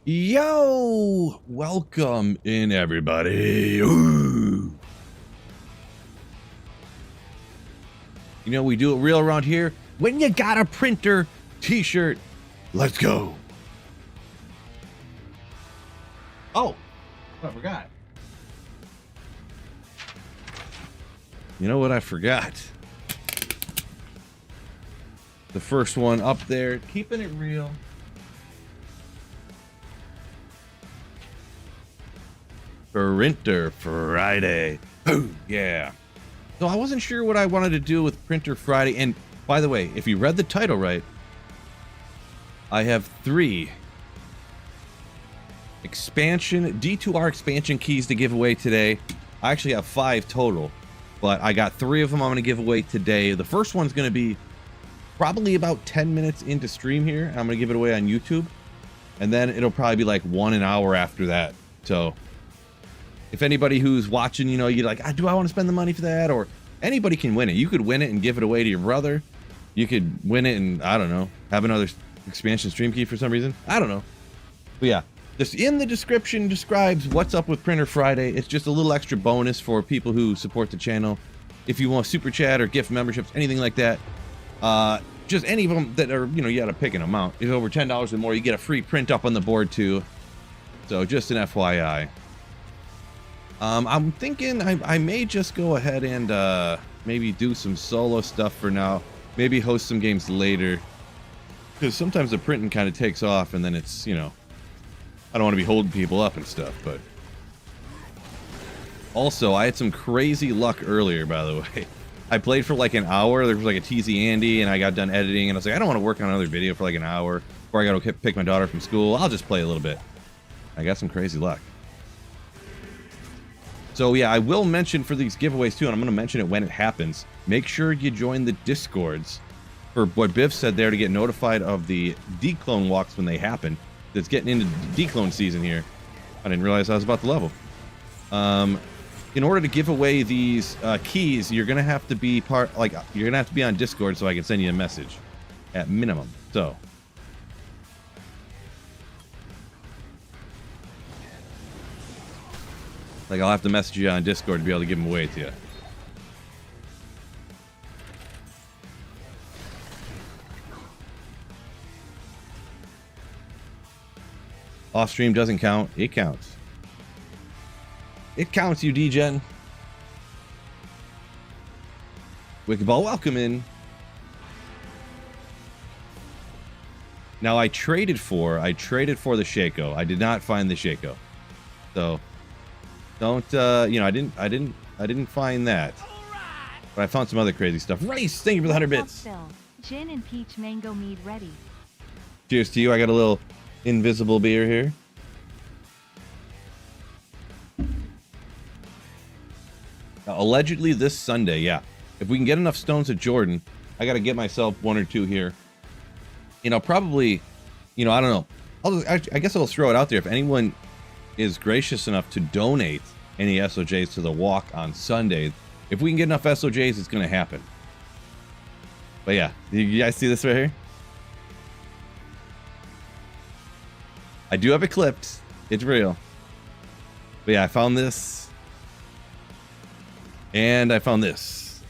Yo, welcome in everybody. Ooh. You know, we do it real around here. When you got a printer, t-shirt, let's go. Oh, I forgot. You know what I forgot? The first one up there, keeping it real. Printer Friday. Oh, yeah. So I wasn't sure what I wanted to do with Printer Friday. And by the way, if you read the title right, I have 3 D2R expansion keys to give away today. I actually have 5 total, but I got 3 of them I'm going to give away today. The first one's going to be probably about 10 minutes into stream here. I'm going to give it away on YouTube. And then it'll probably be like an hour after that. So if anybody who's watching, you know, you're like, do I want to spend the money for that? Or anybody can win it. You could win it and give it away to your brother. You could win it and, I don't know, have another expansion stream key for some reason. I don't know. But yeah, just in the description describes what's up with Printer Friday. It's just a little extra bonus for people who support the channel. If you want super chat or gift memberships, anything like that, just any of them that are, you know, you got to pick an amount. If over $10 or more, you get a free print up on the board too. So just an FYI. I'm thinking I may just go ahead and maybe do some solo stuff for now. Maybe host some games later. Because sometimes the printing kind of takes off and then it's, you know, I don't want to be holding people up and stuff. But also, I had some crazy luck earlier, by the way. I played for like an hour. There was like a TZ Andy and I got done editing and I was like, I don't want to work on another video for like an hour before I got to pick my daughter from school. I'll just play a little bit. I got some crazy luck. So yeah, I will mention for these giveaways too, and I'm going to mention it when it happens. Make sure you join the Discords for what Biff said there to get notified of the declone walks when they happen. It's getting into declone season here. I didn't realize I was about to level. In order to give away these keys, you're going to have to be you're going to have to be on Discord so I can send you a message at minimum. So like, I'll have to message you on Discord to be able to give them away to you. Off stream doesn't count. It counts. It counts, you D-Gen. Wicked Ball, welcome in. Now, I traded for the Shaco. I did not find the Shaco. So don't, you know, I didn't find that. But I found some other crazy stuff. Race, thank you for the 100 bits. Gin and peach mango mead ready. Cheers to you. I got a little invisible beer here. Now, allegedly this Sunday, yeah. If we can get enough stones at Jordan, I got to get myself 1 or 2 here. You know, probably, you know, I don't know. I guess I'll throw it out there. If anyone is gracious enough to donate any SOJs to the walk on Sunday, if we can get enough SOJs, it's going to happen. But yeah, you guys see this right here? I do have it clipped. It's real. But yeah, I found this. And I found this.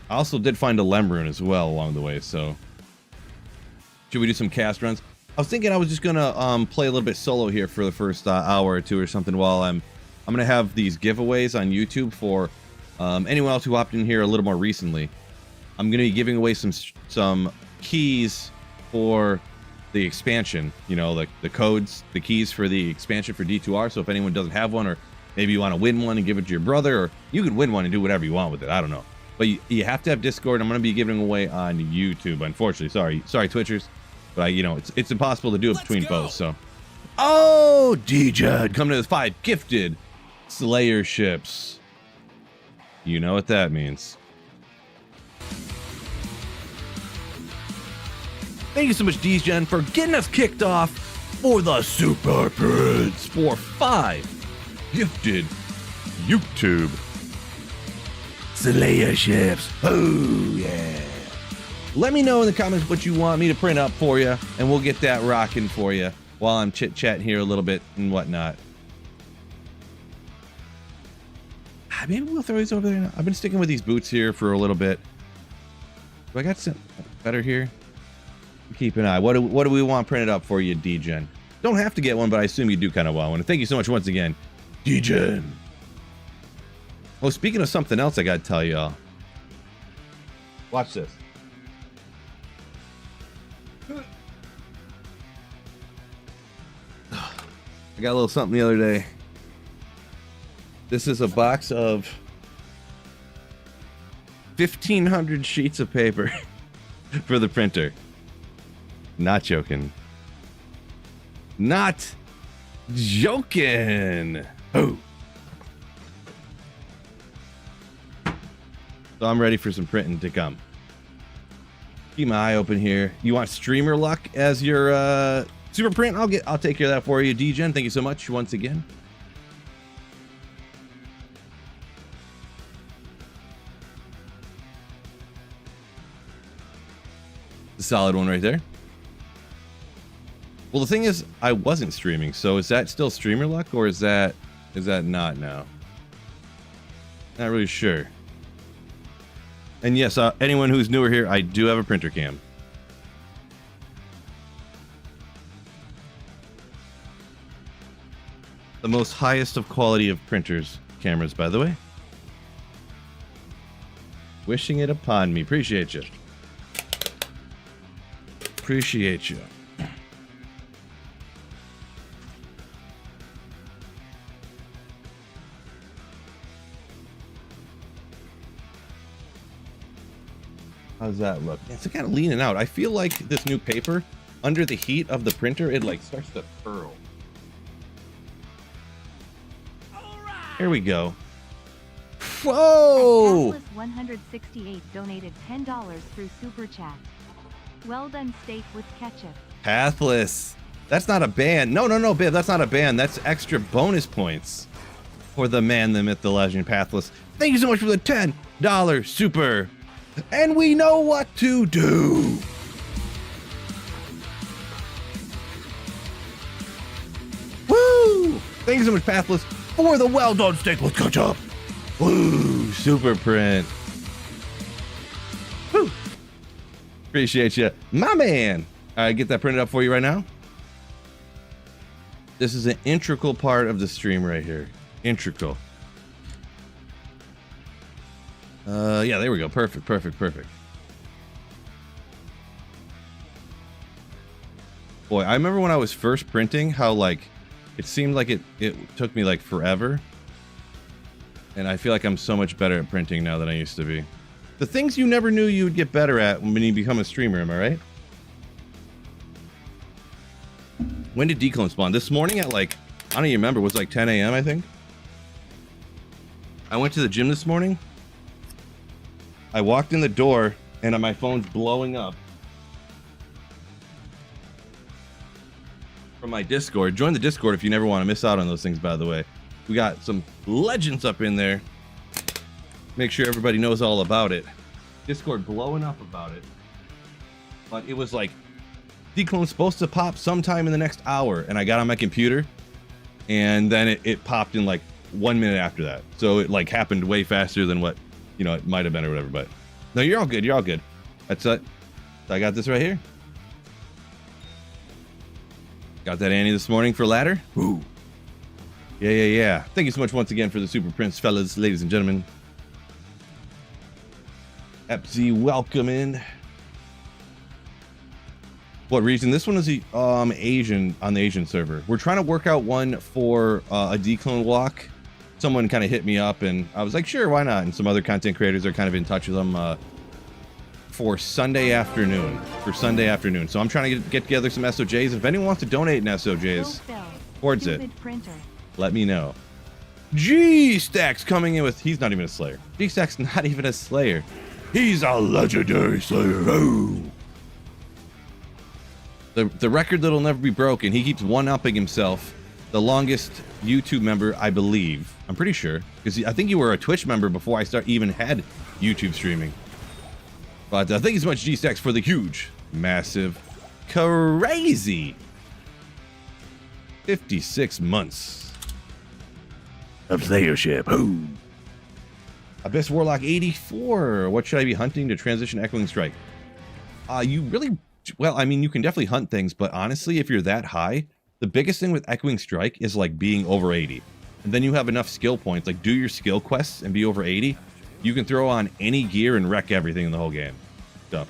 I also did find a Lembrune as well along the way, so should we do some cast runs? I was thinking I was just gonna play a little bit solo here for the first hour or 2 or something while I'm gonna have these giveaways on YouTube for anyone else who hopped in here a little more recently. I'm gonna be giving away some keys for the expansion, you know, like the codes, the keys for the expansion for D2R. So if anyone doesn't have one, or maybe you want to win one and give it to your brother, or you could win one and do whatever you want with it. I don't know, but you have to have Discord. I'm gonna be giving away on YouTube, unfortunately. Sorry, Twitchers. But you know, it's impossible to do it between both. So, oh, DJ, come to the 5 gifted Slayer ships. You know what that means. Thank you so much, D-Gen, for getting us kicked off for the Super Prince for 5 gifted YouTube Slayer ships. Oh yeah. Let me know in the comments what you want me to print up for you, and we'll get that rocking for you while I'm chit-chatting here a little bit and whatnot. Maybe we'll throw these over there now. I've been sticking with these boots here for a little bit. Do I got some better here? Keep an eye. What do we want printed up for you, D-Gen? Don't have to get one, but I assume you do kind of want one. And thank you so much once again, D-Gen. Oh, speaking of something else, I got to tell y'all. Watch this. I got a little something the other day. This is a box of 1,500 sheets of paper for the printer. Not joking. Not joking. Oh. So I'm ready for some printing to come. Keep my eye open here. You want streamer luck as your super print? I'll take care of that for you, D-Gen. Thank you so much once again. The solid one right there. Well, the thing is, I wasn't streaming, so is that still streamer luck, or is that not now? Not really sure. And yes, anyone who's newer here, I do have a printer cam. The most highest of quality of printers cameras, by the way. Wishing it upon me. Appreciate you. Appreciate you. How's that look? It's kind of leaning out. I feel like this new paper, under the heat of the printer, it like starts to furl. Here we go. Whoa! Pathless168 donated $10 through Super Chat. Well done, steak with ketchup. Pathless. That's not a band. No, babe. That's not a band. That's extra bonus points for the man, the myth, the legend, Pathless. Thank you so much for the $10 super. And we know what to do. Woo! Thank you so much, Pathless, for the well done steak with ketchup. Woo! Super print. Woo! Appreciate you, my man. All right, get that printed up for you right now. This is an integral part of the stream right here. Integral. Yeah, there we go. Perfect. Boy, I remember when I was first printing how like it seemed like it took me like forever. And I feel like I'm so much better at printing now than I used to be. The things you never knew you would get better at when you become a streamer, am I right? When did Declone spawn? This morning at like, I don't even remember, it was like 10 a.m. I think. I went to the gym this morning. I walked in the door and my phone's blowing up from my Discord. Join the Discord if you never want to miss out on those things, by the way. We got some legends up in there. Make sure everybody knows all about it. Discord blowing up about it. But it was like, Declone's supposed to pop sometime in the next hour. And I got on my computer and then it popped in like 1 minute after that. So it like happened way faster than what, you know, it might have been or whatever, but no, you're all good. You're all good. That's it. I got this right here. Got that Annie this morning for ladder. Woo. Yeah. Thank you so much once again for the super prints, fellas, ladies and gentlemen. FZ, welcome in. What region? This one is the Asian, on the Asian server. We're trying to work out one for a declone walk. Someone kind of hit me up and I was like, sure, why not? And some other content creators are kind of in touch with them for Sunday afternoon. So I'm trying to get together some SOJs. If anyone wants to donate in SOJs towards it, let me know. G-Stack's coming in with, he's not even a Slayer. G-Stack's not even a Slayer. He's a legendary Slayer. Oh. The record that'll never be broken. He keeps one-upping himself. The longest YouTube member, I believe. I'm pretty sure. Because I think you were a Twitch member before I even had YouTube streaming. If But thank you so much, G-Stacks, for the huge, massive, crazy 56 months of playership. Ooh. Abyss Warlock 84. What should I be hunting to transition Echoing Strike? You really, well, I mean, you can definitely hunt things, but honestly, if you're that high, the biggest thing with Echoing Strike is like being over 80. And then you have enough skill points, like do your skill quests and be over 80. You can throw on any gear and wreck everything in the whole game. So.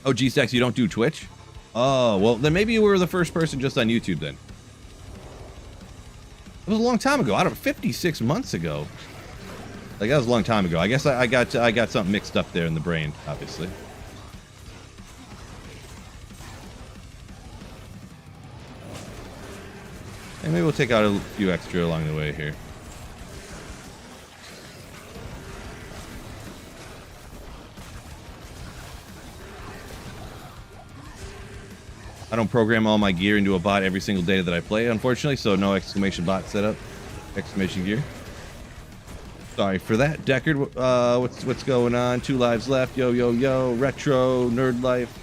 Oh, G-Stacks, you don't do Twitch? Oh, well, then maybe you were the first person just on YouTube then. It was a long time ago. I don't know, 56 months ago. Like, that was a long time ago. I guess I got something mixed up there in the brain, obviously. And maybe we'll take out a few extra along the way here. I don't program all my gear into a bot every single day that I play, unfortunately, so no exclamation bot setup. Exclamation gear. Sorry for that. Deckard, what's going on? 2 lives left. Yo, yo, yo. Retro, Nerd Life.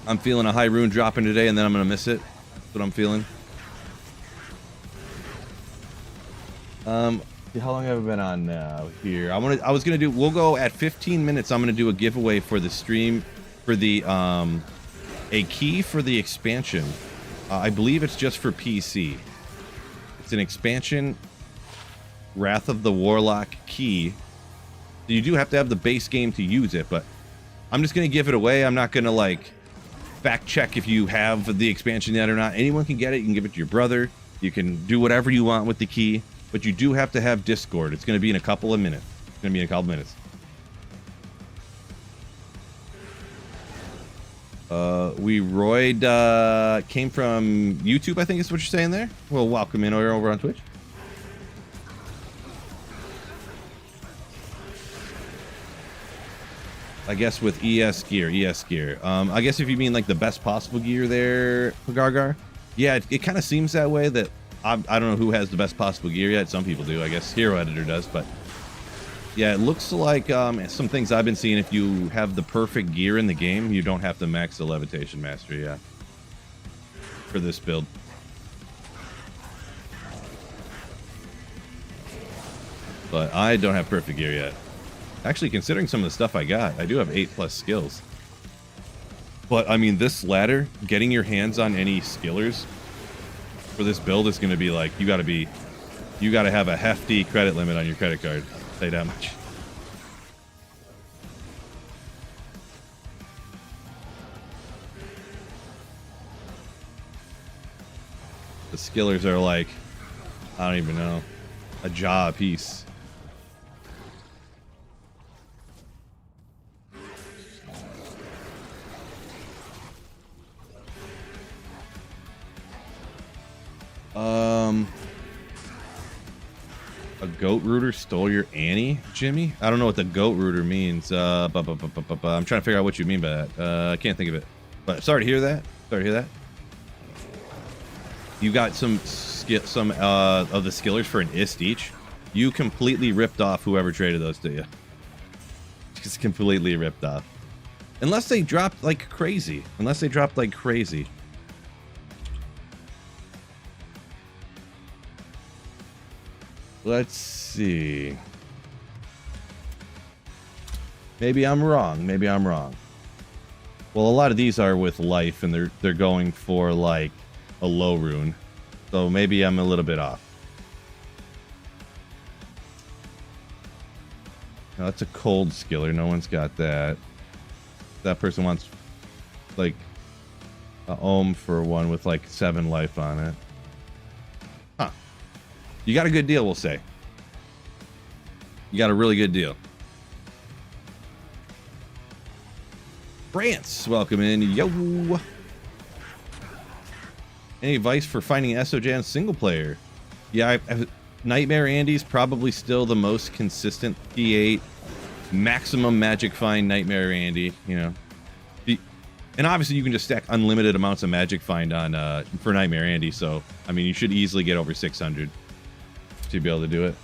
I'm feeling a high rune dropping today, and then I'm going to miss it. That's what I'm feeling. How long have I been on now here? I was gonna do, we'll go at 15 minutes. I'm gonna do a giveaway for the stream for the a key for the expansion. I believe it's just for PC. It's an expansion, Wrath of the Warlock key. You do have to have the base game to use it, but I'm just gonna give it away. I'm not gonna like fact check if you have the expansion yet or not. Anyone can get it. You can give it to your brother. You can do whatever you want with the key. But you do have to have Discord. It's going to be in a couple of minutes. It's going to be in a couple minutes. Royd came from YouTube, I think is what you're saying there. Well, welcome in over on Twitch. I guess with ES gear. I guess if you mean like the best possible gear there, Gargar. Yeah, it kind of seems that way that I don't know who has the best possible gear yet. Some people do. I guess Hero Editor does. But yeah, it looks like some things I've been seeing, if you have the perfect gear in the game, you don't have to max the Levitation Mastery, yeah, for this build. But I don't have perfect gear yet. Actually, considering some of the stuff I got, I do have 8+ skills. But, I mean, this ladder, getting your hands on any skillers for this build is going to be like, you got to have a hefty credit limit on your credit card. I'll say that much. The skillers are like, I don't even know, a jaw a piece. A goat rooter stole your Annie, Jimmy? I don't know what the goat rooter means. I'm trying to figure out what you mean by that. I can't think of it. But sorry to hear that. You got some of the skillers for an ist each. You completely ripped off whoever traded those to you. Just completely ripped off. Unless they dropped like crazy. Let's see. Maybe I'm wrong. Well, a lot of these are with life, and they're going for like a low rune. So maybe I'm a little bit off. No, that's a cold skiller. No one's got that. That person wants like a ohm for one with like 7 life on it. Huh. You got a good deal, we'll say. You got a really good deal. France, welcome in. Yo. Any advice for finding SOJ on single player? Yeah, Nightmare Andy's probably still the most consistent P8 maximum magic find Nightmare Andy, you know. And obviously you can just stack unlimited amounts of Magic Find on for Nightmare Andy. So I mean, you should easily get over 600 to be able to do it.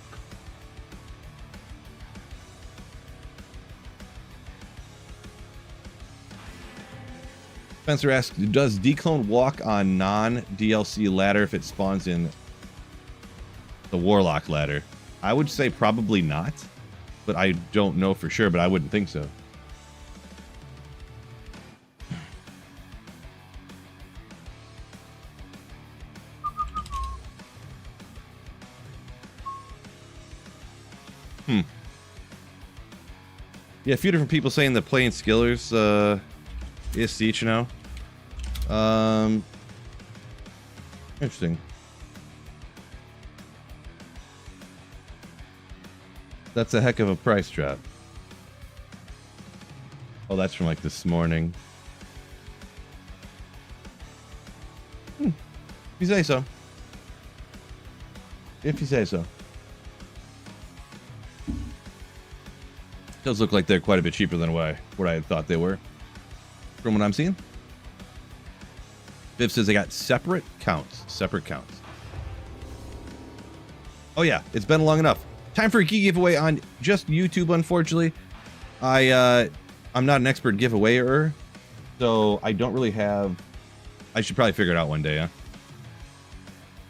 Spencer asks, does Declone walk on non-DLC ladder if it spawns in the Warlock ladder? I would say probably not, but I don't know for sure, but I wouldn't think so. Yeah, a few different people saying that playing Skillers is Siege now. Interesting. That's a heck of a price drop. Oh, that's from like this morning. If you say so. If you say so. Does look like they're quite a bit cheaper than what I had thought they were. From what I'm seeing. Viv says they got separate counts. Separate counts. Oh yeah, it's been long enough. Time for a key giveaway on just YouTube, unfortunately. I'm not an expert giveawayer, so I don't really have... I should probably figure it out one day, huh?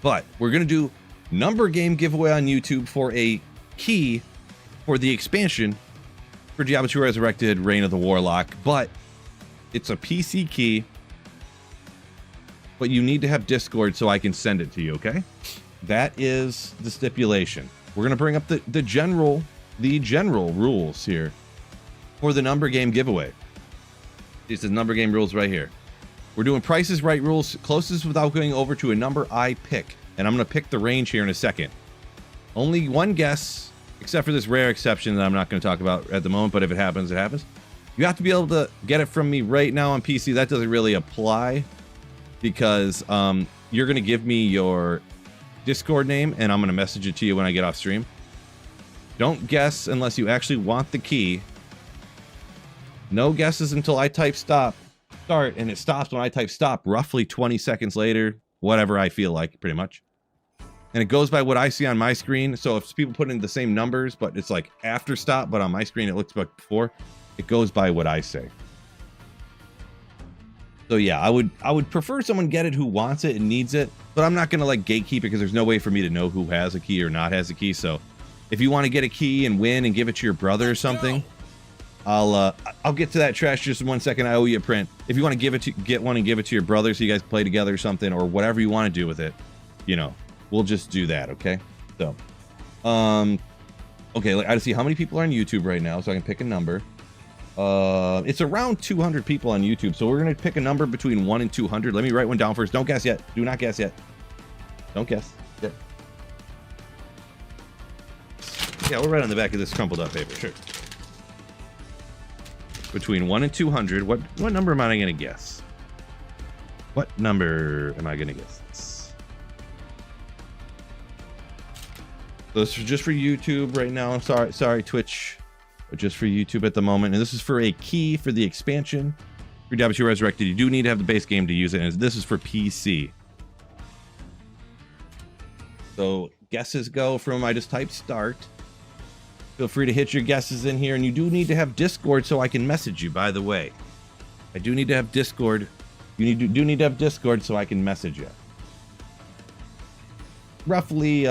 But we're going to do number game giveaway on YouTube for a key for the expansion for Diablo 2 Resurrected Reign of the Warlock, but it's a PC key, but you need to have Discord so I can send it to you, okay? That is the stipulation. We're going to bring up the general rules here for the number game giveaway. This is number game rules right here. We're doing Price is Right rules, closest without going over to a number I pick, and I'm going to pick the range here in a second. Only one guess, except for this rare exception that I'm not going to talk about at the moment, but if it happens, it happens. You have to be able to get it from me right now on PC. That doesn't really apply because you're going to give me your Discord name and I'm going to message it to you when I get off stream. Don't guess unless you actually want the key. No guesses until I type start, and it stops when I type stop, roughly 20 seconds later, whatever I feel like, pretty much. And it goes by what I see on my screen. So if people put in the same numbers, but it's like after stop, but on my screen it looks like before, it goes by what I say. So yeah, I would prefer someone get it who wants it and needs it, but I'm not gonna like gatekeep it because there's no way for me to know who has a key or not has a key. So if you want to get a key and win and give it to your brother or something, I'll get to that trash just in 1 second. I owe you a print. If you want to get one and give it to your brother so you guys play together or something, or whatever you want to do with it, you know, we'll just do that, okay? So, okay, I gotta see how many people are on YouTube right now so I can pick a number. It's around 200 people on YouTube, so we're gonna pick a number between 1 and 200. Let me write one down first. Don't guess yet. Do not guess yet. Don't guess. Yep. Yeah, we'll write on the back of this crumpled up paper. Sure. Between 1 and 200. What number am I gonna guess? What number am I gonna guess? So this is just for YouTube right now. I'm sorry, Twitch. But just for YouTube at the moment. And this is for a key for the expansion. For Diablo 2 Resurrected, you do need to have the base game to use it. And this is for PC. So guesses go from, I just type start. Feel free to hit your guesses in here. And you do need to have Discord so I can message you, by the way. I do need to have Discord. You do need to have Discord so I can message you. Roughly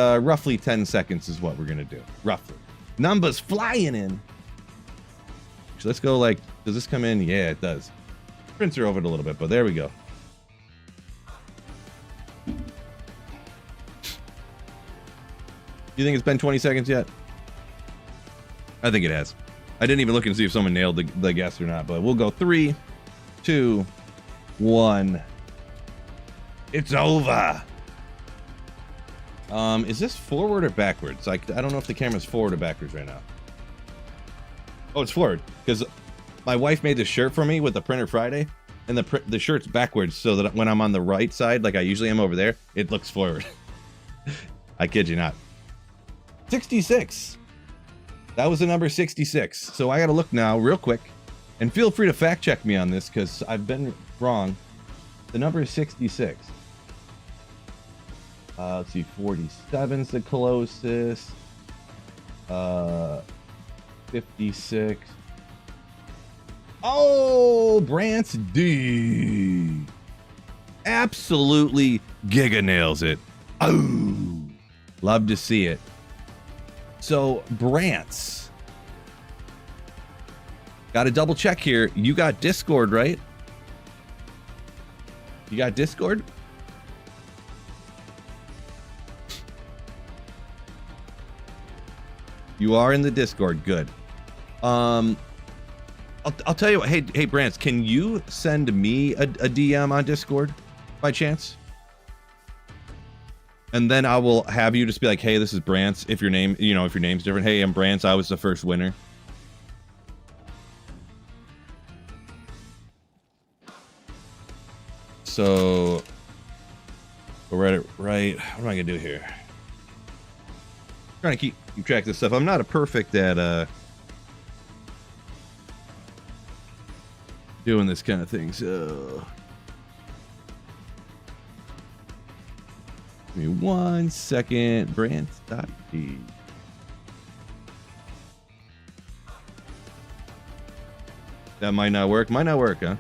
10 seconds is what we're going to do. Roughly. Numbers flying in. So let's go like, does this come in? Yeah, it does. Prints are over it a little bit, but there we go. You think it's been 20 seconds yet? I think it has. I didn't even look and see if someone nailed the guess or not, but we'll go 3, 2, 1. It's over. Is this forward or backwards? I don't know if the camera's forward or backwards right now. Oh, it's forward because my wife made this shirt for me with the Printer Friday, and the shirt's backwards so that when I'm on the right side, like I usually am over there, it looks forward. I kid you not. 66. That was the number 66. So I got to look now real quick And feel free to fact check me on this because I've been wrong. The number is 66. Let's see, 47's the closest. 56. Oh, Brance D. Absolutely giga nails it. Oh, love to see it. So, Brance. Got to double check here. You got Discord, right? You got Discord? You are in the Discord. Good. I'll tell you what. Hey, Brance, can you send me a DM on Discord by chance? And then I will have you just be like, hey, this is Brance. If your name, you know, if your name's different. Hey, I'm Brance. I was the first winner. So we're at it right. What am I gonna do here? I'm trying to keep track of this stuff. I'm not a perfect at doing this kind of thing. So give me 1 second. Brance.d. That might not work. Might not work, huh?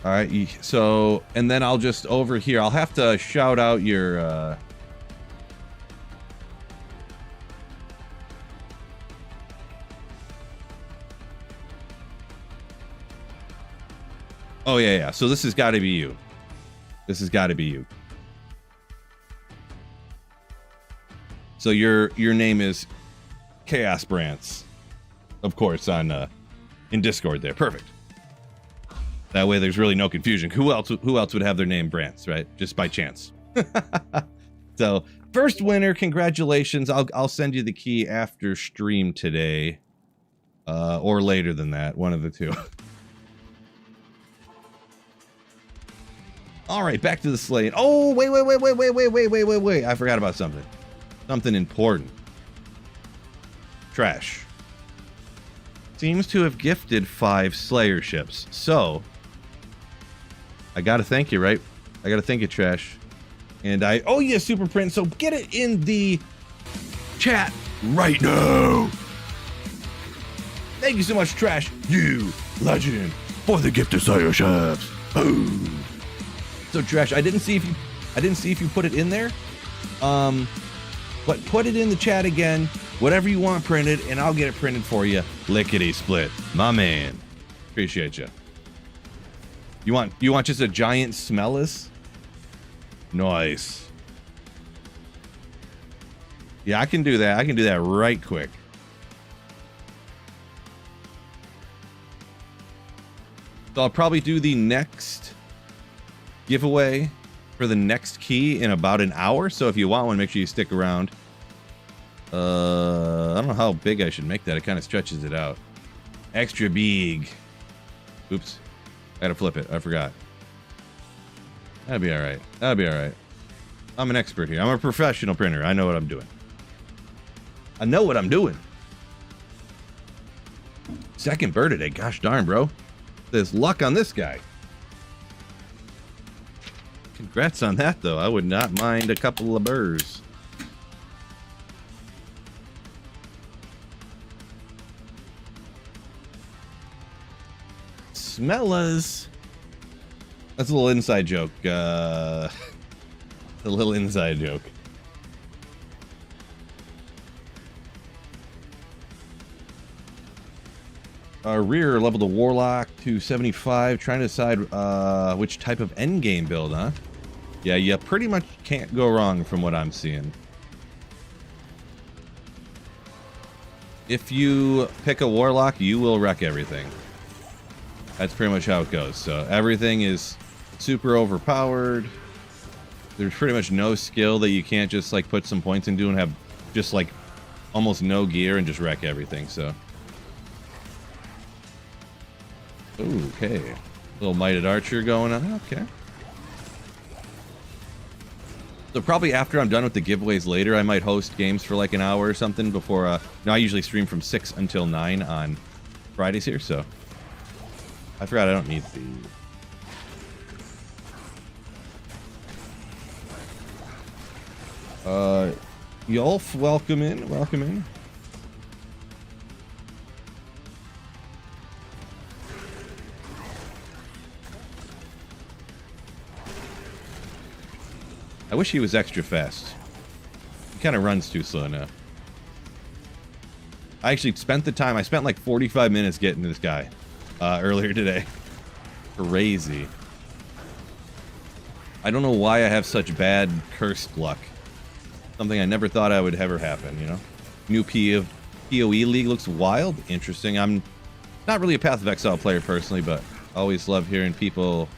All right, so, and then I'll just over here, I'll have to shout out your, oh, yeah. So this has got to be you. This has got to be you. So your name is Chaos Brance, of course, on, in Discord there. Perfect. That way there's really no confusion. Who else would have their name Brance, right? Just by chance. So, first winner, congratulations. I'll send you the key after stream today. Or later than that, one of the two. All right, back to the slaying. Oh, wait. I forgot about something. Something important. Trash seems to have gifted 5 Slayer ships. So, I gotta thank you, right? I gotta thank you, Trash. And oh yeah, Super Print. So get it in the chat right now. Thank you so much, Trash. You legend for the gift of Slayer ships. Oh. So Trash, I didn't see if you put it in there. But put it in the chat again. Whatever you want printed, and I'll get it printed for you. Lickety split, my man. Appreciate you. You want just a giant smellus? Nice. Yeah, I can do that. I can do that right quick. So I'll probably do the next giveaway for the next key in about an hour. So if you want one, make sure you stick around. I don't know how big I should make that. It kind of stretches it out. Extra big. Oops. I gotta flip it. I forgot. That'll be all right. That'll be all right. I'm an expert here. I'm a professional printer. I know what I'm doing. I know what I'm doing. Second bird today. Gosh darn, bro. There's luck on this guy. Congrats on that, though. I would not mind a couple of burrs. Smellas. That's a little inside joke. A little inside joke. Rear level the Warlock to 75. Trying to decide which type of endgame build, huh? Yeah, you pretty much can't go wrong from what I'm seeing. If you pick a Warlock, you will wreck everything. That's pretty much how it goes. So everything is super overpowered. There's pretty much no skill that you can't just like put some points into and have just like almost no gear and just wreck everything. So okay, little Mighted Archer going on. Okay. So probably after I'm done with the giveaways later, I might host games for like an hour or something before. No, I usually stream from 6 until 9 on Fridays here, so I forgot I don't need the. Yolf, welcome in, welcome in. I wish he was extra fast. He kind of runs too slow now. I actually spent the time. I spent like 45 minutes getting to this guy earlier today. Crazy. I don't know why I have such bad cursed luck. Something I never thought I would ever happen, you know? New PoE League looks wild. Interesting. I'm not really a Path of Exile player personally, but I always love hearing people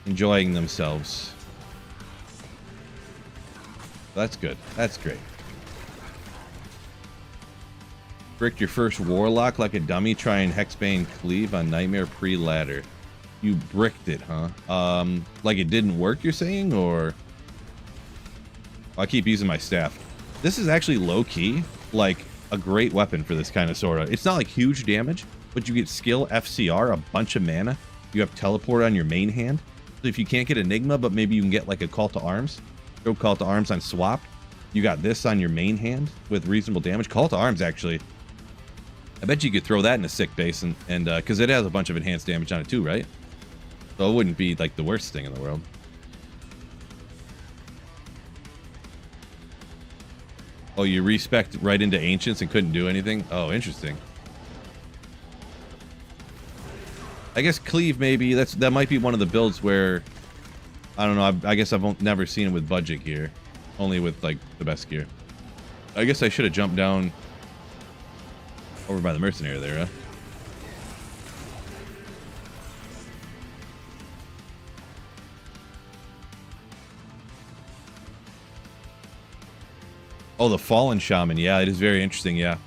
enjoying themselves. That's good. That's great. Bricked your first Warlock like a dummy trying Hexbane Cleave on Nightmare pre-ladder. You bricked it, huh? Like it didn't work, you're saying? Or... I keep using my staff. This is actually low-key, like, a great weapon for this kind of Sora. It's not like huge damage, but you get skill, FCR, a bunch of mana. You have teleport on your main hand. So if you can't get Enigma, but maybe you can get like a Call to Arms, throw Call to Arms on swap. You got this on your main hand with reasonable damage. Call to Arms, actually. I bet you could throw that in a sick base, and because it has a bunch of enhanced damage on it too, right? So it wouldn't be like the worst thing in the world. Oh, you respec right into Ancients and couldn't do anything? Oh, interesting. I guess Cleave maybe, that might be one of the builds where, I don't know, I guess I've never seen it with budget gear. Only with, like, the best gear. I guess I should have jumped down over by the Mercenary there, huh? Oh, the Fallen Shaman. Yeah, it is very interesting, yeah.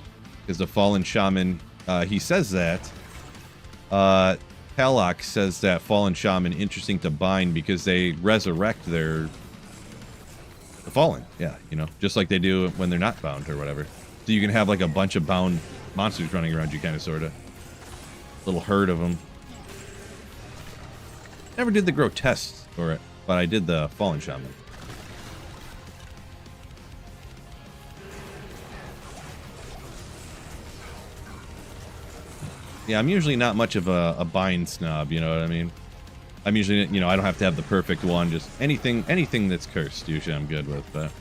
Because the Fallen Shaman, he says that. Palak says that Fallen Shaman interesting to bind because they resurrect the Fallen. Yeah, you know, just like they do when they're not bound or whatever. So you can have like a bunch of bound monsters running around you, kind of, sort of. Little herd of them. Never did the Grotesque for it, but I did the Fallen Shaman. Yeah, I'm usually not much of a bind snob, you know what I mean? I'm usually, you know, I don't have to have the perfect one, just anything that's cursed, usually I'm good with, but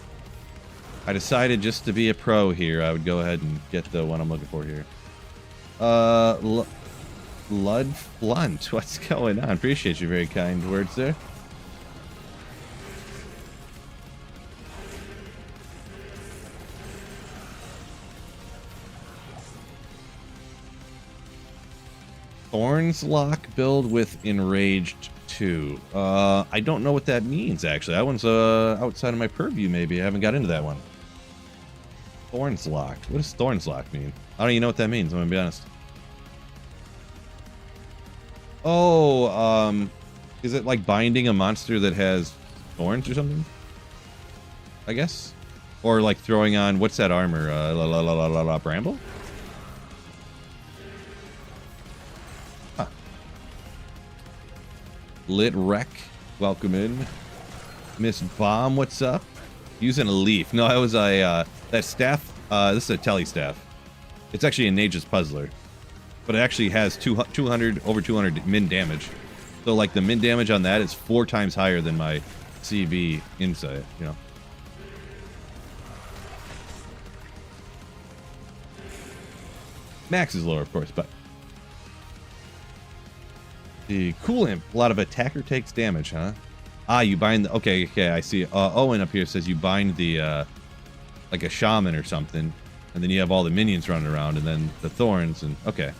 I decided just to be a pro here, I would go ahead and get the one I'm looking for here. Blood Blunt, what's going on? Appreciate your very kind words there. Thorns Lock build with Enraged 2. I don't know what that means, actually. That one's outside of my purview, maybe. I haven't got into that one. Thorns Lock. What does Thorns Lock mean? I don't even know what that means, I'm gonna be honest. Oh, is it like binding a monster that has thorns or something? I guess? Or like throwing on, what's that armor? Bramble? Lit Wreck, welcome in. Miss Bomb, what's up? Using a leaf. No, that was a, that staff, this is a Telly staff. It's actually a Nage's Puzzler. But it actually has over 200 min damage. So, like, the min damage on that is 4 times higher than my CV Insight, you know. Max is lower, of course, but... The Cool Imp, a lot of attacker takes damage, huh? Ah, you bind the... Okay, I see. Owen up here says you bind the, like a shaman or something. And then you have all the minions running around, and then the thorns, and... Okay.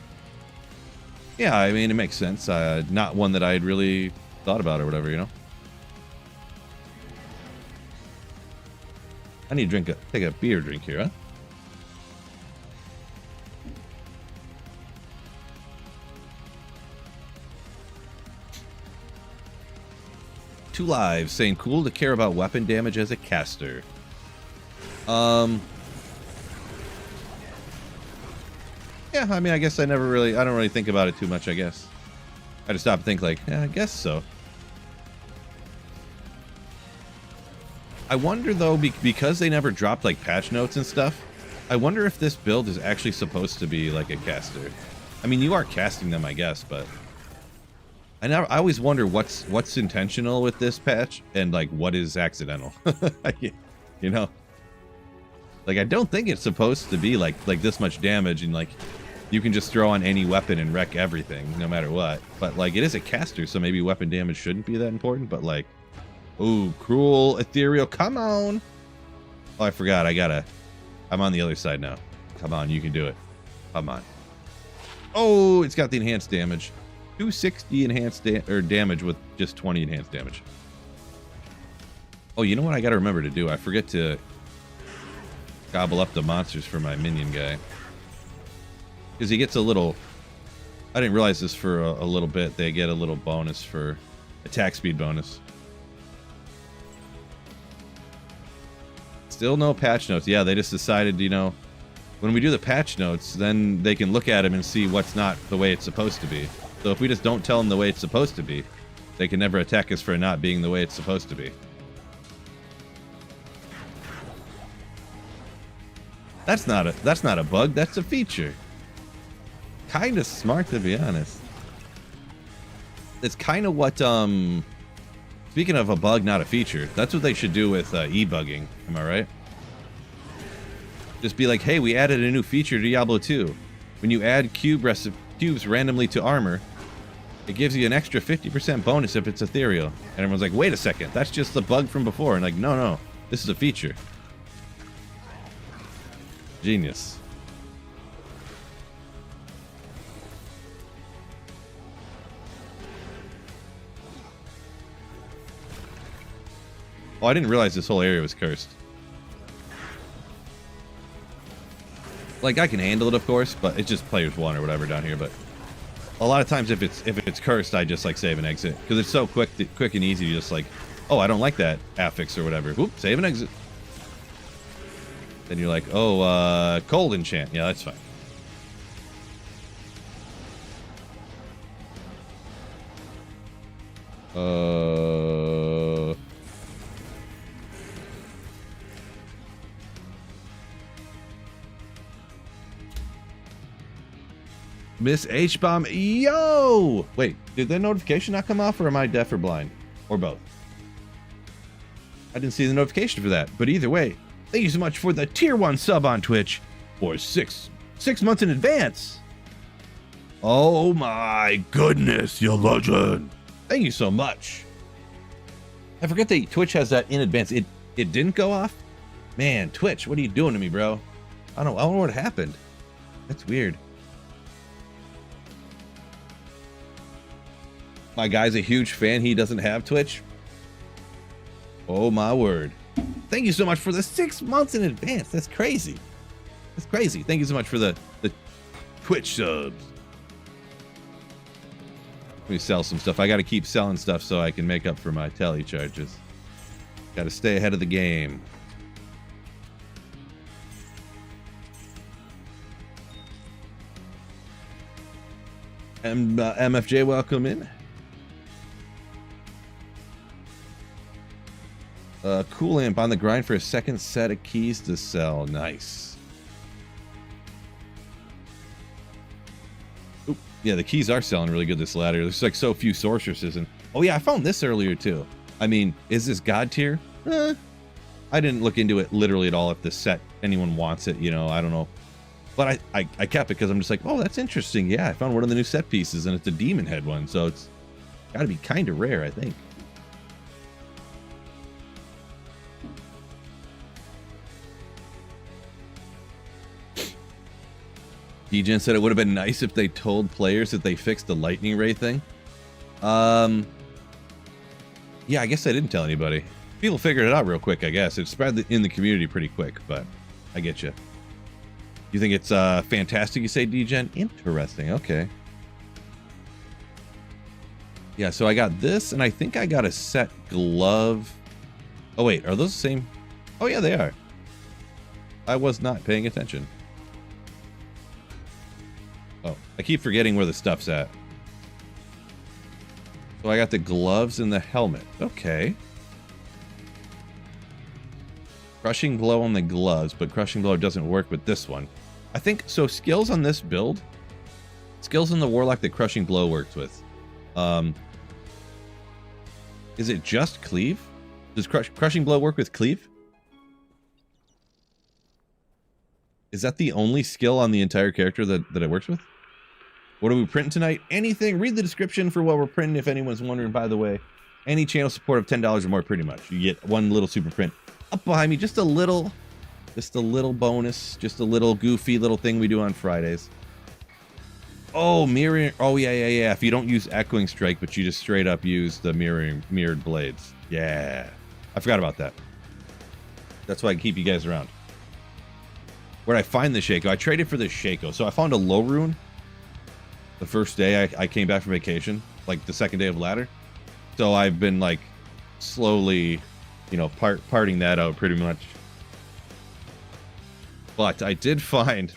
Yeah, I mean, it makes sense. Not one that I had really thought about or whatever, you know? I need to take a beer drink here, huh? 2 lives saying cool to care about weapon damage as a caster. Yeah, I mean, I guess I don't really think about it too much, I guess. I just stop and think like, yeah, I guess so. I wonder though, because they never dropped like patch notes and stuff, I wonder if this build is actually supposed to be like a caster. I mean, you are casting them, I guess, but I always wonder what's intentional with this patch and like what is accidental. You know, like I don't think it's supposed to be like this much damage and like you can just throw on any weapon and wreck everything no matter what. But like it is a caster, so maybe weapon damage shouldn't be that important. But like, ooh, cruel, ethereal, come on! Oh, I forgot. I'm on the other side now. Come on, you can do it. Come on. Oh, it's got the enhanced damage. 260 enhanced damage with just 20 enhanced damage. Oh, you know what I got to remember to do? I forget to gobble up the monsters for my minion guy. Because he gets a little... I didn't realize this for a little bit. They get a little bonus for attack speed bonus. Still no patch notes. Yeah, they just decided, you know, when we do the patch notes, then they can look at them and see what's not the way it's supposed to be. So if we just don't tell them the way it's supposed to be, they can never attack us for it not being the way it's supposed to be. That's not a bug, that's a feature. Kinda smart, to be honest. It's kind of what, speaking of a bug, not a feature, that's what they should do with e-bugging, am I right? Just be like, hey, we added a new feature to Diablo 2. When you add cubes randomly to armor, it gives you an extra 50% bonus if it's ethereal. And everyone's like, wait a second, that's just the bug from before. And like, no, this is a feature. Genius. Oh, I didn't realize this whole area was cursed. Like, I can handle it, of course, but it's just players 1 or whatever down here. But a lot of times, if it's cursed, I just like save and exit because it's so quick and easy. You just like, oh, I don't like that affix or whatever. Whoop, save and exit. Then you're like, oh, cold enchant. Yeah, that's fine. Miss H-Bomb, yo! Wait, did that notification not come off, or am I deaf or blind? Or both? I didn't see the notification for that, but either way, thank you so much for the tier 1 sub on Twitch for 6 months in advance. Oh my goodness, you legend. Thank you so much. I forget that Twitch has that in advance. It didn't go off? Man, Twitch, what are you doing to me, bro? I don't know what happened. That's weird. My guy's a huge fan. He doesn't have Twitch. Oh my word. Thank you so much for the 6 months in advance. That's crazy. That's crazy. Thank you so much for the Twitch subs. Let me sell some stuff. I got to keep selling stuff so I can make up for my tele charges. Got to stay ahead of the game. And MFJ, welcome in. Cool Amp on the grind for a second set of keys to sell. Nice. Oop. Yeah, the keys are selling really good this ladder. There's like so few sorceresses. And oh yeah, I found this earlier too. I mean, is this god tier? I didn't look into it literally at all. If the set anyone wants it, you know, I don't know. But I kept it because I'm just like, oh, that's interesting. Yeah, I found one of the new set pieces, and it's a demon head one, so it's got to be kind of rare, I think. DJN said it would have been nice if they told players that they fixed the lightning ray thing. Yeah, I guess I didn't tell anybody. People figured it out real quick, I guess. It spread in the community pretty quick, but I get you. You think it's fantastic, you say, DJN? Interesting, okay. Yeah, so I got this, and I think I got a set glove. Oh, wait, are those the same? Oh, yeah, they are. I was not paying attention. Oh, I keep forgetting where the stuff's at. So I got the gloves and the helmet. Okay. Crushing blow on the gloves, but crushing blow doesn't work with this one. I think, so skills on this build, skills in the warlock that crushing blow works with. Is it just cleave? Does crushing blow work with cleave? Is that the only skill on the entire character that it works with? What are we printing tonight? Anything. Read the description for what we're printing if anyone's wondering, by the way. Any channel support of $10 or more, pretty much. You get one little super print. Up behind me, just a little bonus. Just a little goofy little thing we do on Fridays. Oh, mirroring. Oh, yeah. If you don't use Echoing Strike, but you just straight up use the mirrored blades. Yeah. I forgot about that. That's why I keep you guys around. Where'd I find the Shaco? I traded for this Shaco. So I found a low rune the first day I came back from vacation, like the second day of ladder. So I've been like slowly, you know, parting that out pretty much. But I did find,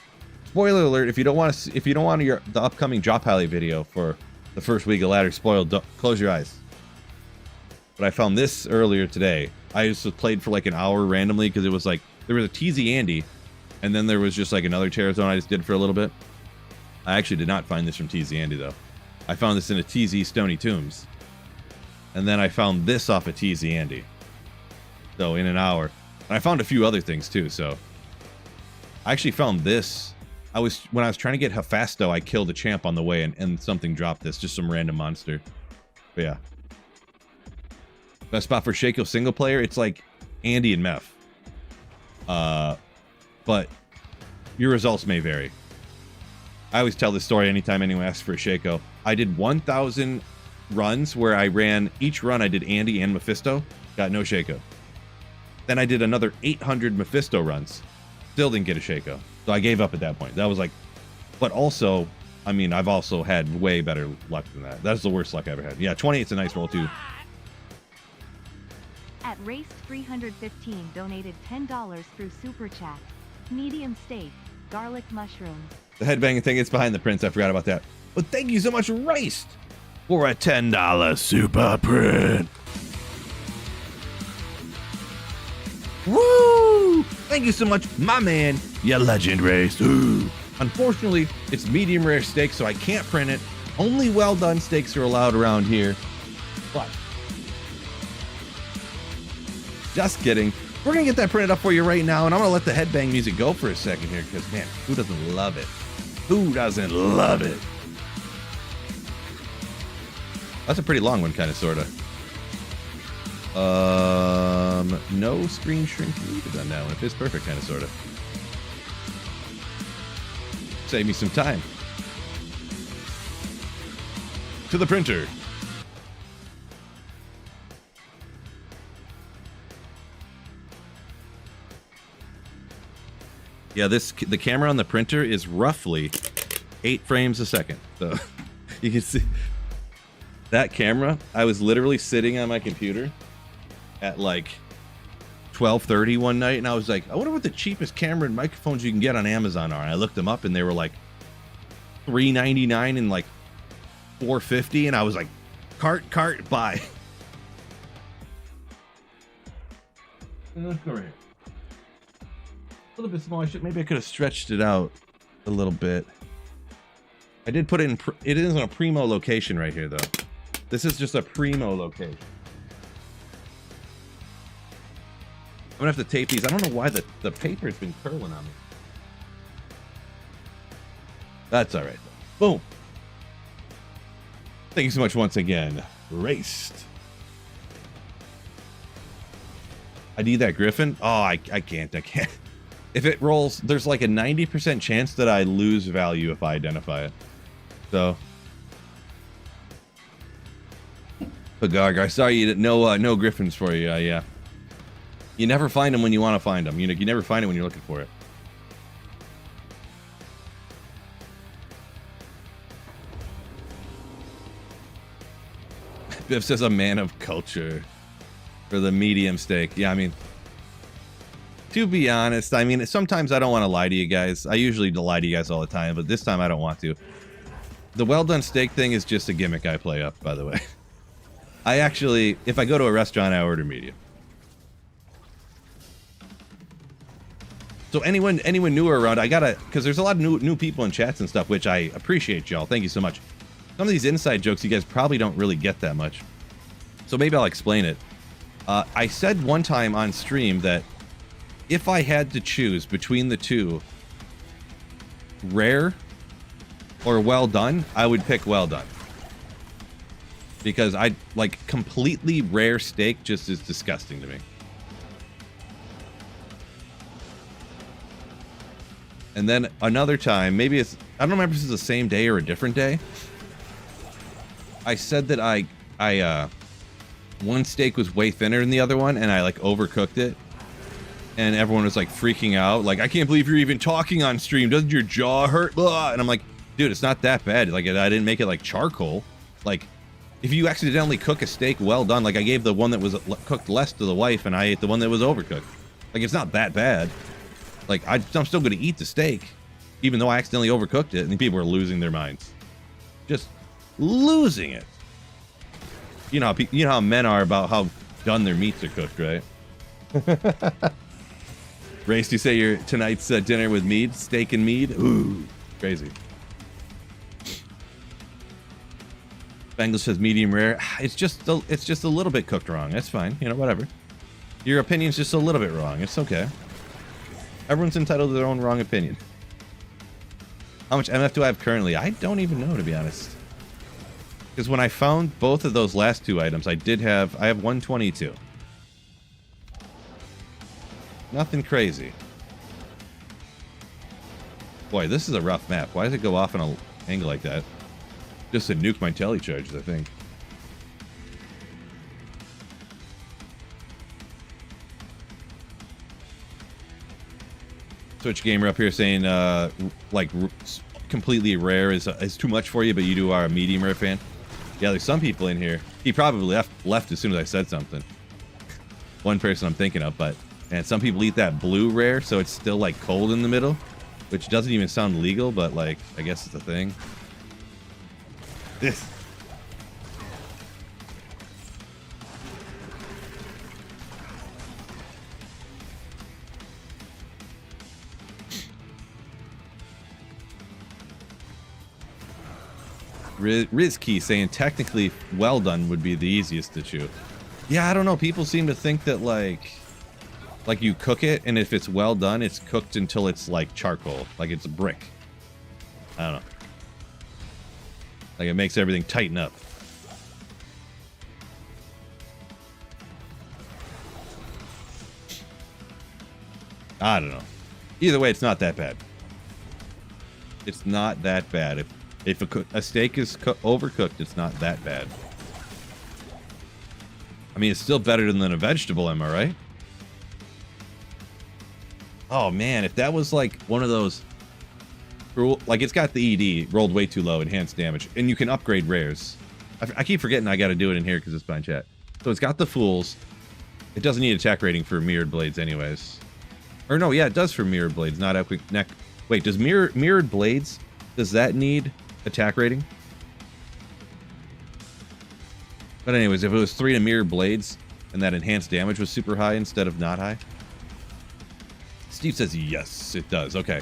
spoiler alert, if you don't want the upcoming drop highlight video for the first week of ladder spoiled, close your eyes. But I found this earlier today. I just played for like an hour randomly because it was like, there was a TZ Andy, and then there was just like another Terror Zone I just did for a little bit. I actually did not find this from TZ Andy though. I found this in a TZ Stony Tombs. And then I found this off of TZ Andy. So in an hour. And I found a few other things too, so. I actually found this. When I was trying to get Hephasto, I killed a champ on the way and something dropped this. Just some random monster. But yeah. Best spot for Shaco single player, it's like Andy and Meph. But your results may vary. I always tell this story anytime anyone asks for a Shaco. I did 1,000 runs where I ran, each run I did Andy and Mephisto, got no Shaco. Then I did another 800 Mephisto runs, still didn't get a Shaco. So I gave up at that point. That was like, but also, I mean, I've also had way better luck than that. That's the worst luck I ever had. Yeah, 28's a nice roll too. At Race 315 donated $10 through Super Chat. Medium steak, garlic mushrooms. The headbanging thing is behind the prints. I forgot about that. But thank you so much, Riced, for a $10 super print. Woo! Thank you so much, my man. You legend, Race. Ooh. Unfortunately, it's medium rare steak, so I can't print it. Only well done steaks are allowed around here. But just kidding. We're going to get that printed up for you right now, and I'm going to let the headbang music go for a second here, because, man, who doesn't love it? Who doesn't love it? That's a pretty long one, kind of, sort of. No screen shrink needed on that one. It is perfect, kind of, sort of. Save me some time. To the printer. Yeah, the camera on the printer is roughly 8 frames a second. So you can see that camera. I was literally sitting on my computer at like 12:30 one night, and I was like, I wonder what the cheapest camera and microphones you can get on Amazon are. And I looked them up, and they were like $3.99 and like $4.50, and I was like, cart, buy. Let's go right here. A little bit small. Maybe I could have stretched it out a little bit. I did put it in. It is in a primo location right here, though. This is just a primo location. I'm gonna have to tape these. I don't know why the paper's been curling on me. That's all right. Boom. Thank you so much once again. Raced. I need that Griffin. Oh, I can't. If it rolls, there's like a 90% chance that I lose value if I identify it. So, Pagarg, I saw you. No Griffins for you. Yeah. You never find them when you want to find them. You never find it when you're looking for it. Biff says a man of culture for the medium steak. Yeah, I mean, to be honest, I mean, sometimes I don't want to lie to you guys. I usually lie to you guys all the time, but this time I don't want to. The well done steak thing is just a gimmick I play up, by the way. I actually, if I go to a restaurant, I order medium. So anyone newer around, I gotta, because there's a lot of new people in chats and stuff, which I appreciate, y'all. Thank you so much. Some of these inside jokes you guys probably don't really get that much. So maybe I'll explain it. I said one time on stream that if I had to choose between the two, rare or well done, I would pick well done. Because I like completely rare steak just is disgusting to me. And then another time, maybe it's, I don't remember if it's the same day or a different day. I said that one steak was way thinner than the other one, and I like overcooked it. And everyone was like freaking out. Like, I can't believe you're even talking on stream. Doesn't your jaw hurt? Blah. And I'm like, dude, it's not that bad. Like, I didn't make it like charcoal. Like, if you accidentally cook a steak well done, like I gave the one that was cooked less to the wife, and I ate the one that was overcooked. Like, it's not that bad. Like, I'm still going to eat the steak, even though I accidentally overcooked it, and people are losing their minds. Just losing it. You know how men are about how done their meats are cooked, right? Race, you say your tonight's dinner with mead, steak and mead? Ooh, crazy. Bengals says medium rare. It's just a little bit cooked wrong. That's fine. You know, whatever. Your opinion's just a little bit wrong. It's okay. Everyone's entitled to their own wrong opinion. How much MF do I have currently? I don't even know, to be honest. Because when I found both of those last two items, I have 122. Nothing crazy. Boy, this is a rough map. Why does it go off on an angle like that? Just to nuke my tele charges, I think. Twitch Gamer up here saying, like, completely rare is too much for you, but you are a medium rare fan. Yeah, there's some people in here. He probably left as soon as I said something. One person I'm thinking of, but and some people eat that blue rare, so it's still like cold in the middle, which doesn't even sound legal, but like I guess it's a thing. This. Rizkey saying technically well done would be the easiest to chew. Yeah, I don't know. People seem to think that like you cook it, and if it's well done, it's cooked until it's like charcoal, like it's a brick. I don't know. Like it makes everything tighten up. I don't know. Either way, it's not that bad. It's not that bad. If a steak is overcooked, it's not that bad. I mean, it's still better than a vegetable, am I right? Oh man, if that was like one of those, like it's got the ED rolled way too low, enhanced damage, and you can upgrade rares. I keep forgetting I got to do it in here because it's behind chat. So it's got the fools. It doesn't need attack rating for mirrored blades, anyways. Or no, yeah, it does for mirrored blades, not epic neck. Wait, does mirrored blades? Does that need attack rating? But anyways, if it was 3 to mirror blades and that enhanced damage was super high instead of not high. Steve says yes, it does. Okay.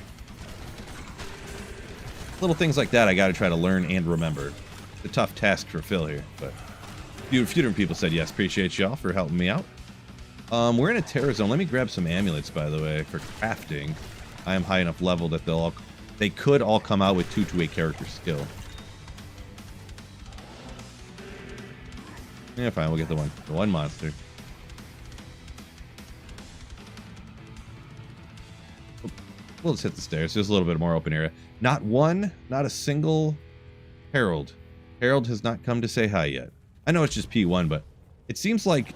Little things like that I got to try to learn and remember. It's a tough task for Phil here, but a few different people said yes. Appreciate y'all for helping me out. We're in a terror zone. Let me grab some amulets, by the way, for crafting. I am high enough level that they could all come out with 2 to a character skill. Yeah, fine. We'll get the one monster. We'll just hit the stairs. There's a little bit more open area. Not a single Herald. Herald has not come to say hi yet. I know it's just P1, but it seems like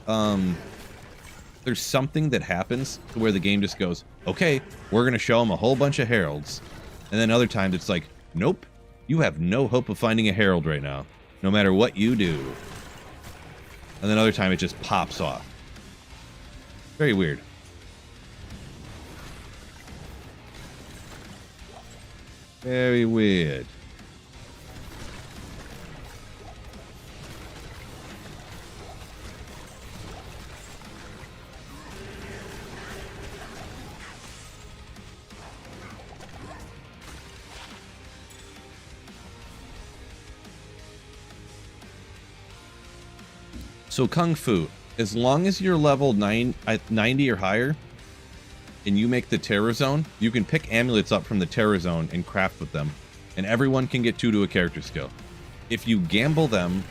there's something that happens to where the game just goes, okay, we're going to show them a whole bunch of Heralds. And then other times it's like, nope, you have no hope of finding a Herald right now, no matter what you do. And then other time it just pops off. Very weird. Very weird. So Kung Fu, as long as you're level 90 or higher, and you make the Terror Zone, you can pick amulets up from the Terror Zone and craft with them. And everyone can get 2 to a character skill. If you gamble them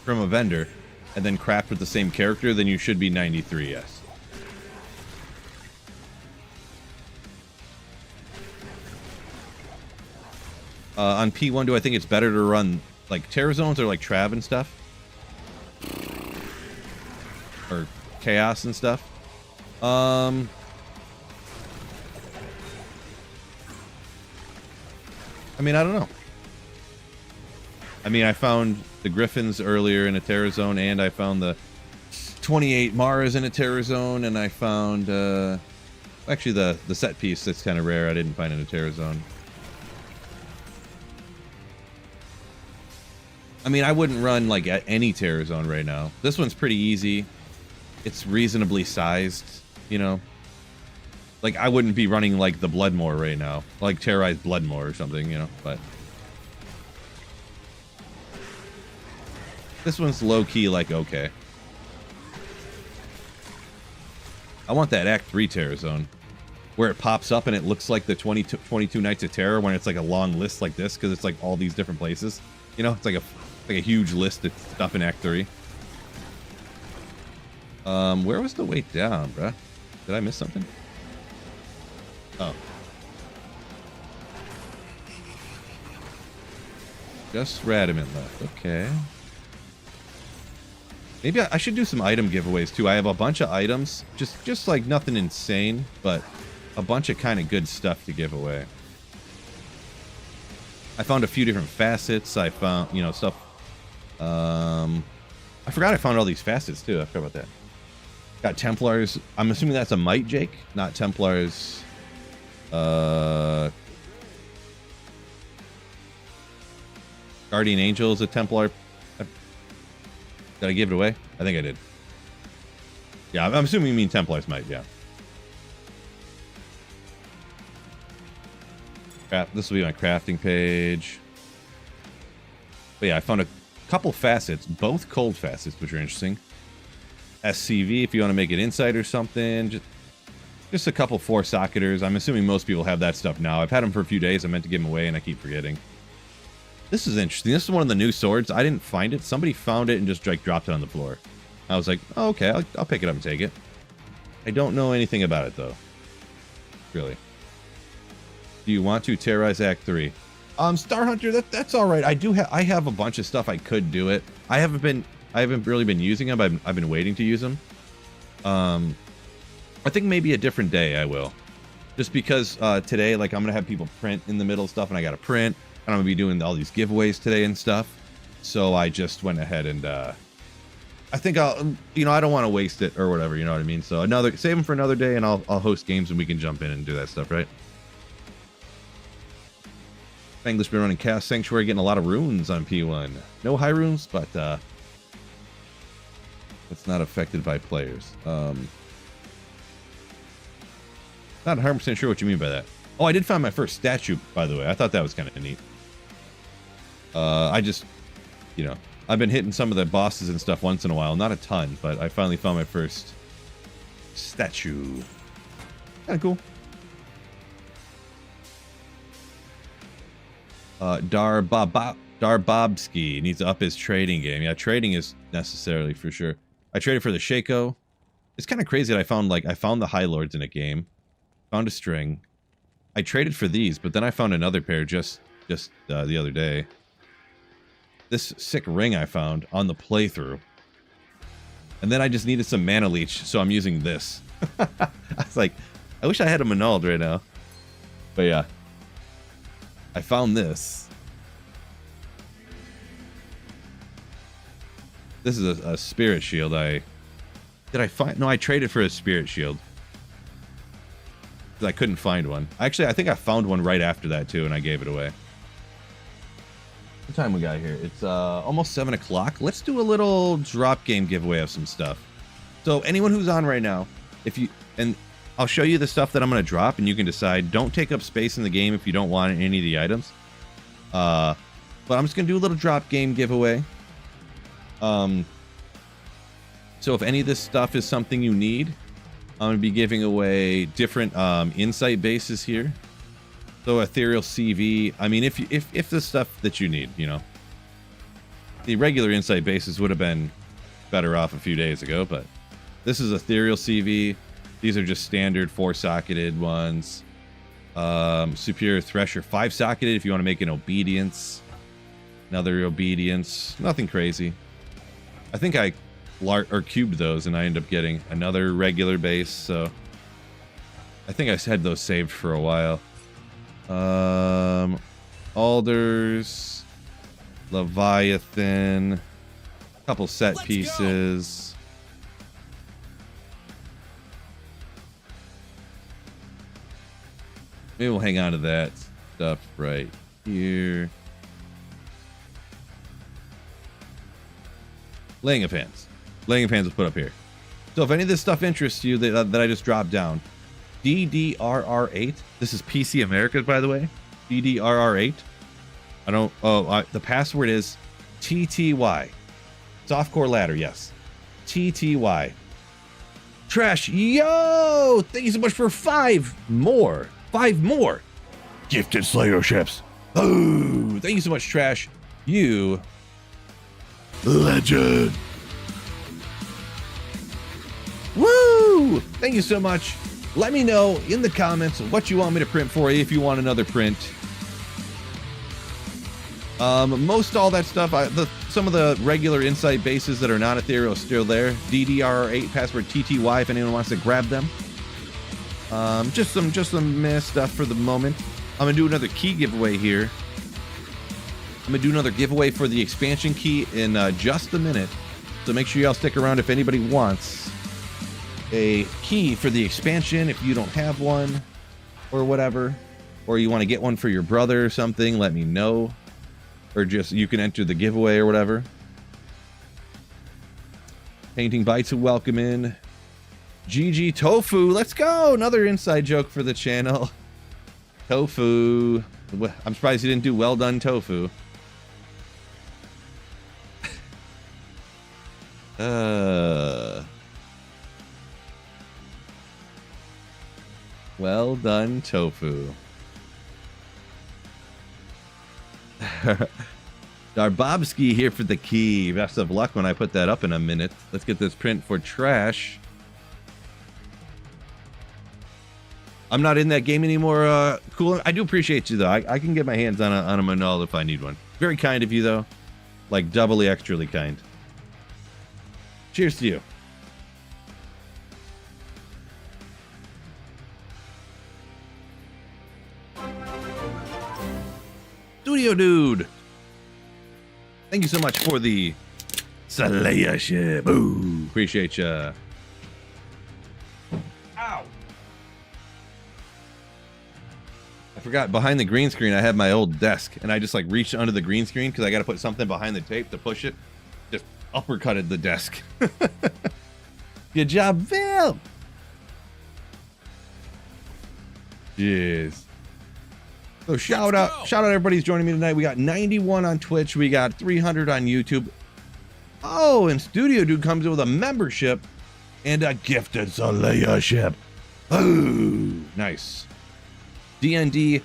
from a vendor, and then craft with the same character, then you should be 93, yes. On P1, do I think it's better to run, like, Terror Zones or, like, Trav and stuff? Or Chaos and stuff? I mean, I don't know. I mean, I found the Griffins earlier in a Terror Zone, and I found the 28 Maras in a Terror Zone, and I found, actually the set piece that's kind of rare I didn't find in a Terror Zone. I mean, I wouldn't run, like, at any Terror Zone right now. This one's pretty easy. It's reasonably sized, you know? Like, I wouldn't be running, like, the Bloodmore right now. Like, Terrorized Bloodmore or something, you know? But this one's low-key, like, okay. I want that Act 3 Terror Zone, where it pops up and it looks like the 22 Nights of Terror when it's, like, a long list like this, because it's, like, all these different places. You know? It's like a huge list of stuff in Act 3. Where was the way down, bruh? Did I miss something? Oh. Just Radamant left. Okay. Maybe I should do some item giveaways, too. I have a bunch of items. Just like nothing insane, but a bunch of kind of good stuff to give away. I found a few different facets. I found, you know, stuff. I forgot I found all these facets, too. I forgot about that. Got Templars. I'm assuming that's a Might, Jake, not Templars. Guardian Angel is a Templar. Did I give it away? I think I did. Yeah, I'm assuming you mean Templars Might, yeah. This will be my crafting page. But yeah, I found a couple facets, both cold facets, which are interesting. SCV, if you want to make it inside or something. Just a couple 4-socketers. I'm assuming most people have that stuff now. I've had them for a few days. I meant to give them away, and I keep forgetting. This is interesting. This is one of the new swords. I didn't find it. Somebody found it and just like dropped it on the floor. I was like, oh, okay, I'll pick it up and take it. I don't know anything about it, though. Really. Do you want to terrorize Act 3? Star Hunter, that's all right. I have a bunch of stuff I could do it. I haven't really been using them. I've been waiting to use them. I think maybe a different day I will. Just because today, like, I'm going to have people print in the middle of stuff, and I got to print. And I'm going to be doing all these giveaways today and stuff. So I just went ahead and, I think I'll, you know, I don't want to waste it or whatever, you know what I mean? So save them for another day, and I'll host games and we can jump in and do that stuff, right? English been running Chaos Sanctuary, getting a lot of runes on P1. No high runes, but it's not affected by players. Not 100% sure what you mean by that. Oh, I did find my first statue, by the way. I thought that was kind of neat. I just, you know, I've been hitting some of the bosses and stuff once in a while. Not a ton, but I finally found my first statue. Kind of cool. Darbobski needs to up his trading game. Yeah, trading is necessarily for sure. I traded for the Shaco. It's kind of crazy that I found the High Lords in a game. Found a string. I traded for these, but then I found another pair just the other day. This sick ring I found on the playthrough. And then I just needed some mana leech, so I'm using this. I was like, I wish I had a Manald right now. But yeah. I found this. This is a spirit shield. Did I find? No, I traded for a spirit shield. Because I couldn't find one. Actually, I think I found one right after that too, and I gave it away. What time we got here? It's almost 7 o'clock. Let's do a little drop game giveaway of some stuff. So anyone who's on right now, and I'll show you the stuff that I'm going to drop, and you can decide. Don't take up space in the game if you don't want any of the items. But I'm just going to do a little drop game giveaway. So if any of this stuff is something you need, I'm going to be giving away different insight bases here. So ethereal CV. I mean, if the stuff that you need, you know, the regular insight bases would have been better off a few days ago, but this is ethereal CV. These are just standard 4-socketed ones. Superior Thresher 5-socketed if you want to make an obedience. Another obedience. Nothing crazy. I think I cubed those and I end up getting another regular base, so I think I had those saved for a while. Alders, Leviathan, couple set pieces. Maybe we'll hang on to that stuff right here. Laying of Hands. Laying of Hands will put up here. So if any of this stuff interests you that I just dropped down, DDRR8. This is PC America, by the way. DDRR8. The password is TTY. Softcore ladder, yes. TTY. Trash, yo! Thank you so much for 5 more. 5 more. Gifted Slayer ships. Oh, thank you so much, Trash. You legend. Woo! Thank you so much. Let me know in the comments what you want me to print for you if you want another print. Most all that stuff, some of the regular insight bases that are not ethereal are still there. DDR8 password TTY if anyone wants to grab them. Just some meh stuff for the moment. I'm gonna do another key giveaway here. I'm gonna do another giveaway for the expansion key in just a minute. So make sure y'all stick around if anybody wants a key for the expansion. If you don't have one or whatever, or you want to get one for your brother or something, let me know. Or just you can enter the giveaway or whatever. Painting Bites will welcome in. GG Tofu, let's go! Another inside joke for the channel. Tofu. I'm surprised you didn't do well done tofu. Well done tofu. Darbobski here for the key. Best of luck when I put that up in a minute. Let's get this print for Trash. I'm not in that game anymore. Cool. I do appreciate you though. I can get my hands on a Manal if I need one. Very kind of you though. Like doubly extrally kind. Cheers to you. Studio Dude. Thank you so much for the Slayer ship. Ooh, appreciate ya. Ow. I forgot behind the green screen I have my old desk and I just like reached under the green screen because I got to put something behind the tape to push it. Just uppercutted the desk. Good job, Phil. Jeez. So shout out everybody who's joining me tonight. We got 91 on Twitch. We got 300 on YouTube. Oh, and Studio Dude comes in with a membership and a gifted Slayer ship. Oh, nice. DND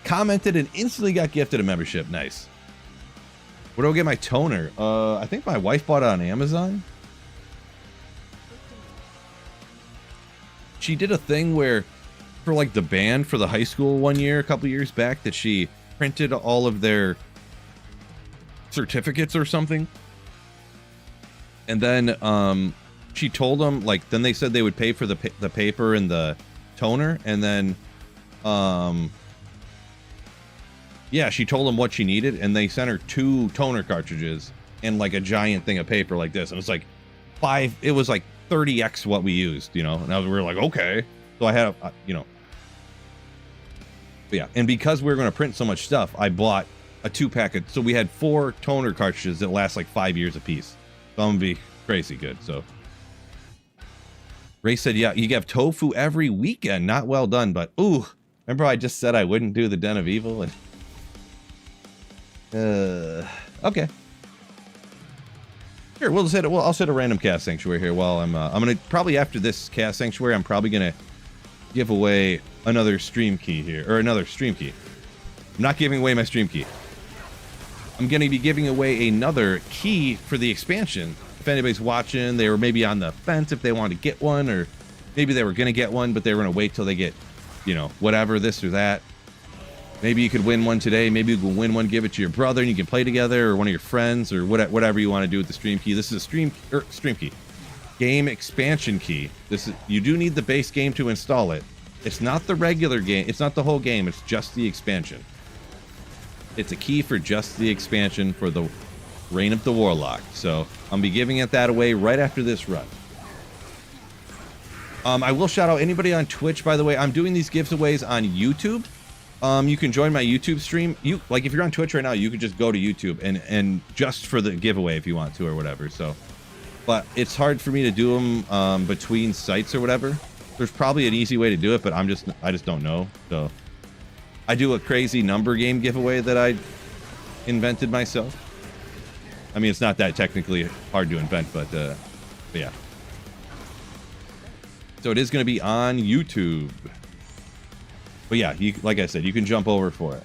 commented and instantly got gifted a membership. Nice. Where do I get my toner? I think my wife bought it on Amazon. She did a thing where for like the band for the high school one year, a couple years back, that she printed all of their certificates or something. And then she told them, like, then they said they would pay for the paper and the toner. And then, yeah, she told them what she needed. And they sent her 2 toner cartridges and like a giant thing of paper like this. And it's like it was like 30x what we used, you know, and we were like, okay. So I had, you know, but yeah. And because we were going to print so much stuff, I bought a 2-pack. So we had 4 toner cartridges that last like 5 years apiece. So I'm going to be crazy good. So Ray said, yeah, you have tofu every weekend. Not well done, but ooh, remember I just said I wouldn't do the Den of Evil? And okay. Sure, we'll just hit it. Well, I'll set a random cast sanctuary here while I'm gonna probably after this cast sanctuary, I'm probably gonna give away another stream key here, or another stream key. I'm not giving away my stream key. I'm gonna be giving away another key for the expansion. If anybody's watching, they were maybe on the fence if they wanted to get one, or maybe they were gonna get one, but they were gonna wait till they get, you know, whatever, this or that. Maybe you could win one today. Maybe you can win one, give it to your brother, and you can play together, or one of your friends, or whatever you want to do with the stream key. This is a stream key, game expansion key. This is, you do need the base game to install it. It's not the regular game. It's not the whole game. It's just the expansion. It's a key for just the expansion for the Reign of the Warlock. So I'll be giving that away right after this run. I will shout out anybody on Twitch, by the way. I'm doing these giveaways on YouTube. You can join my YouTube stream. Like if you're on Twitch right now, you could just go to YouTube and just for the giveaway if you want to or whatever. So, but it's hard for me to do them between sites or whatever. There's probably an easy way to do it, but I just don't know. So I do a crazy number game giveaway that I invented myself. I mean, it's not that technically hard to invent, but yeah. So it is going to be on YouTube. But yeah, like I said, you can jump over for it.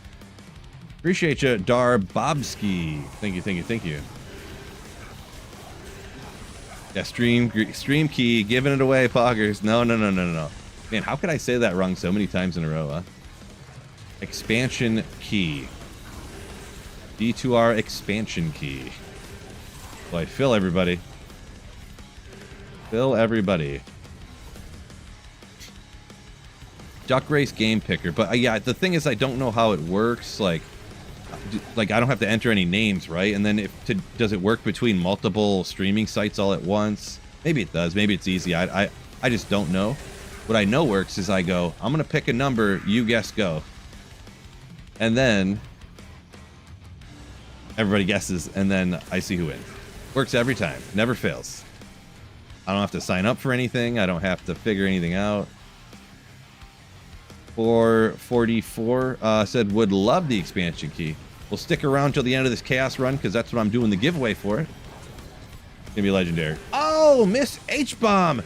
Appreciate you, Darbobski. Thank you, thank you, thank you. Yeah, stream key, giving it away, poggers. No. Man, how could I say that wrong so many times in a row, huh? Expansion key. D2R expansion key. Boy, fill everybody. Fill everybody. Duck Race Game Picker, but yeah, the thing is I don't know how it works. Like I don't have to enter any names, right? And then does it work between multiple streaming sites all at once? Maybe it does. Maybe it's easy. I just don't know. What I know works is I go, I'm gonna pick a number, you guess go, and then everybody guesses, and then I see who wins. Works every time. Never fails. I don't have to sign up for anything. I don't have to figure anything out. 444 said would love the expansion key. We'll stick around till the end of this chaos run because that's what I'm doing the giveaway for. It's gonna be legendary. Oh, Miss H-Bomb,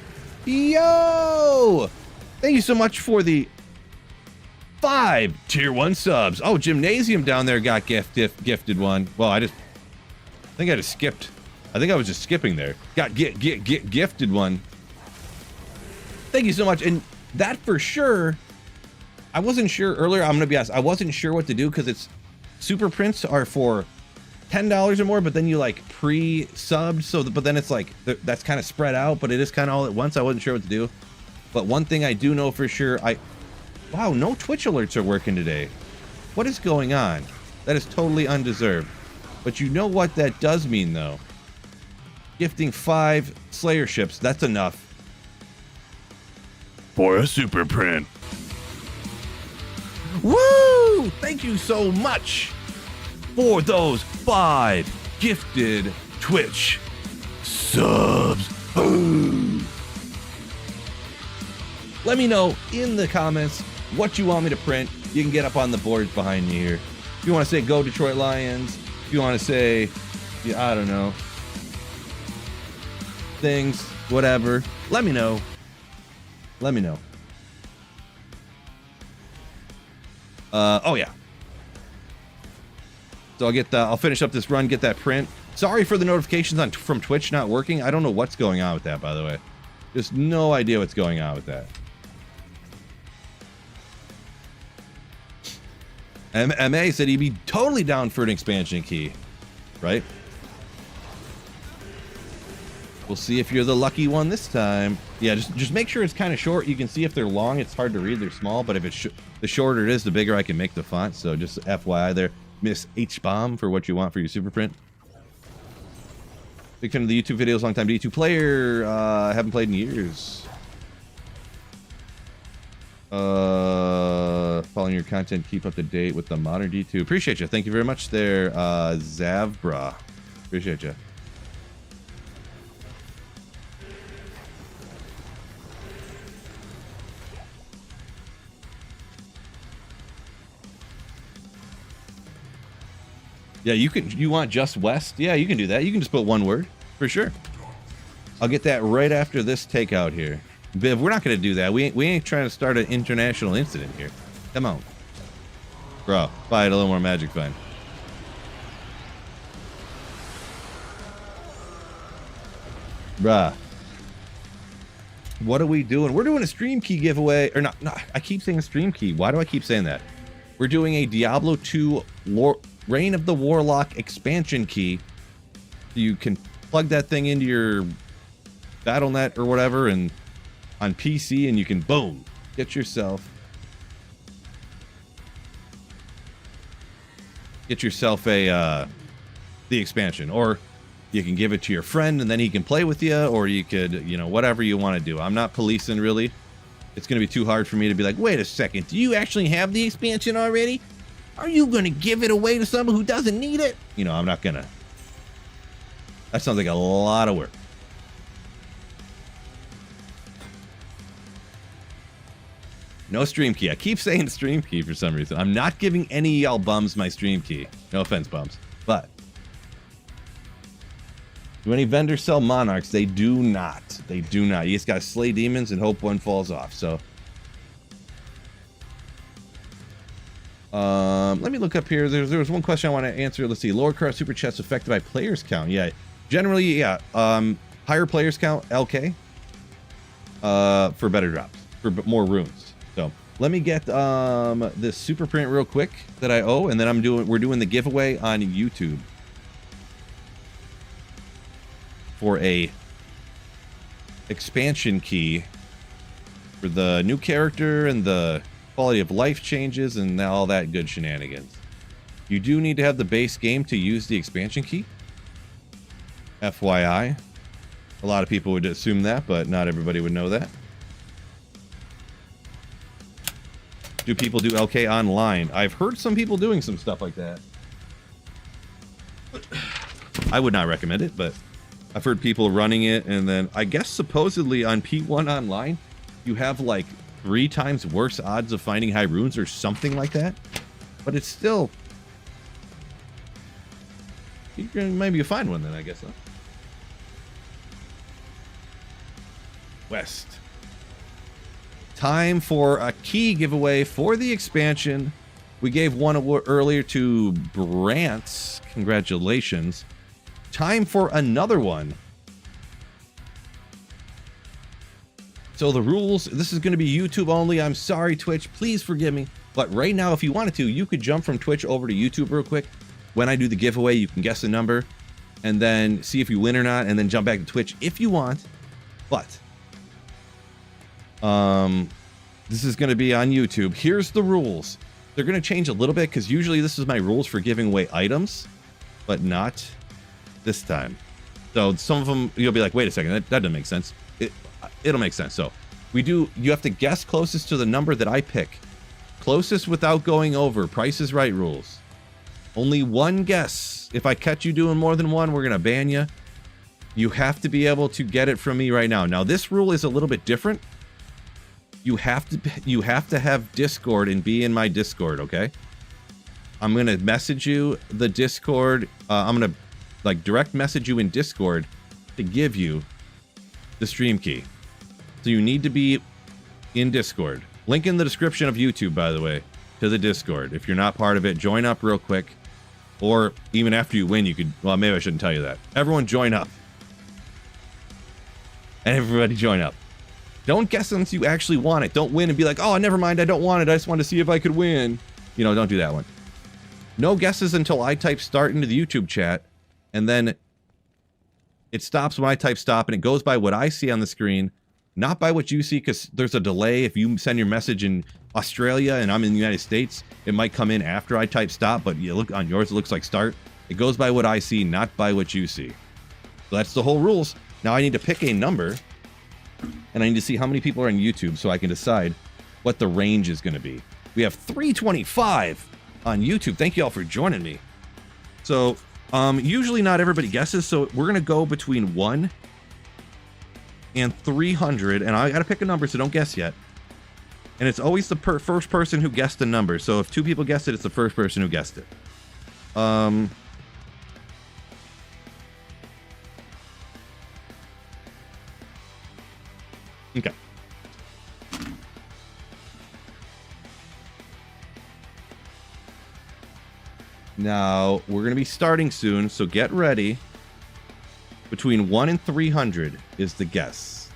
yo! Thank you so much for the 5 tier 1 subs. Oh, Gymnasium down there got gifted one. Well, I think I just skipped. I think I was just skipping there. Got gifted one. Thank you so much. And that for sure. I wasn't sure earlier. I'm gonna be honest. I wasn't sure what to do because it's super prints are for $10 or more, but then you like pre-subbed. So, but then it's like that's kind of spread out, but it is kind of all at once. I wasn't sure what to do. But one thing I do know for sure, wow, no Twitch alerts are working today. What is going on? That is totally undeserved. But you know what that does mean though? Gifting 5 Slayer ships. That's enough for a super print. Woo! Thank you so much for those 5 gifted Twitch subs. Let me know in the comments what you want me to print. You can get up on the boards behind me here. If you want to say go Detroit Lions, if you want to say, yeah, I don't know, things, whatever, let me know. Let me know. Oh yeah. So I'll finish up this run, get that print. Sorry for the notifications from Twitch not working. I don't know what's going on with that, by the way. Just no idea what's going on with that. MA said he'd be totally down for an expansion key, right? We'll see if you're the lucky one this time. Yeah, just make sure it's kind of short. You can see if they're long, it's hard to read. They're small, but if it's the shorter it is, the bigger I can make the font. So just FYI there, Miss H-Bomb, for what you want for your super print. Big fan of the YouTube videos, long time D2 player. Haven't played in years. Following your content, keep up to date with the modern D2. Appreciate you. Thank you very much there, Zavbra. Appreciate you. Yeah, you want just west? Yeah, you can do that. You can just put one word for sure. I'll get that right after this takeout here. Biv, we're not going to do that. We ain't trying to start an international incident here. Come on. Bro, fight a little more magic fine. Bruh. What are we doing? We're doing a stream key giveaway. Or not, I keep saying stream key. Why do I keep saying that? We're doing a Diablo 2 Reign of the Warlock expansion key. You can plug that thing into your BattleNet or whatever and on PC, and you can, boom, get yourself a the expansion. Or you can give it to your friend and then he can play with you, or you could, you know, whatever you want to do. I'm not policing, really. It's going to be too hard for me to be like, wait a second, do you actually have the expansion already? Are you going to give it away to someone who doesn't need it? You know, I'm not going to. That sounds like a lot of work. No stream key. I keep saying stream key for some reason. I'm not giving any of y'all bums my stream key. No offense, bums. But do any vendors sell monarchs? They do not. They do not. You just got to slay demons and hope one falls off. So let me look up here. There was one question I want to answer. Let's see. Lower card super chats affected by players count. Yeah. Generally, yeah. Higher players count, LK. For better drops. For more runes. So let me get this super print real quick that I owe, and then we're doing the giveaway on YouTube for a expansion key for the new character and the quality of life changes and all that good shenanigans. You do need to have the base game to use the expansion key. FYI. A lot of people would assume that, but not everybody would know that. Do people do LK online? I've heard some people doing some stuff like that. I would not recommend it, but I've heard people running it, and then I guess supposedly on P1 online, you have like 3 times worse odds of finding high runes or something like that. But it's still... maybe you find one then, I guess. Huh? West. Time for a key giveaway for the expansion. We gave one earlier to Brant. Congratulations. Time for another one. So the rules, this is going to be YouTube only. I'm sorry, Twitch. Please forgive me. But right now, if you wanted to, you could jump from Twitch over to YouTube real quick. When I do the giveaway, you can guess the number and then see if you win or not, and then jump back to Twitch if you want. But this is going to be on YouTube. Here's the rules. They're going to change a little bit because usually this is my rules for giving away items, but not this time. So some of them you'll be like, wait a second, that doesn't make sense. It'll make sense. So you have to guess closest to the number that I pick. Closest without going over. Price is Right rules. Only one guess. If I catch you doing more than one, we're going to ban you. You have to be able to get it from me right now. Now this rule is a little bit different. You have to have Discord and be in my Discord, okay? I'm going to message you the Discord. I'm going to like direct message you in Discord to give you the stream key. So you need to be in Discord. Link in the description of YouTube, by the way, to the Discord. If you're not part of it, join up real quick. Or even after you win, you could, well, maybe I shouldn't tell you that. Everyone join up. And everybody join up. Don't guess unless you actually want it. Don't win and be like, oh, never mind, I don't want it. I just wanted to see if I could win. You know, don't do that one. No guesses until I type start into the YouTube chat. And then it stops when I type stop, and it goes by what I see on the screen, not by what you see, because there's a delay. If you send your message in Australia and I'm in the United States, it might come in after I type stop, but you look on yours, it looks like start. It goes by what I see, not by what you see. So that's the whole rules. Now I need to pick a number, and I need to see how many people are on YouTube so I can decide what the range is going to be. We have 325 on YouTube. Thank you all for joining me. So usually not everybody guesses, so we're going to go between 1 and 300, and I got to pick a number, so don't guess yet. And it's always the first person who guessed the number. So if 2 people guessed it, it's the first person who guessed it. Okay. Now, we're going to be starting soon, so get ready. Between 1 and 300 is the guess.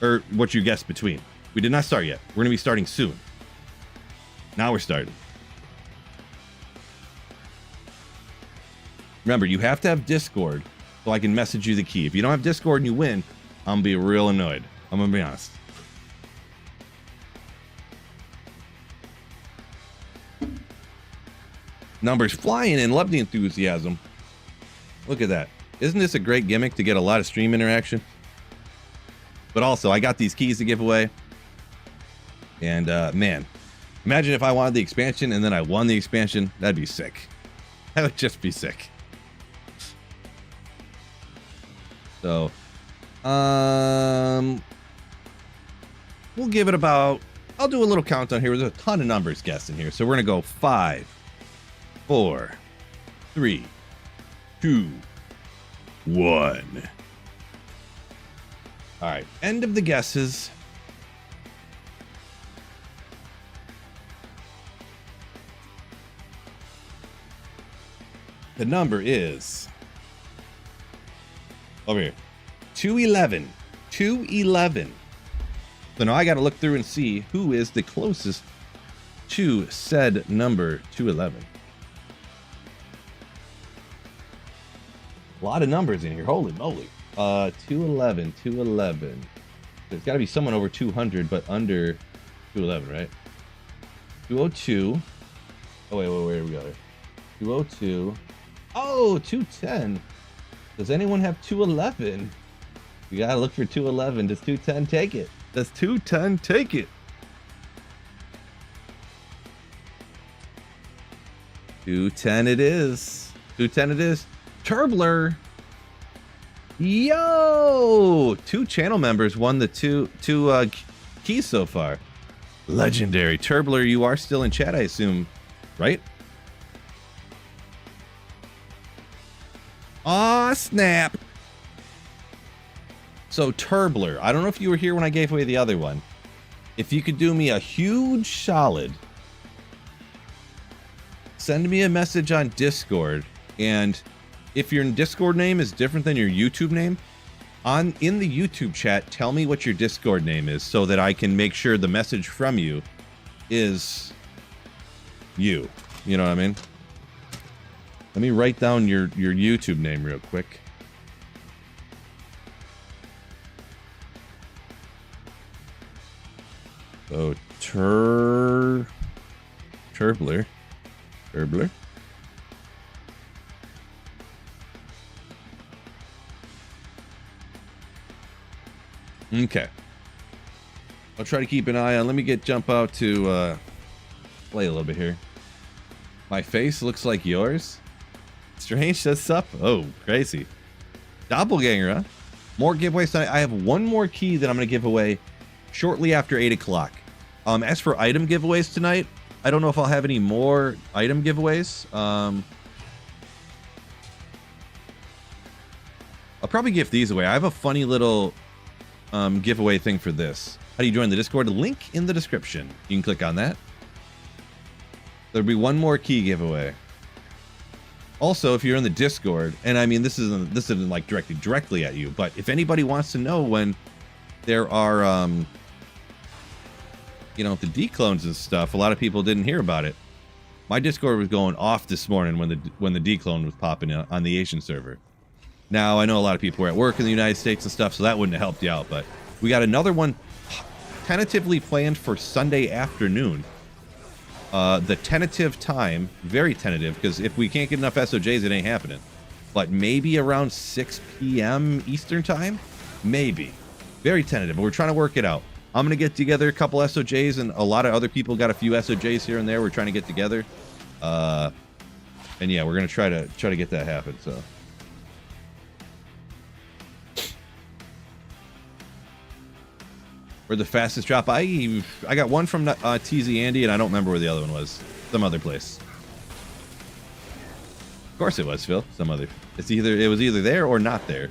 Or what you guessed between. We did not start yet. We're going to be starting soon. Now we're starting. Remember, you have to have Discord so I can message you the key. If you don't have Discord and you win, I'm going to be real annoyed. I'm going to be honest. Numbers flying in. Love the enthusiasm. Look at that. Isn't this a great gimmick to get a lot of stream interaction? But also, I got these keys to give away. And, man, imagine if I wanted the expansion and then I won the expansion. That'd be sick. That would just be sick. So, we'll give it about... I'll do a little countdown here. There's a ton of numbers guessed in here. So we're going to go 5, 4, 3, 2, 1. All right. End of the guesses. The number is over here. 211. 211. So now I got to look through and see who is the closest to said number 211. A lot of numbers in here. Holy moly. 211. 211. There's got to be someone over 200, but under 211, right? 202. Oh, wait, where we go here? 202. Oh, 210. Does anyone have 211? We gotta look for 211. Does 210 take it? Does 210 take it? 210 it is. 210 it is. Turbler. Yo! 2 channel members won the two keys so far. Legendary. Turbler, you are still in chat, I assume, right? Aw, snap. So, Turbler, I don't know if you were here when I gave away the other one. If you could do me a huge solid, send me a message on Discord, and if your Discord name is different than your YouTube name, in the YouTube chat, tell me what your Discord name is so that I can make sure the message from you is you. You know what I mean? Let me write down your YouTube name real quick. So, Turbler. Okay. I'll try to keep an eye on. Let me jump out to play a little bit here. My face looks like yours. Strange says sup. Oh, crazy. Doppelganger, huh? More giveaways tonight. I have one more key that I'm going to give away shortly after 8 o'clock. As for item giveaways tonight, I don't know if I'll have any more item giveaways. I'll probably give these away. I have a funny little giveaway thing for this. How do you join the Discord? Link in the description. You can click on that. There'll be one more key giveaway. Also, if you're in the Discord, and I mean this isn't like directly at you, but if anybody wants to know when there are the declones and stuff, a lot of people didn't hear about it. My Discord was going off this morning when the declone was popping on the Asian server. Now I know a lot of people were at work in the United States and stuff, so that wouldn't have helped you out, but we got another one tentatively planned for Sunday afternoon. The tentative time, very tentative, because if we can't get enough SOJs, it ain't happening. but maybe around 6 p.m. Eastern time. Maybe. Very tentative, but we're trying to work it out. I'm going to get together a couple SOJs, and a lot of other people got a few SOJs here and there. We're trying to get together. And yeah, we're going to try to get that happen, so. Where the fastest drop? I got one from TZ Andy, and I don't remember where the other one was. Some other place. Of course it was, Phil. Some other. It was either there or not there.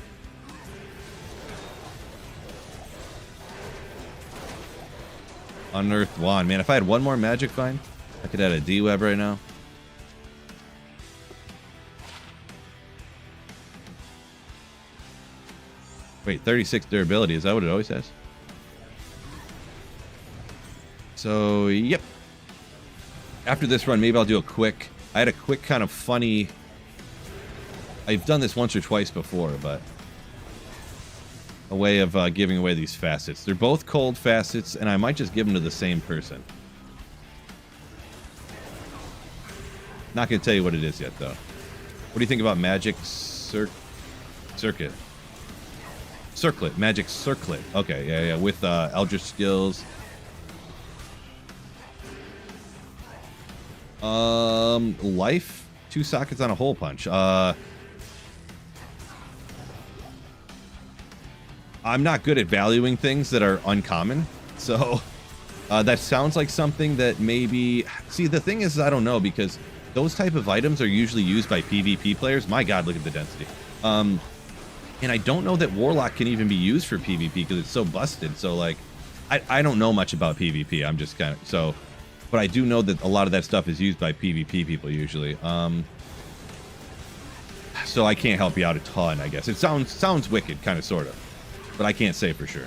Unearthed wand. Man, if I had one more magic find, I could add a D-web right now. Wait, 36 durability. Is that what it always has? So, yep. After this run, maybe I'll do a quick... I had a quick kind of funny... I've done this once or twice before, but... a way of giving away these facets. They're both cold facets, and I might just give them to the same person. Not going to tell you what it is yet, though. What do you think about Magic Circuit? Circlet. Magic Circlet. Okay, yeah. With Eldritch Skills. Life. 2 sockets on a hole punch. I'm not good at valuing things that are uncommon, so that sounds like something that maybe... See, the thing is, I don't know, because those type of items are usually used by PvP players. My god, look at the density. And I don't know that Warlock can even be used for PvP because it's so busted, so, like, I don't know much about PvP. I'm just kind of... so... But I do know that a lot of that stuff is used by PvP people usually. So I can't help you out a ton, I guess. It sounds wicked, kind of, sort of. But I can't say for sure.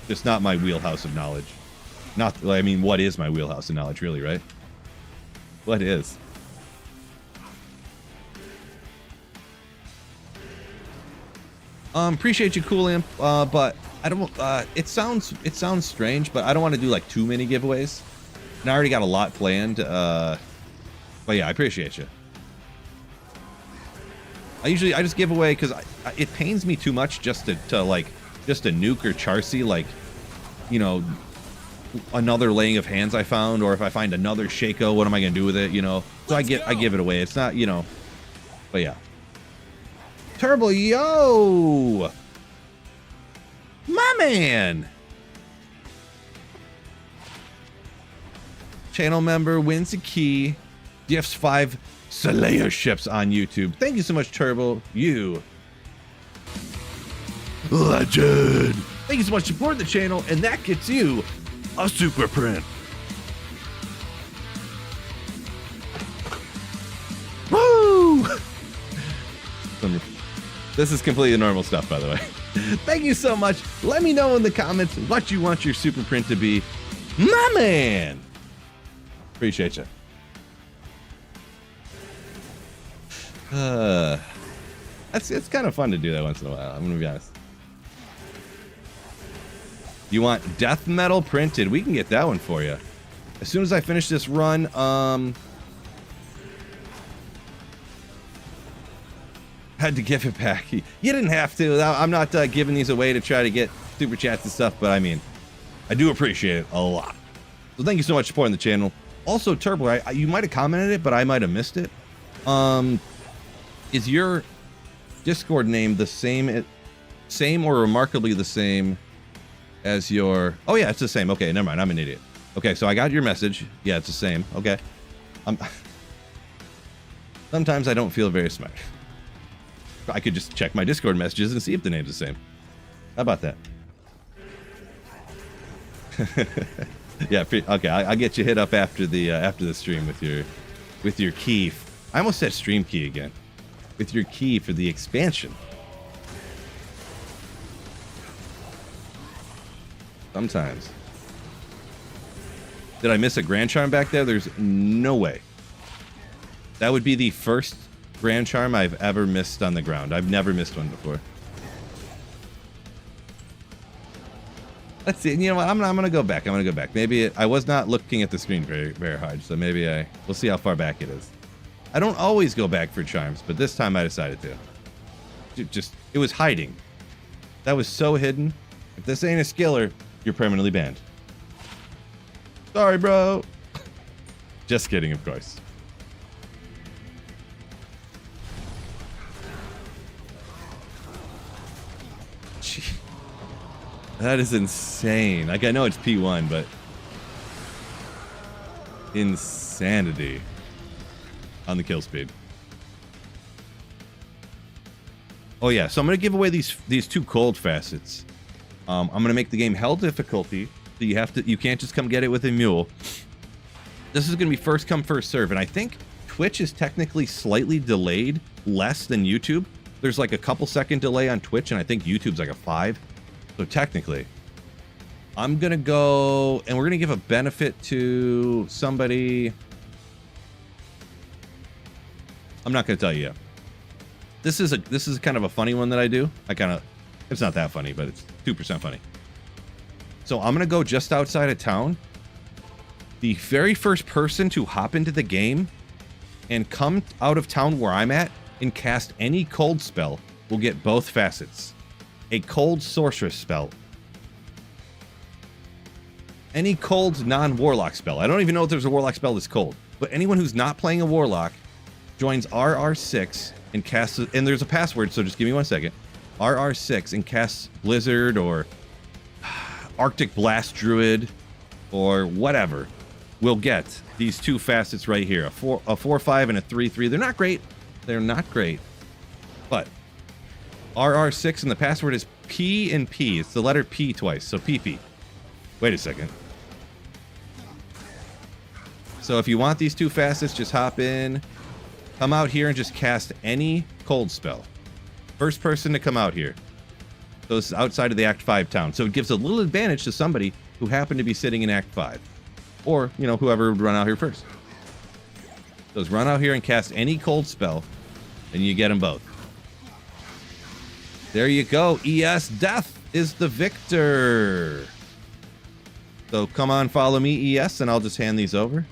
Just not my wheelhouse of knowledge. Not, I mean, what is my wheelhouse of knowledge, really, right? What is? Appreciate you, Cool Imp, but I don't, it sounds strange, but I don't want to do, like, too many giveaways. And I already got a lot planned, but yeah, I appreciate you. I just give away, because it pains me too much just to like, just a nuke or Charcy, like, you know, another laying of hands I found, or if I find another Shaco, what am I gonna do with it, you know? So I give it away. It's not, you know, but yeah. Turbo, yo! My man! Channel member wins a key. Gifts 5 Slayer ships on YouTube. Thank you so much, Turbo. You legend. Thank you so much for supporting the channel, and that gets you a super print. Woo! This is completely normal stuff, by the way. Thank you so much. Let me know in the comments what you want your super print to be. My man! Appreciate you. It's kind of fun to do that once in a while. I'm gonna be honest. You want death metal printed? We can get that one for you. As soon as I finish this run, had to give it back. You didn't have to. I'm not giving these away to try to get super chats and stuff, but I mean, I do appreciate it a lot. So thank you so much for supporting the channel. Also, Turbo, you might have commented it, but I might have missed it. Is your Discord name the same or remarkably the same as your... Oh, yeah, it's the same. Okay, never mind. I'm an idiot. Okay, so I got your message. Yeah, it's the same. Okay. Sometimes I don't feel very smart. I could just check my Discord messages and see if the name's the same. How about that? Yeah, okay. I'll get you hit up after the stream with your key. I almost said stream key again. With your key for the expansion. Sometimes. Did I miss a Grand Charm back there? There's no way. That would be the first Grand Charm I've ever missed on the ground. I've never missed one before. Let's see. You know what? I'm gonna go back. Maybe I was not looking at the screen very hard, so maybe we'll see how far back it is. I don't always go back for charms, but this time I decided to. it was hiding. That was so hidden. If this ain't a skiller, you're permanently banned. Sorry, bro. Just kidding, of course. Gee, that is insane. Like, I know it's P1, but insanity on the kill speed. Oh yeah, so I'm gonna give away these 2 cold facets. I'm gonna make the game hell difficulty, so you can't just come get it with a mule. This is gonna be first come first serve, and I think Twitch is technically slightly delayed, less than YouTube. There's like a couple second delay on Twitch, and I think YouTube's like a 5. So technically, I'm gonna go, and we're gonna give a benefit to somebody. I'm not gonna tell you yet. This is kind of a funny one that I do. It's not that funny, but it's 2% funny. So I'm gonna go just outside of town. The very first person to hop into the game and come out of town where I'm at and cast any cold spell will get both facets. A cold sorceress spell. Any cold non-warlock spell. I don't even know if there's a warlock spell that's cold, but anyone who's not playing a warlock joins RR6 and casts, and there's a password, so just give me 1 second. RR6 and casts Blizzard or Arctic Blast Druid or whatever will get these 2 facets right here. A 4/5 and a 3/3. They're not great. They're not great. But RR6 and the password is P and P. It's the letter P twice, so PP. Wait a second. So if you want these 2 facets, just hop in. Come out here and just cast any cold spell. First person to come out here. So this is outside of the Act 5 town. So it gives a little advantage to somebody who happened to be sitting in Act 5. Or, you know, whoever would run out here first. So just run out here and cast any cold spell, and you get them both. There you go. ES Death is the victor. So come on, follow me, ES, and I'll just hand these over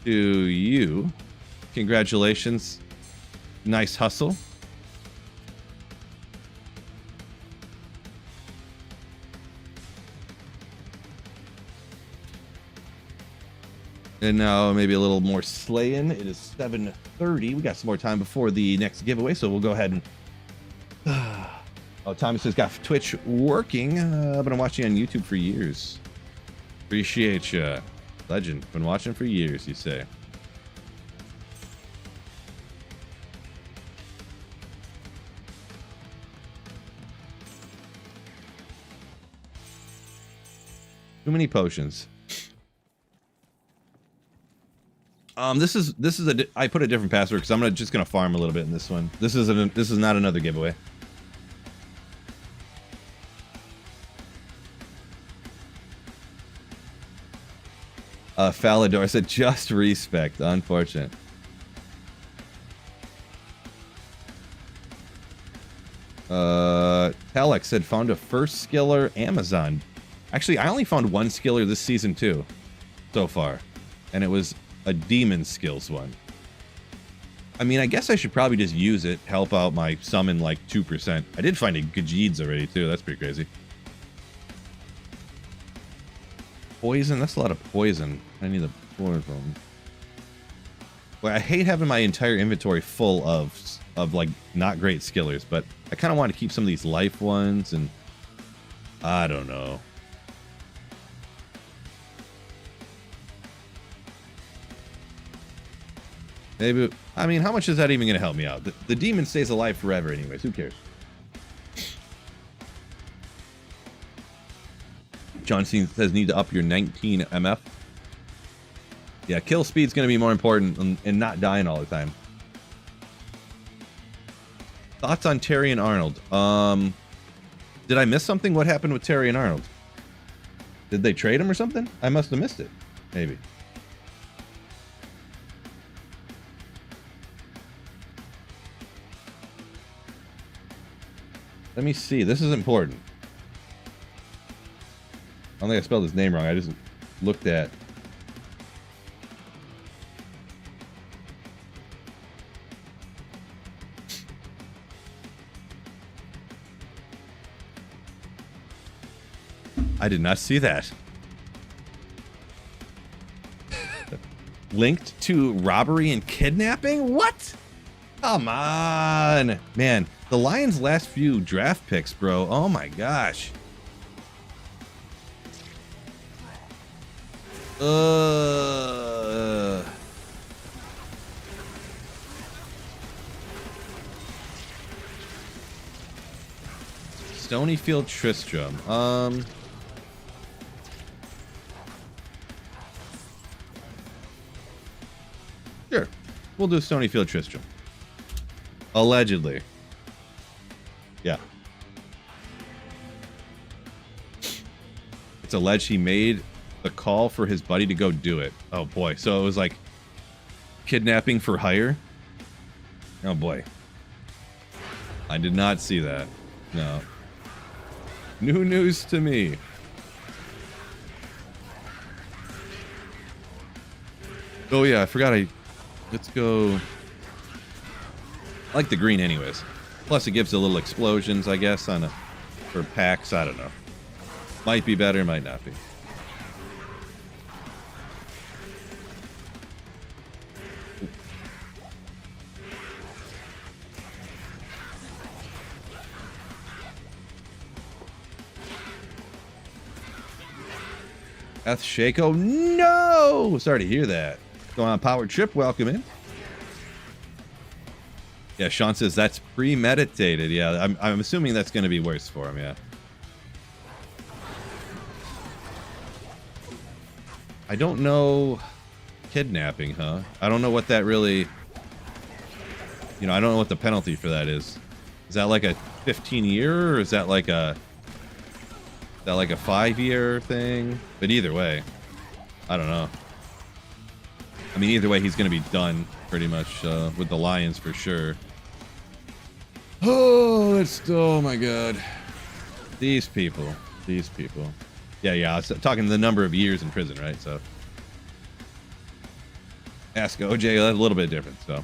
to you. Congratulations. Nice hustle. And now maybe a little more slaying. It is 7:30. We got some more time before the next giveaway, so we'll go ahead and... Oh, Thomas has got Twitch working. I've been watching on YouTube for years. Appreciate you. Legend. Been watching for years, you say. Too many potions. This is I put a different password because I'm just gonna farm a little bit in this one. This is not another giveaway. Falador said just respect. Unfortunate. Alex said found a first skiller Amazon. Actually, I only found 1 skiller this season too, so far, and it was a demon skills one. I mean, I guess I should probably just use it, help out my summon like 2%. I did find a Gajeeds already too. That's pretty crazy. Poison? That's a lot of poison. I need the poison. Well, I hate having my entire inventory full of like not great skillers, but I kind of want to keep some of these life ones, and I don't know. Maybe, I mean, how much is that even going to help me out? The demon stays alive forever anyways. Who cares? John says need to up your 19 MF. Yeah, kill speed's going to be more important and not dying all the time. Thoughts on Terry and Arnold? Did I miss something? What happened with Terry and Arnold? Did they trade him or something? I must have missed it. Maybe. Let me see. This is important. I don't think I spelled his name wrong. I just looked at... I did not see that. Linked to robbery and kidnapping? What? Come on. Man, the Lions' last few draft picks, bro. Oh my gosh. Stonyfield Tristram. Sure. We'll do Stonyfield Tristram. Allegedly. Yeah. It's alleged he made the call for his buddy to go do it. Oh boy. So it was like kidnapping for hire. Oh boy. I did not see that. No. New news to me. Oh yeah, I forgot let's go. I like the green anyways. Plus it gives a little explosions, I guess, for packs. I don't know. Might be better, might not be. Eth Shako, no! Sorry to hear that. Going on Powered Trip, welcome in. Yeah, Sean says that's premeditated. Yeah, I'm assuming that's going to be worse for him, yeah. I don't know. Kidnapping, huh? I don't know what that really... You know, I don't know what the penalty for that is. Is that like a 15-year, or is that like a... Is that like a 5-year thing? But either way, I don't know. I mean, either way, he's going to be done pretty much with the Lions for sure. Oh my God. These people. Yeah, I was talking the number of years in prison, right? So ask OJ, a little bit different. So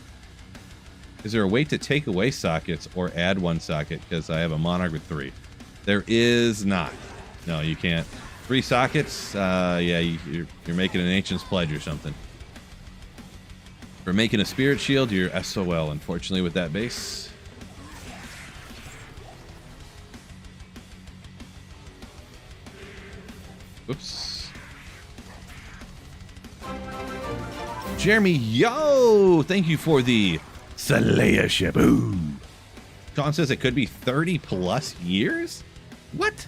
is there a way to take away sockets or add one socket? Because I have a Monarch with 3. There is not. No, you can't. 3 sockets? Yeah, you're making an Ancient's Pledge or something. For making a Spirit Shield, you're SOL, unfortunately, with that base. Oops. Jeremy, yo! Thank you for the Slayership. Ooh. Sean says it could be 30 plus years? What?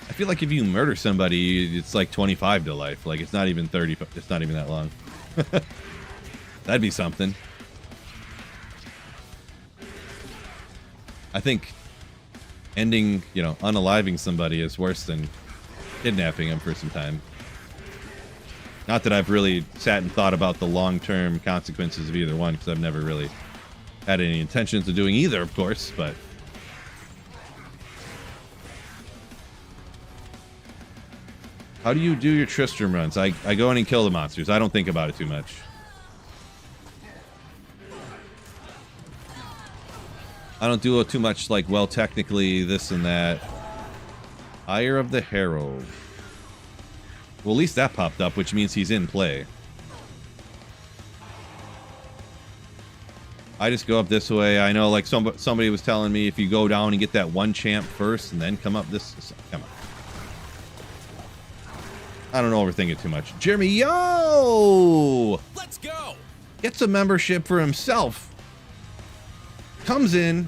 I feel like if you murder somebody, it's like 25 to life. Like, it's not even 30. It's not even that long. That'd be something. I think ending, you know, unaliving somebody is worse than kidnapping them for some time. Not that I've really sat and thought about the long-term consequences of either one, because I've never really had any intentions of doing either, of course, but... How do you do your Tristram runs? I go in and kill the monsters. I don't think about it too much. I don't do too much, like, well, technically this and that. Ire of the Herald. Well, at least that popped up, which means he's in play. I just go up this way. I know, like, somebody was telling me if you go down and get that one champ first and then come up this... Come on. I don't overthink it too much. Jeremy, yo! Let's go! Gets a membership for himself. Comes in.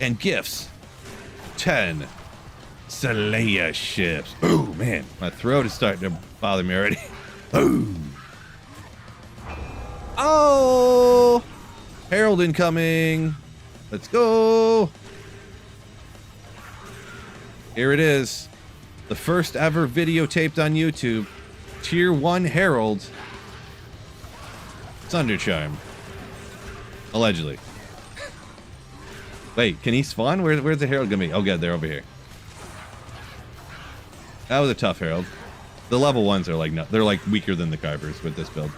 And gifts 10 Slayer ships. Oh, man. My throat is starting to bother me already. Oh! Oh! Herald incoming. Let's go! Here it is. The first ever video taped on YouTube. Tier 1 Herald. Thunder Charm. Allegedly. Wait, can he spawn? Where's the Herald gonna be? Oh god, they're over here. That was a tough Herald. The level 1s are like, no, they're like weaker than the Carvers with this build.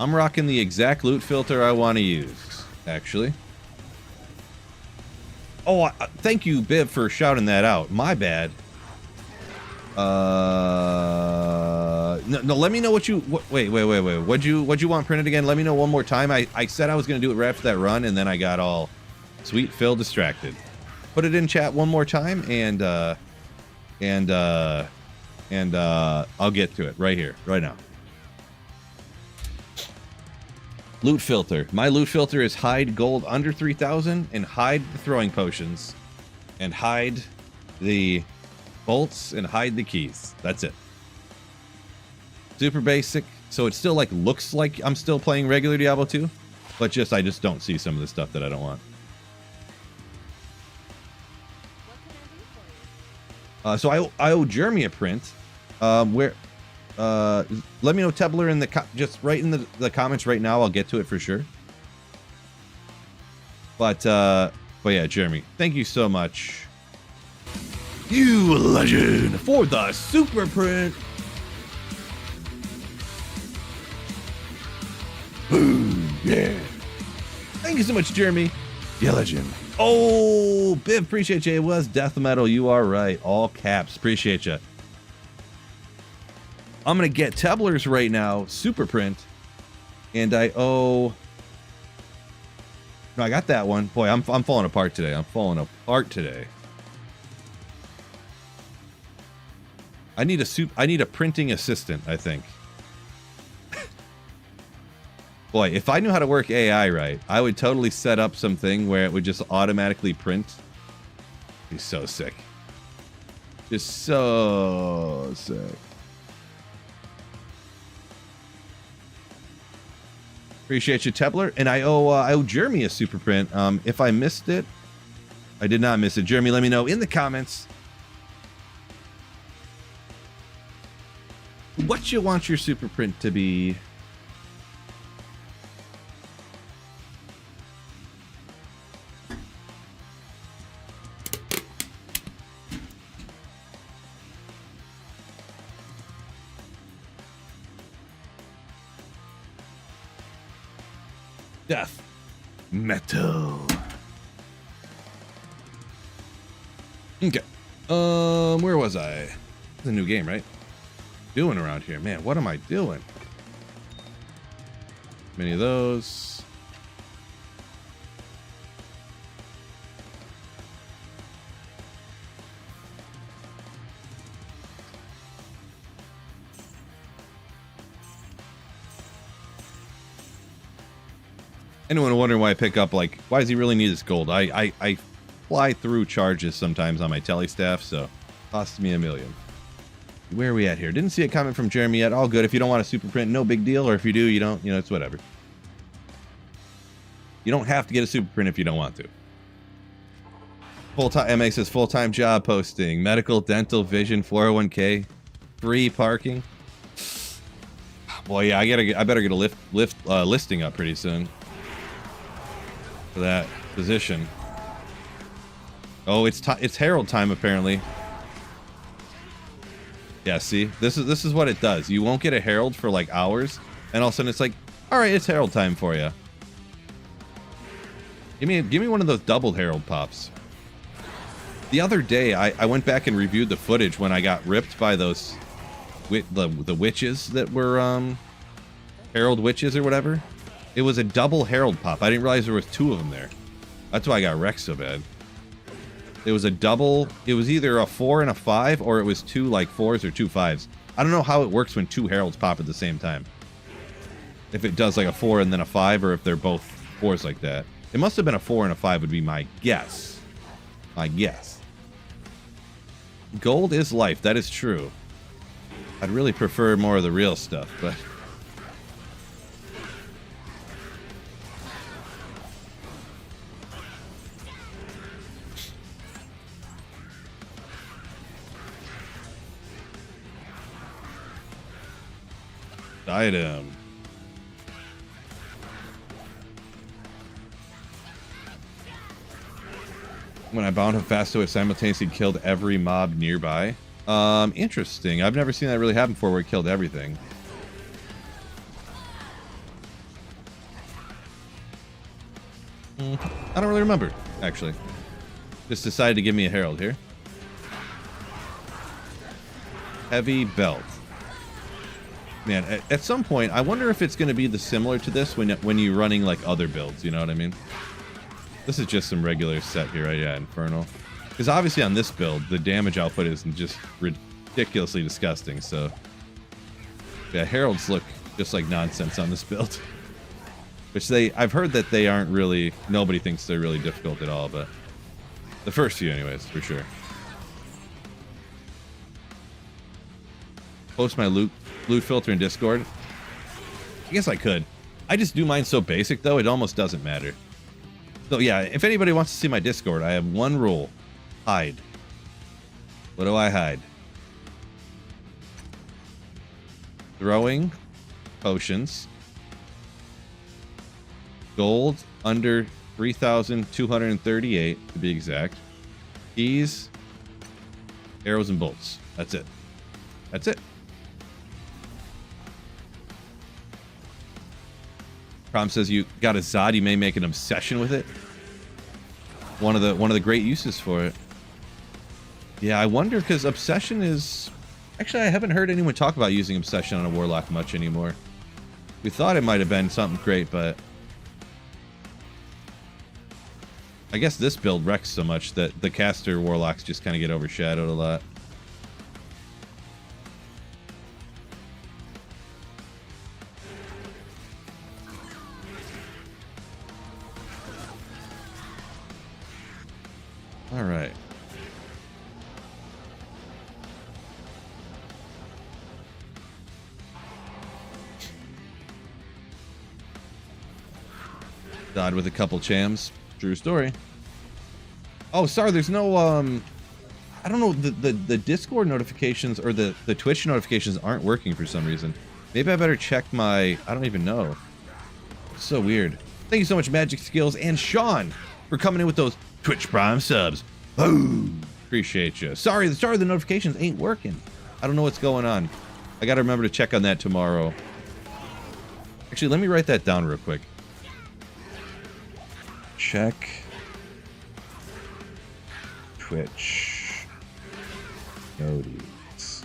I'm rocking the exact loot filter I want to use, actually. Oh, thank you, Biv, for shouting that out. My bad. No, let me know what you... Wait. What'd you want printed again? Let me know one more time. I said I was going to do it right after that run, and then I got all sweet Phil distracted. Put it in chat one more time, and I'll get to it right here, right now. Loot filter. My loot filter is hide gold under 3,000 and hide the throwing potions and hide the bolts and hide the keys. That's it. Super basic. So it still like looks like I'm still playing regular Diablo 2, but I just don't see some of the stuff that I don't want. So I owe Jeremy a print. Let me know, Tebler, in the just right in the comments right now. I'll get to it for sure. But yeah, Jeremy, thank you so much, you legend, for the super print. Ooh, yeah. Thank you so much, Jeremy. You legend. Oh, Biv, appreciate you. It was death metal. You are right. All caps. Appreciate you. I'm going to get Tebler's right now, super print. And I owe... No, I got that one. Boy, I'm falling apart today. I'm falling apart today. I need a printing assistant, I think. Boy, if I knew how to work AI right, I would totally set up something where it would just automatically print. He's so sick. Just so sick. Appreciate you, Tebler. And I owe Jeremy a super print. If I missed it, I did not miss it. Jeremy, let me know in the comments what you want your super print to be. Death metal. Okay. Where was I? It's a new game, right? Doing around here, man. What am I doing? Many of those. Anyone wondering why I pick up, like, why does he really need this gold? I fly through charges sometimes on my tele staff, so costs me $1 million. Where are we at here? Didn't see a comment from Jeremy yet. All good. If you don't want a super print, no big deal. Or if you do, you don't, it's whatever. You don't have to get a super print if you don't want to. Full-time, MA says full-time job posting, medical, dental, vision, 401k, free parking. Boy, yeah, I better get a listing up pretty soon for that position. Oh, it's Herald time apparently. Yeah, see, this is what it does. You won't get a Herald for like hours, and all of a sudden it's like, all right, it's Herald time for you. Give me one of those double Herald pops. The other day, I went back and reviewed the footage when I got ripped by those the witches that were Herald witches or whatever. It was a double Herald pop. I didn't realize there was 2 of them there. That's why I got wrecked so bad. It was a double. It was either a 4 and a 5, or it was 2 like 4s or 2 5s. I don't know how it works when 2 Heralds pop at the same time. If it does like a 4 and then a 5, or if they're both 4s like that. It must have been a 4 and a 5 would be my guess. My guess. Gold is life. That is true. I'd really prefer more of the real stuff, but... Item. When I bound him fast, so it simultaneously killed every mob nearby. Interesting. I've never seen that really happen before where it killed everything. I don't really remember, actually. Just decided to give me a Herald here. Heavy belt. Man, at some point, I wonder if it's going to be similar to this when you're running like other builds, you know what I mean? This is just some regular set here, right? Yeah, Infernal. Because obviously on this build, the damage output is just ridiculously disgusting, so... Yeah, Heralds look just like nonsense on this build. Which I've heard that they aren't really, nobody thinks they're really difficult at all, but the first few anyways, for sure. Post my loot filter in Discord. I guess I could. I just do mine so basic though, it almost doesn't matter. So yeah, if anybody wants to see my Discord, I have one rule. Hide. What do I hide? Throwing potions. Gold under 3,238 to be exact. Keys, arrows, and bolts. That's it. That's it. Prom says you got a Zod, you may make an obsession with it. One of the great uses for it. Yeah, I wonder because obsession is actually I haven't heard anyone talk about using obsession on a warlock much anymore. We thought it might have been something great, but I guess this build wrecks so much that the caster warlocks just kind of get overshadowed a lot. All right. Died with a couple chams. True story. Oh, sorry, there's no I don't know, the Discord notifications or the Twitch notifications aren't working for some reason. Maybe I better check my, I don't even know. It's so weird. Thank you so much, Magic Skills and Sean, for coming in with those Twitch Prime subs. Boom! Appreciate you. Sorry, the notifications ain't working. I don't know what's going on. I gotta remember to check on that tomorrow. Actually, let me write that down real quick. Check Twitch notices.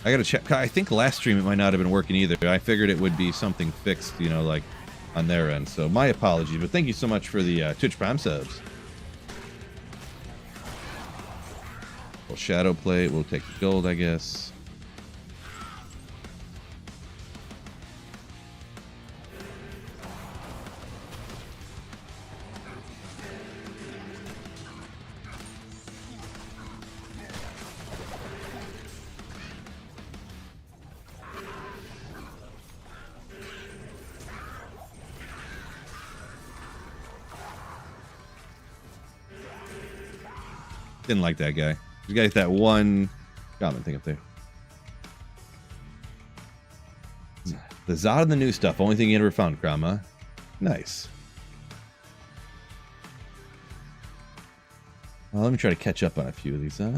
I gotta check. I think last stream it might not have been working either. I figured it would be something fixed, you know, like on their end. So my apologies, but thank you so much for the Twitch Prime subs. We'll shadow plate. We'll take the gold, I guess. Didn't like that guy. You got that one common thing up there. The Zod and the new stuff. Only thing you ever found, Grandma. Nice. Well, let me try to catch up on a few of these, huh?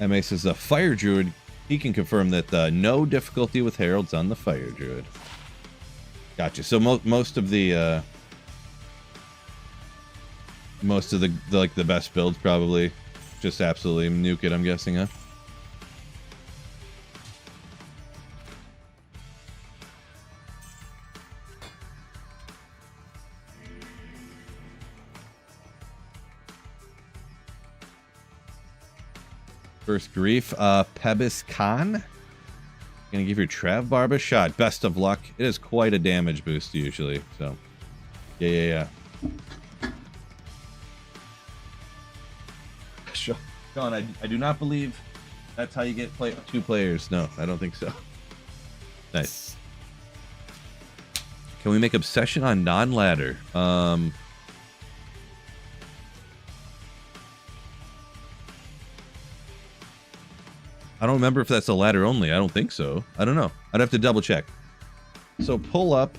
MA says the Fire Druid. He can confirm that no difficulty with Heralds on the Fire Druid. Gotcha. So most of the like the best builds probably just absolutely nuke it, I'm guessing, huh? First grief, Pebis Khan. Gonna give your Trav Barb a shot. Best of luck. It is quite a damage boost usually. So, yeah. Sean, I do not believe that's how you get two players. No, I don't think so. Nice. Can we make obsession on non-ladder? I don't remember if that's a ladder only. I don't think so. I don't know. I'd have to double check. So pull up.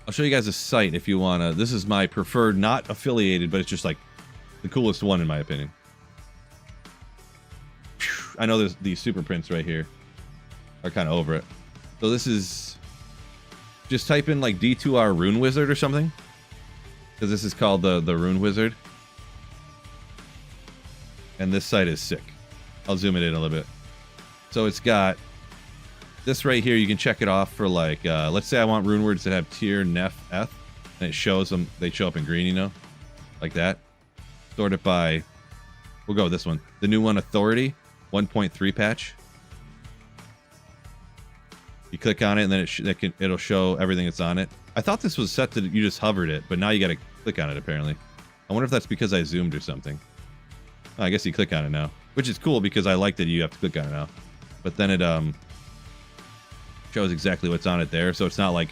I'll show you guys a site if you want to. This is my preferred, not affiliated, but it's just like the coolest one in my opinion. I know there's these super prints right here are kind of over it. So this is just type in like D2R Rune Wizard or something, because this is called the Rune Wizard. And this site is sick. I'll zoom it in a little bit. So it's got this right here. You can check it off for like, let's say I want rune words that have tier nef eth, and it shows them. They show up in green, you know, like that. Sort it by. We'll go with this one. The new one, Authority 1.3 patch. You click on it, and then it'll show everything that's on it. I thought this was set to you just hovered it, but now you got to click on it apparently. I wonder if that's because I zoomed or something. Oh, I guess you click on it now, which is cool because I like that you have to click on it now. But then it shows exactly what's on it there, so it's not like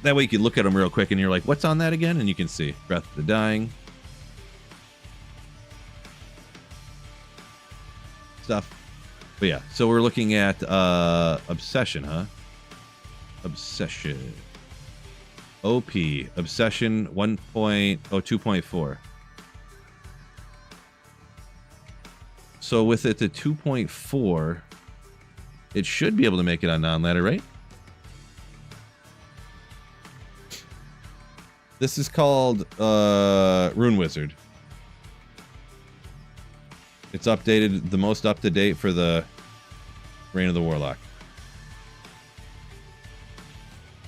that way you can look at them real quick and you're like, what's on that again? And you can see Breath of the Dying stuff. But yeah, so we're looking at Obsession, huh? Obsession. OP. Obsession 2.4. So with it to 2.4, it should be able to make it on non-ladder, right? This is called Rune Wizard. It's updated, the most up-to-date for the Reign of the Warlock.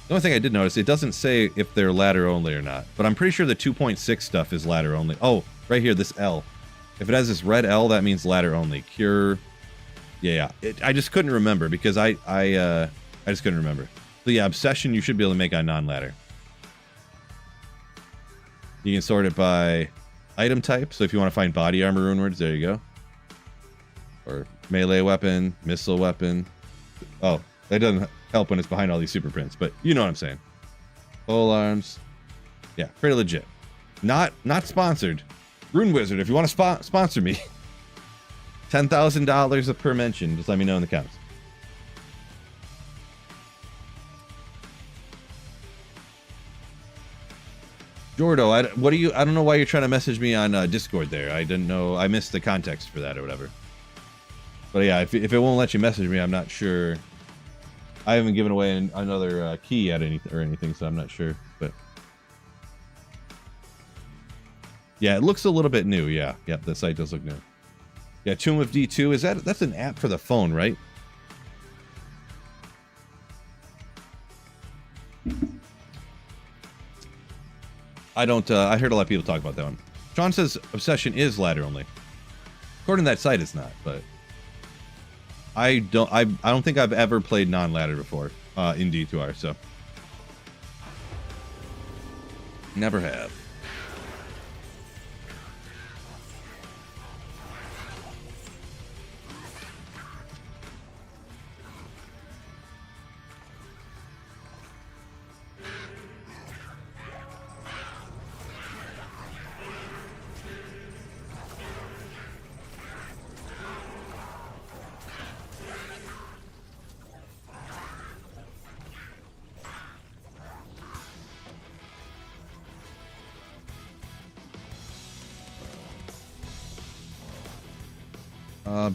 The only thing I did notice, it doesn't say if they're ladder only or not, but I'm pretty sure the 2.6 stuff is ladder only. Oh, right here, this L. If it has this red L, that means ladder only. Cure. Yeah. I just couldn't remember because I just couldn't remember. So yeah, Obsession you should be able to make on non-ladder. You can sort it by item type. So if you want to find body armor rune words, there you go. Or melee weapon, missile weapon. Oh, that doesn't help when it's behind all these super prints, but you know what I'm saying. Pole arms. Yeah, pretty legit. Not sponsored. Rune Wizard, if you want to sponsor me, $10,000 per mention. Just let me know in the comments. Jordo, I don't know why you're trying to message me on Discord there. I didn't know. I missed the context for that or whatever. But yeah, if it won't let you message me, I'm not sure. I haven't given away another key yet or anything, so I'm not sure. But yeah, it looks a little bit new. Yeah, the site does look new. Yeah, Tomb of D2, that's an app for the phone, right? I don't, I heard a lot of people talk about that one. Sean says Obsession is ladder only. According to that site, it's not, but I don't think I've ever played non-ladder before in D2R, so never have.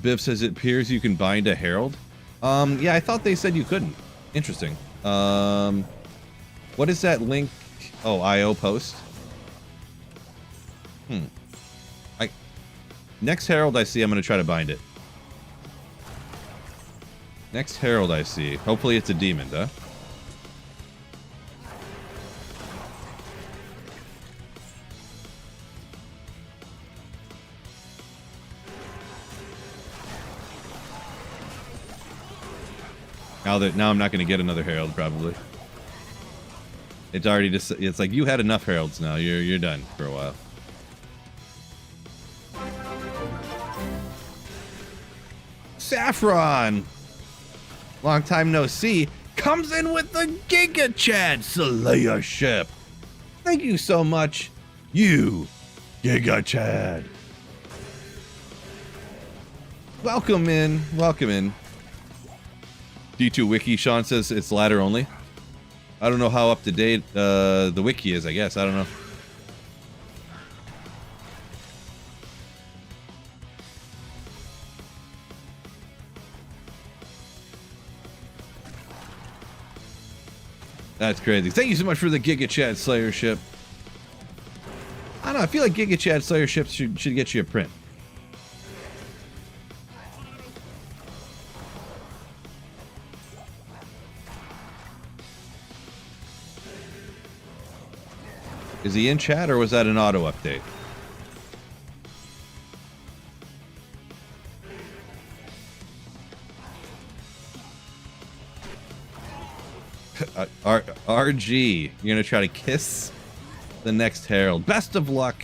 Biv says it appears you can bind a herald. Yeah, I thought they said you couldn't. Interesting. What is that link? Oh, IO post. Next herald I see, I'm gonna try to bind it. Next herald I see. Hopefully it's a demon, huh? Now I'm not going to get another herald probably. It's already just, it's like you had enough heralds now. You're done for a while. Saffron, long time no see, comes in with the Giga Chad Slayership. Thank you so much, you Giga Chad. Welcome in. Welcome in. D2 Wiki, Sean says it's ladder only. I don't know how up to date the wiki is, I guess. I don't know. That's crazy. Thank you so much for the Giga Chad Slayer ship. I don't know. I feel like Giga Chad Slayer ships should get you a print. Is he in chat or was that an auto update? RG, you're gonna try to kiss the next Herald. Best of luck.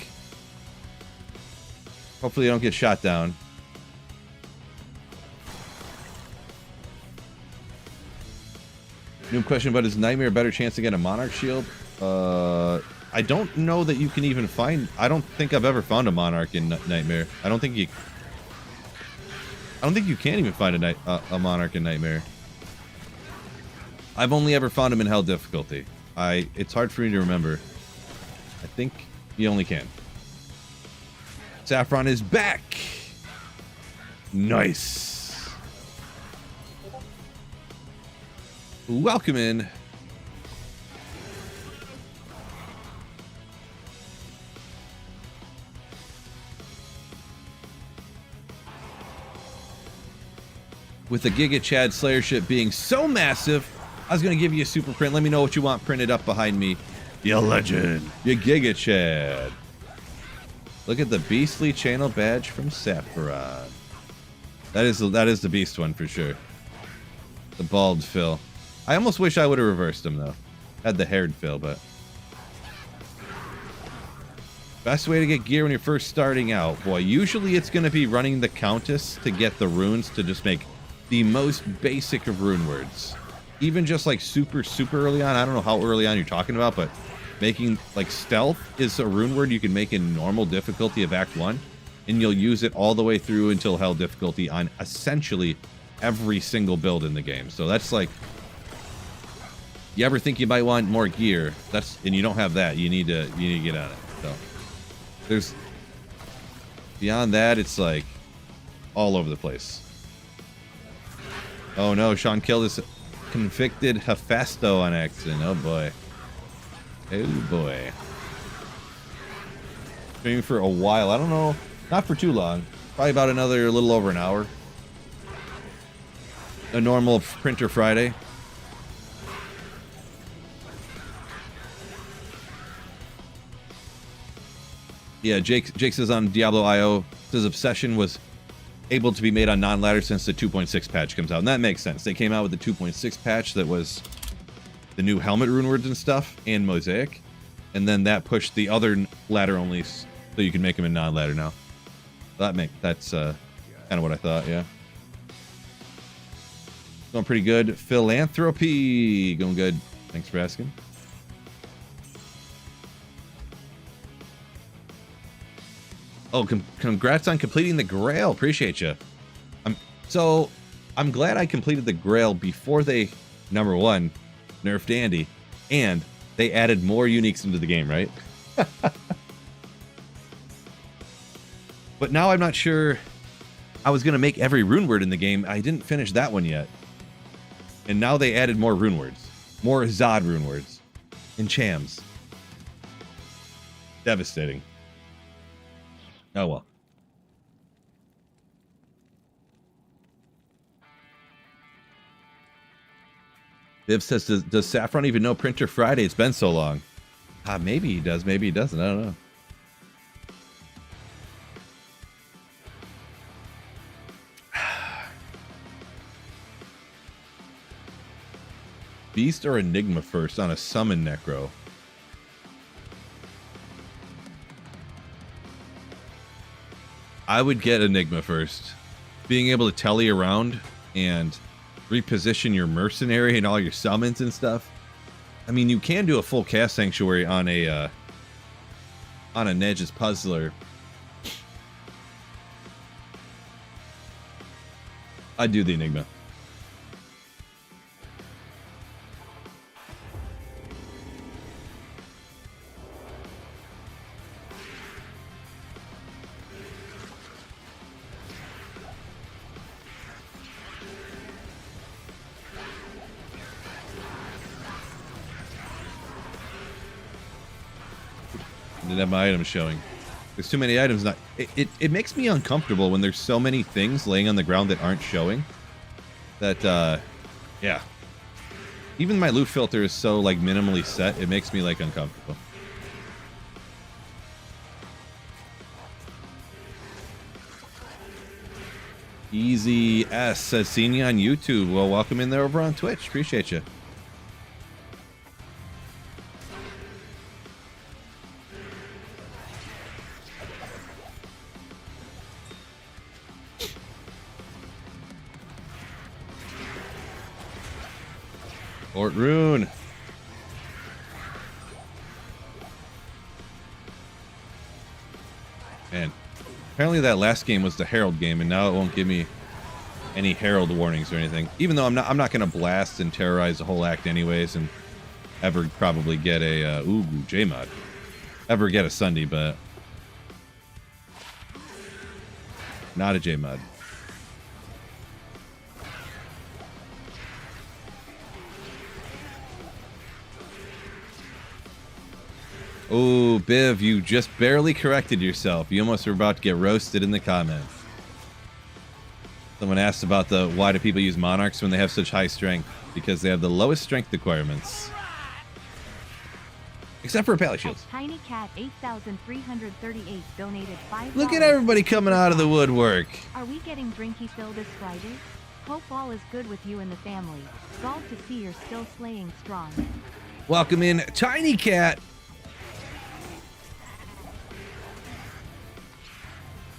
Hopefully you don't get shot down. New question about is Nightmare a better chance to get a Monarch shield? I don't know that you can even find. I don't think I've ever found a Monarch in Nightmare. I don't think you can even find a Monarch in Nightmare. I've only ever found him in Hell difficulty. It's hard for me to remember. I think you only can. Saffron is back. Nice. Welcome in. With the Giga Chad Slayer ship being so massive, I was going to give you a super print. Let me know what you want printed up behind me. You legend. You Giga Chad. Look at the beastly channel badge from Saffron. That is the beast one for sure. The bald Phil. I almost wish I would have reversed him though. Had the haired Phil, but. Best way to get gear when you're first starting out. Boy, usually it's going to be running the Countess to get the runes to just make the most basic of rune words. Even just like super early on. I don't know how early on you're talking about, but making like stealth is a rune word you can make in normal difficulty of Act 1. And you'll use it all the way through until Hell difficulty on essentially every single build in the game. So that's like, you ever think you might want more gear, and you don't have that, you need to get on it. So there's, beyond that, it's like all over the place. Oh no, Sean killed his convicted Hephaestus on accident. Oh boy. Oh boy. Streaming for a while. I don't know. Not for too long. Probably about another little over an hour. A normal Printer Friday. Yeah, Jake says on Diablo.io, his obsession was able to be made on non-ladder since the 2.6 patch comes out. And that makes sense. They came out with the 2.6 patch that was the new helmet rune words and stuff, and Mosaic. And then that pushed the other ladder only so you can make them in non-ladder now. That's kind of what I thought, yeah. Going pretty good. Philanthropy. Going good. Thanks for asking. Oh, congrats on completing the Grail. Appreciate you. I'm glad I completed the Grail before they, number one, nerfed Andy, and they added more uniques into the game, right? But now I'm not sure. I was going to make every rune word in the game. I didn't finish that one yet. And now they added more rune words. More Zod rune words. And Chams. Devastating. Oh well. Viv says, does Saffron even know Printer Friday? It's been so long. Maybe he does, maybe he doesn't. I don't know. Beast or Enigma first on a summon Necro? I would get Enigma first. Being able to telly around and reposition your mercenary and all your summons and stuff. I mean, you can do a full cast sanctuary on a Nedge's Puzzler. I'd do the Enigma. didn't have my items showing. There's too many items. Not it makes me uncomfortable when there's so many things laying on the ground that aren't showing. That yeah. Even my loot filter is so like minimally set, it makes me like uncomfortable. Easy S says, seen you on YouTube. Well, welcome in there over on Twitch. Appreciate you. Fort Rune. Man. Apparently that last game was the Herald game, and now it won't give me any Herald warnings or anything. Even though I'm not going to blast and terrorize the whole act anyways, and ever probably get a J-mod. Ever get a Sunday, but not a J-mod. Oh, Biv, you just barely corrected yourself. You almost were about to get roasted in the comments. Someone asked about the why do people use monarchs when they have such high strength? Because they have the lowest strength requirements. Except for Pally Shields. Tiny Cat 8,338 donated $5. Look at everybody coming out of the woodwork. Are we getting drinky fill this Friday? Hope all is good with you and the family. Glad to see you're still slaying strong. Welcome in, Tiny Cat.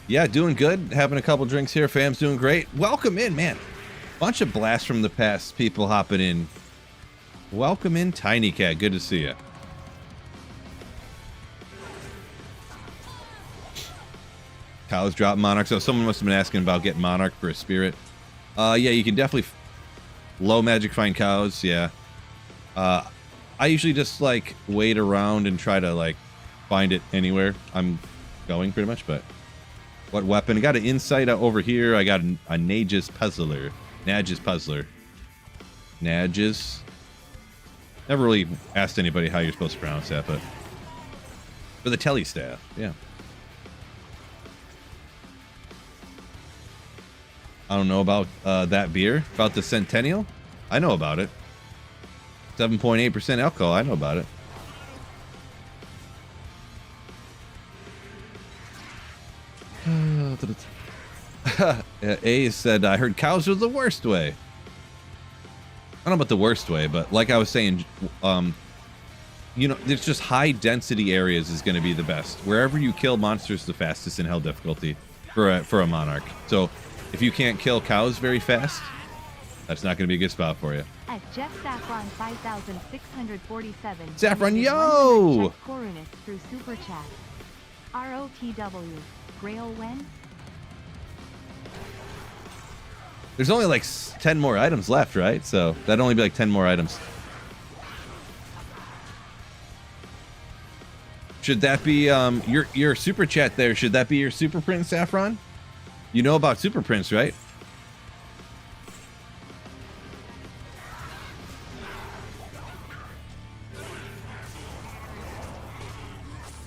Yeah, doing good. Having a couple drinks here. Fam's doing great. Welcome in, man. Bunch of blasts from the past. People hopping in. Welcome in, Tiny Cat. Good to see you. Cows drop Monarch. So someone must have been asking about getting Monarch for a spirit. Yeah, you can definitely low magic find cows. Yeah. I usually just like wait around and try to like find it anywhere I'm going pretty much, but what weapon? I got an insight over here. I got a Nages Puzzler. Nages Puzzler. Nages. Never really asked anybody how you're supposed to pronounce that, but for the telly staff, yeah. I don't know about that beer. About the Centennial? I know about it. 7.8% alcohol. I know about it. A said, I heard cows are the worst way. I don't know about the worst way, but like I was saying, you know, there's just high density areas is going to be the best. Wherever you kill monsters the fastest in hell difficulty for a monarch. So if you can't kill cows very fast, that's not going to be a good spot for you. At Jeff Saffron 5,647. Saffron, yo! Corunus through Super Chat. ROTW. Grail when? There's only like 10 more items left, right? So that'd only be like 10 more items. Should that be your super chat there? Should that be your super print, Saffron? You know about super prints, right?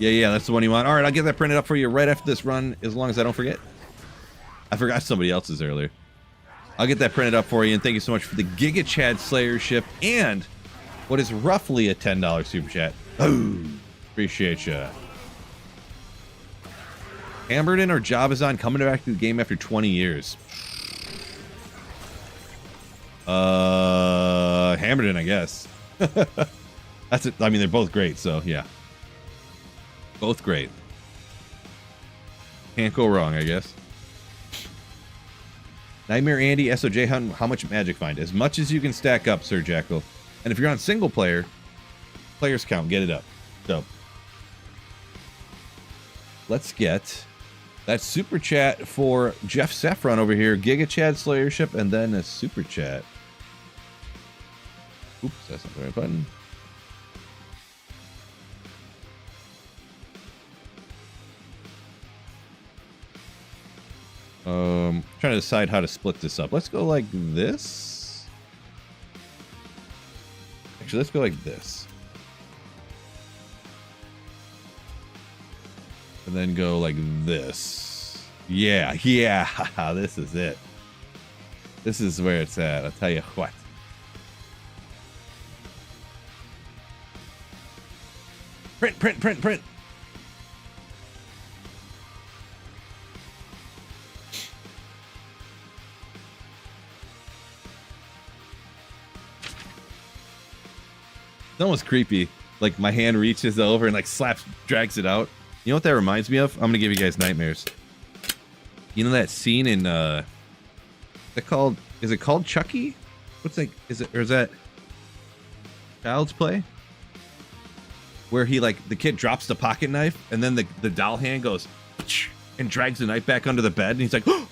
Yeah, that's the one you want. All right, I'll get that printed up for you right after this run, as long as I don't forget. I forgot somebody else's earlier. I'll get that printed up for you, and thank you so much for the Giga Chad Slayership and what is roughly a $10 super chat. Oh, appreciate you. Hammerton or Jabazon coming back to the game after 20 years. Hammerton, I guess. That's it. I mean, they're both great, so yeah. Both great. Can't go wrong, I guess. Nightmare Andy, SOJ Hunt, how much magic find? As much as you can stack up, Sir Jackal. And if you're on single player, players count, get it up. So, let's get that super chat for Jeff Saffron over here. Giga Chad Slayership, and then a super chat. Oops, that's not the right button. Trying to decide how to split this up. Let's go like this. Actually, let's go like this. And then go like this. Yeah, yeah. This is it. This is where it's at. I'll tell you what. Print, print, print, print. It's almost creepy. Like my hand reaches over and like slaps, drags it out. You know what that reminds me of? I'm gonna give you guys nightmares. You know that scene in is it called Chucky? What's like is that Child's Play? Where he like the kid drops the pocket knife and then the doll hand goes and drags the knife back under the bed and he's like, oh!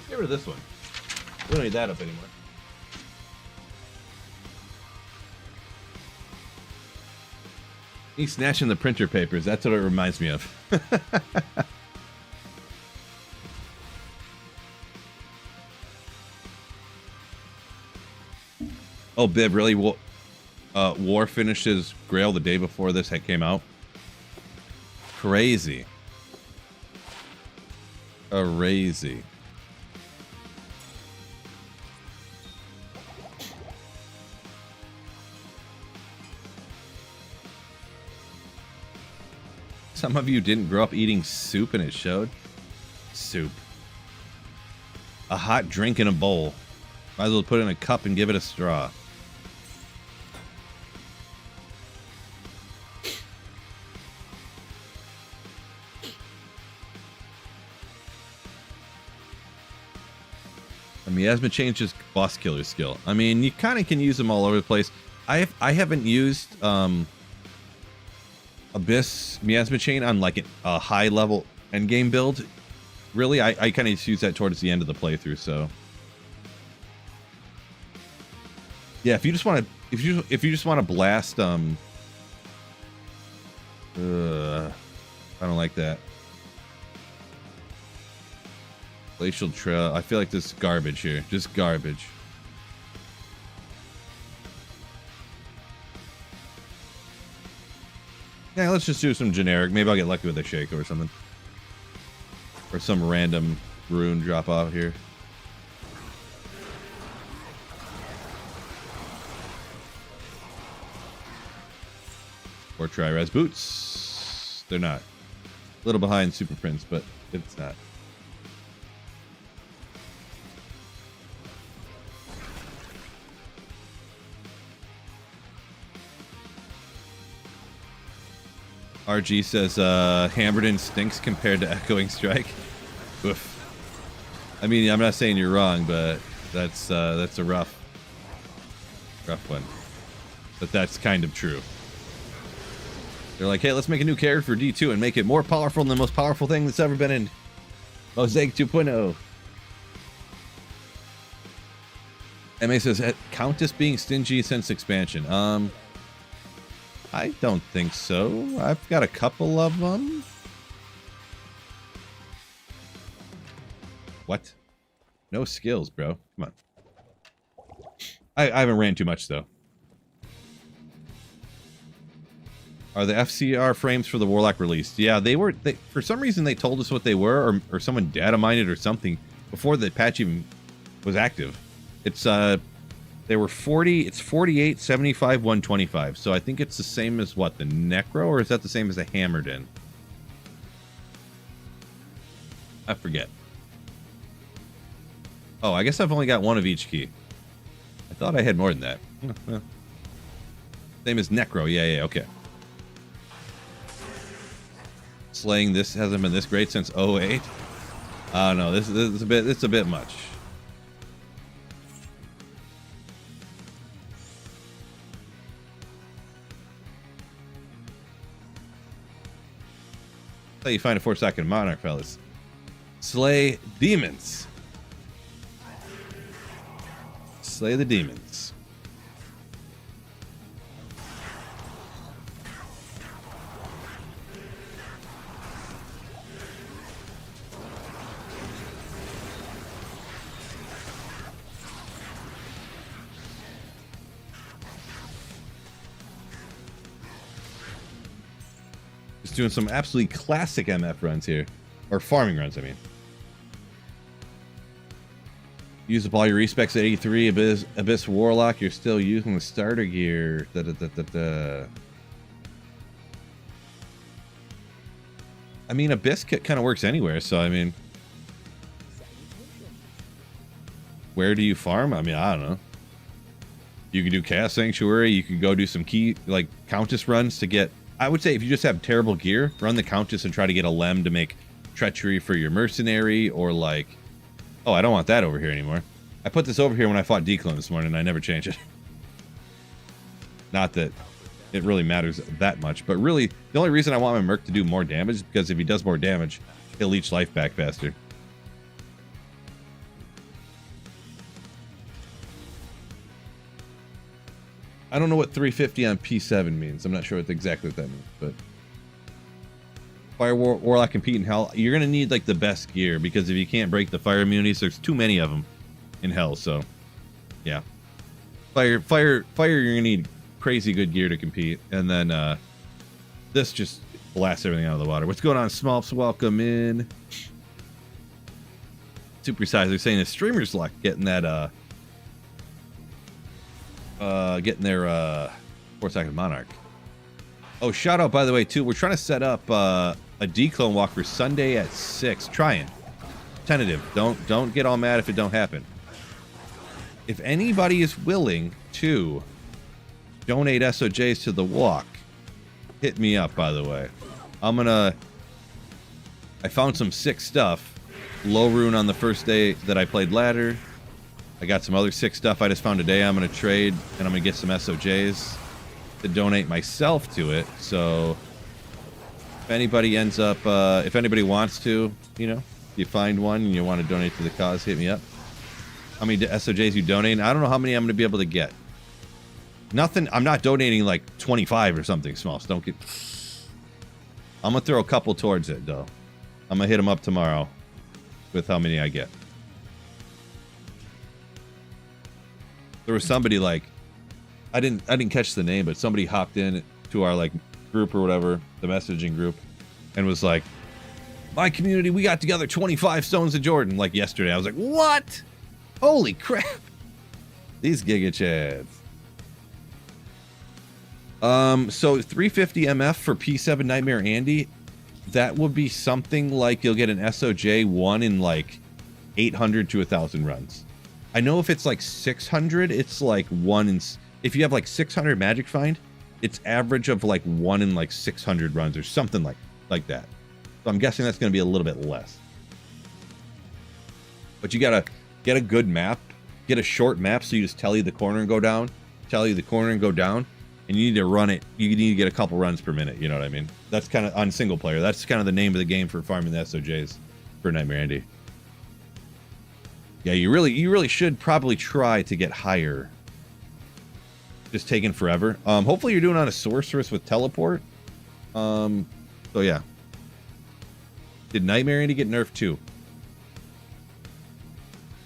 Get rid of this one. We don't need that up anymore. He's snatching the printer papers. That's what it reminds me of. Oh, Bib, really? War finishes Grail the day before this came out? Crazy. Crazy. Some of you didn't grow up eating soup and it showed. Soup. A hot drink in a bowl. Might as well put it in a cup and give it a straw. A miasma changes boss killer skill. I mean, you kind of can use them all over the place. I haven't used Abyss Miasma Chain on like a high level endgame build. Really, I kind of just use that towards the end of the playthrough. So yeah, if you just want to, if you just want to blast, I don't like that. Glacial Trail. I feel like this is garbage here. Just garbage. Yeah, let's just do some generic. Maybe I'll get lucky with a Shaco or something. Or some random rune drop off here. Or Tri-Res Boots. They're not. A little behind Super Prince, but it's not. RG says Hammerden stinks compared to Echoing Strike. Oof. I mean, I'm not saying you're wrong, but that's a rough one. But that's kind of true. They're like, hey, let's make a new character for D2 and make it more powerful than the most powerful thing that's ever been in Mosaic 2.0. MA says, Countess being stingy since expansion. I don't think so. I've got a couple of them. What? No skills, bro. Come on. I haven't ran too much, though. Are the FCR frames for the Warlock released? Yeah, they were. For some reason, they told us what they were, or someone data mined it or something before the patch even was active. It's they were 40. It's 48, 75, 125. So I think it's the same as what, the Necro, or is that the same as the Hammerden? I forget. Oh, I guess I've only got one of each key. I thought I had more than that. Same as Necro. Yeah, okay. Slaying this hasn't been this great since 08. Oh no, this is a bit much. That's how you find a 4-second monarch, fellas. Slay demons. Slay the demons. doing some absolutely classic MF runs here. Or farming runs, I mean. Use up all your respecs at 83. Abyss Warlock, you're still using the starter gear. I mean, Abyss kit kind of works anywhere, so I mean... Where do you farm? I mean, I don't know. You could do Chaos Sanctuary. You could go do some key, like, Countess runs to get... I would say if you just have terrible gear, run the Countess and try to get a Lem to make Treachery for your Mercenary, or like... Oh, I don't want that over here anymore. I put this over here when I fought Declone this morning, and I never changed it. Not that it really matters that much, but really, the only reason I want my Merc to do more damage is because if he does more damage, he'll leech life back faster. I don't know what 350 on P7 means. I'm not sure exactly what that means, but... Fire Warlock compete in Hell. You're going to need, like, the best gear, because if you can't break the fire immunities, there's too many of them in Hell, so... Yeah. Fire, you're going to need crazy good gear to compete, and then, this just blasts everything out of the water. What's going on, Smolps? Welcome in. Super Size, they're saying the streamer's luck getting that, getting their 4-second Monarch. Oh, shout out, by the way, too. We're trying to set up a declone walk for Sunday at 6. Trying. Tentative. Don't get all mad if it don't happen. If anybody is willing to donate SOJs to the walk, hit me up, by the way. I found some sick stuff. Low rune on the first day that I played ladder. I got some other sick stuff I just found today. I'm going to trade, and I'm going to get some SOJs to donate myself to it. So if anybody ends up, if anybody wants to, you know, if you find one and you want to donate to the cause, hit me up. How many SOJs you donate? I don't know how many I'm going to be able to get. Nothing. I'm not donating like 25 or something small. So don't get... I'm going to throw a couple towards it, though. I'm going to hit them up tomorrow with how many I get. There was somebody like, I didn't catch the name, but somebody hopped in to our like group or whatever, the messaging group, and was like, my community, we got together 25 Stones of Jordan like yesterday. I was like, what? Holy crap. These Giga Chads. So 350 MF for P7 Nightmare Andy, that would be something like you'll get an SOJ 1 in like 800 to 1,000 runs. I know if it's like 600, it's like 1 in... If you have like 600 Magic Find, it's average of like 1 in like 600 runs or something like that. So I'm guessing that's going to be a little bit less. But you got to get a good map. Get a short map so you just tally the corner and go down. Tally the corner and go down. And you need to run it. You need to get a couple runs per minute. You know what I mean? That's kind of on single player. That's kind of the name of the game for farming the SOJs for Nightmare Andy. Yeah, you really should probably try to get higher. Just taking forever. Hopefully you're doing on a sorceress with teleport. So yeah. Did Nightmare Andy get nerfed too?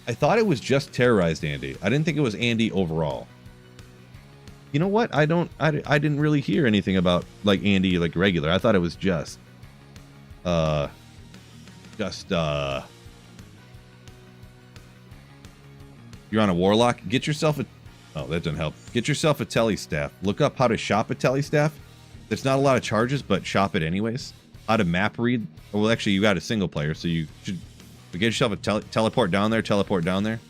I thought it was just terrorized Andy. I didn't think it was Andy overall. You know what? I didn't really hear anything about like Andy like regular. I thought it was just you're on a warlock. Get yourself a... Oh, that doesn't help. Get yourself a tele staff. Look up how to shop a tele staff. There's not a lot of charges, but shop it anyways. How to map read. Well, actually, you got a single player, so you should get yourself a teleport down there. Teleport down there.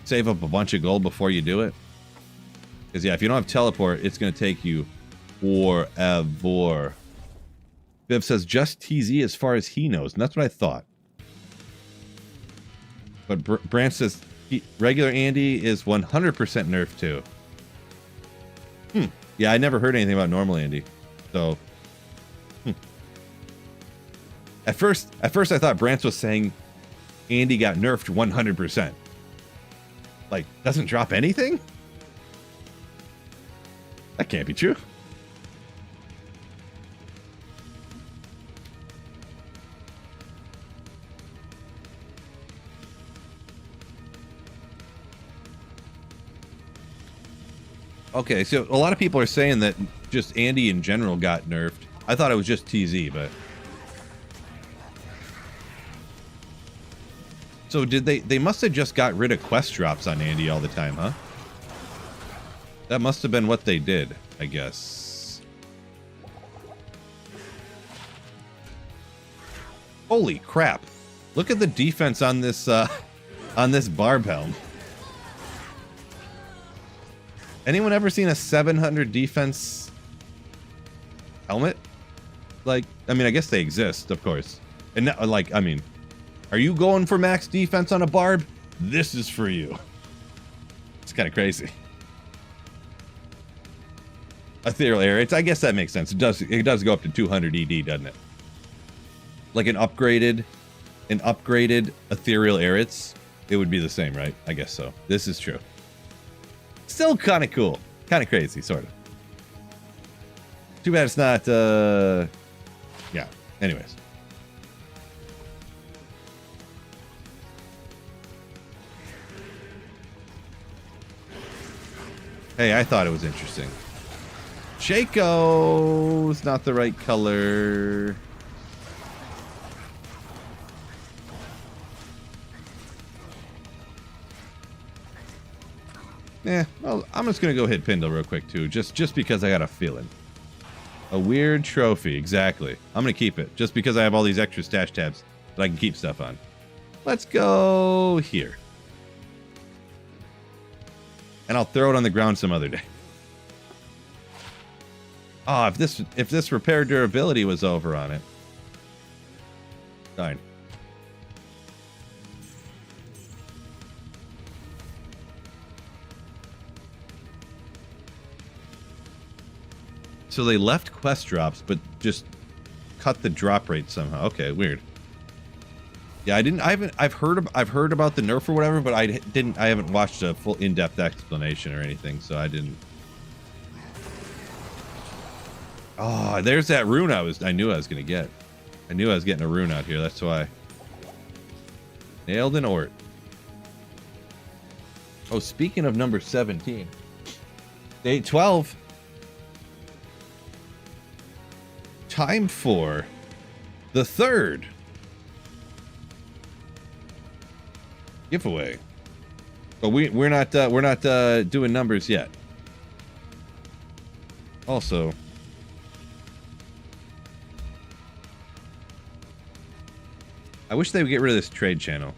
Save up a bunch of gold before you do it. Because, yeah, if you don't have teleport, it's going to take you forever. Viv says, just TZ as far as he knows. And that's what I thought. But Brant says... Regular Andy is 100% nerfed too. Yeah, I never heard anything about normal Andy. So, At first I thought Brant was saying Andy got nerfed 100%. Like, doesn't drop anything? That can't be true. Okay, so a lot of people are saying that just Andy in general got nerfed. I thought it was just TZ, but... So did they must have just got rid of quest drops on Andy all the time, huh? That must have been what they did, I guess. Holy crap. Look at the defense on this barb helm. Anyone ever seen a 700 defense helmet? Like, I mean, I guess they exist, of course. And now, like, I mean, are you going for max defense on a barb? This is for you. It's kind of crazy. Ethereal air. I guess that makes sense. It does go up to 200 ED, doesn't it? Like an upgraded ethereal Aeriths, it would be the same, right? I guess so. This is true. Still kind of cool. Kind of crazy, sort of. Too bad it's not, yeah. Anyways. Hey, I thought it was interesting. Shaco's not the right color. Well, I'm just gonna go hit Pindle real quick too, just because I got a feeling. A weird trophy, exactly. I'm gonna keep it, just because I have all these extra stash tabs that I can keep stuff on. Let's go here. And I'll throw it on the ground some other day. Oh, if this repair durability was over on it. Darn. So they left quest drops, but just cut the drop rate somehow. Okay, weird. Yeah, I've heard about the nerf or whatever, but I haven't watched a full in-depth explanation or anything, so I didn't. Oh, there's that rune I knew I was gonna get. I knew I was getting a rune out here, that's why. Nailed an Ort. Oh, speaking of number 17. Day 12. Time for the third giveaway. But we're not doing numbers yet. Also, I wish they would get rid of this trade channel.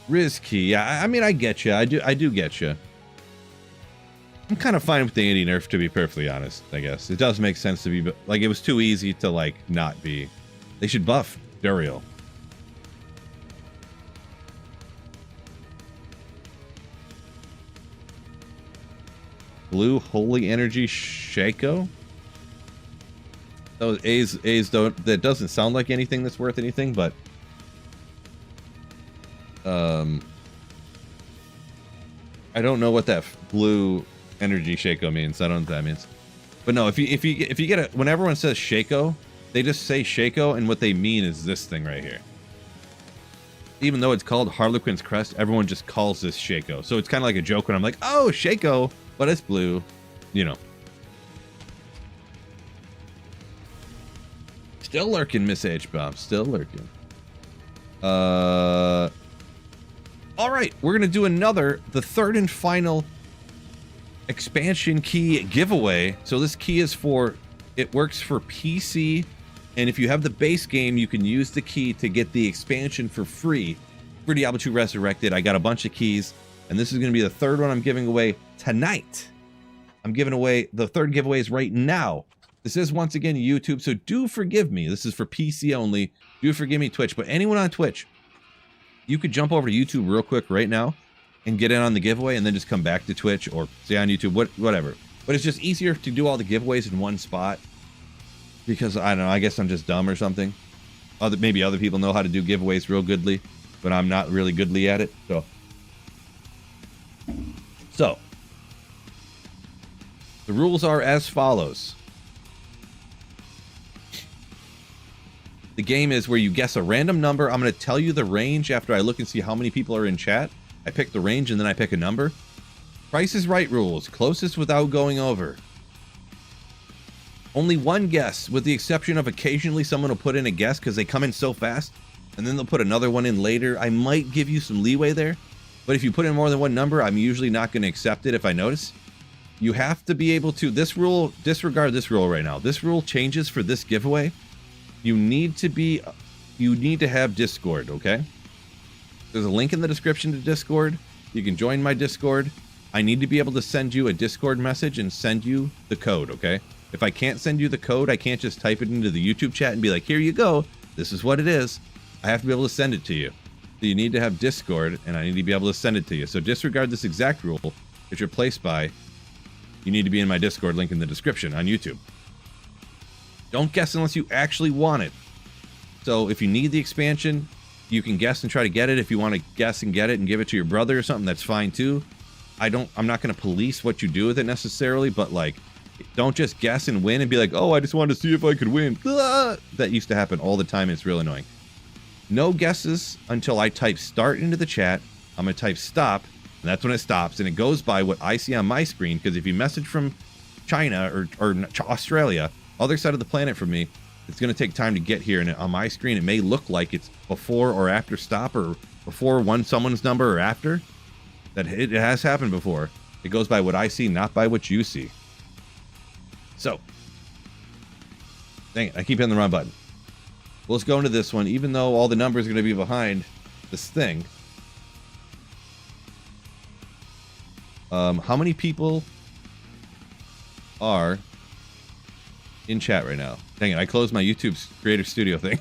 Risky. Yeah, I mean, I get you. I do get you. I'm kind of fine with the Andy nerf, to be perfectly honest. I guess it does make sense to be, like, it was too easy to like not be. They should buff Duriel. Blue Holy Energy Shaco. Those A's don't. That doesn't sound like anything that's worth anything, but. I don't know what that blue energy Shaco means. I don't know what that means. But no, if you get it, when everyone says Shaco, they just say Shaco, and what they mean is this thing right here. Even though it's called Harlequin's Crest, everyone just calls this Shaco. So it's kind of like a joke when I'm like, oh, Shaco, but it's blue, you know. Still lurking, Miss H-Bomb. Still lurking. All right, we're going to do the third and final expansion key giveaway. So this key is it works for PC, and if you have the base game, you can use the key to get the expansion for free for Diablo 2 Resurrected. I got a bunch of keys, and this is going to be the third one I'm giving away tonight. I'm giving away the third giveaways right now. This is once again YouTube, so do forgive me. This is for PC only. Do forgive me, Twitch, but anyone on Twitch, you could jump over to YouTube real quick right now and get in on the giveaway and then just come back to Twitch or stay on YouTube, whatever. But it's just easier to do all the giveaways in one spot because, I don't know, I guess I'm just dumb or something. Maybe other people know how to do giveaways real goodly, but I'm not really goodly at it. So, the rules are as follows. The game is where you guess a random number. I'm going to tell you the range after I look and see how many people are in chat. I pick the range and then I pick a number. Price is Right rules. Closest without going over. Only one guess, with the exception of occasionally someone will put in a guess because they come in so fast, and then they'll put another one in later. I might give you some leeway there, but if you put in more than one number, I'm usually not going to accept it if I notice. You have to be able to, this rule, disregard this rule right now. This rule changes for this giveaway. You need to have Discord, okay? There's a link in the description to Discord. You can join my Discord. I need to be able to send you a Discord message and send you the code, okay? If I can't send you the code, I can't just type it into the YouTube chat and be like, here you go. This is what it is. I have to be able to send it to you. So you need to have Discord, and I need to be able to send it to you. So disregard this exact rule. If you're placed by, you need to be in my Discord link in the description on YouTube. Don't guess unless you actually want it. So if you need the expansion, you can guess and try to get it. If you want to guess and get it and give it to your brother or something, that's fine too. I'm not going to police what you do with it necessarily, but like, don't just guess and win and be like, oh, I just wanted to see if I could win. That used to happen all the time. It's real annoying. No guesses until I type start into the chat. I'm going to type stop, and that's when it stops, and it goes by what I see on my screen, because if you message from China or Australia, other side of the planet from me, it's going to take time to get here, and on my screen, it may look like it's before or after stop, or before someone's number or after. That it has happened before. It goes by what I see, not by what you see. So, dang it, I keep hitting the wrong button. Well, let's go into this one, even though all the numbers are going to be behind this thing. How many people are in chat right now? Dang it, I closed my YouTube Creator Studio thing.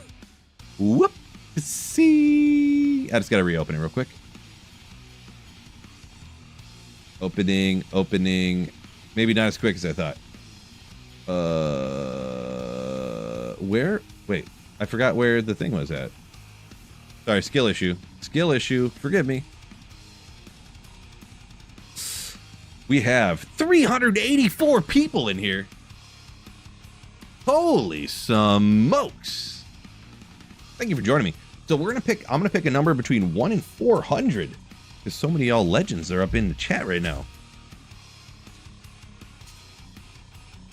Whoop! See, I just got to reopen it real quick. Opening. Maybe not as quick as I thought. Where? Wait, I forgot where the thing was at. Sorry, skill issue. Forgive me. We have 384 people in here. Holy smokes. Thank you for joining me. So I'm gonna pick a number between 1 and 400. Because so many of y'all legends are up in the chat right now.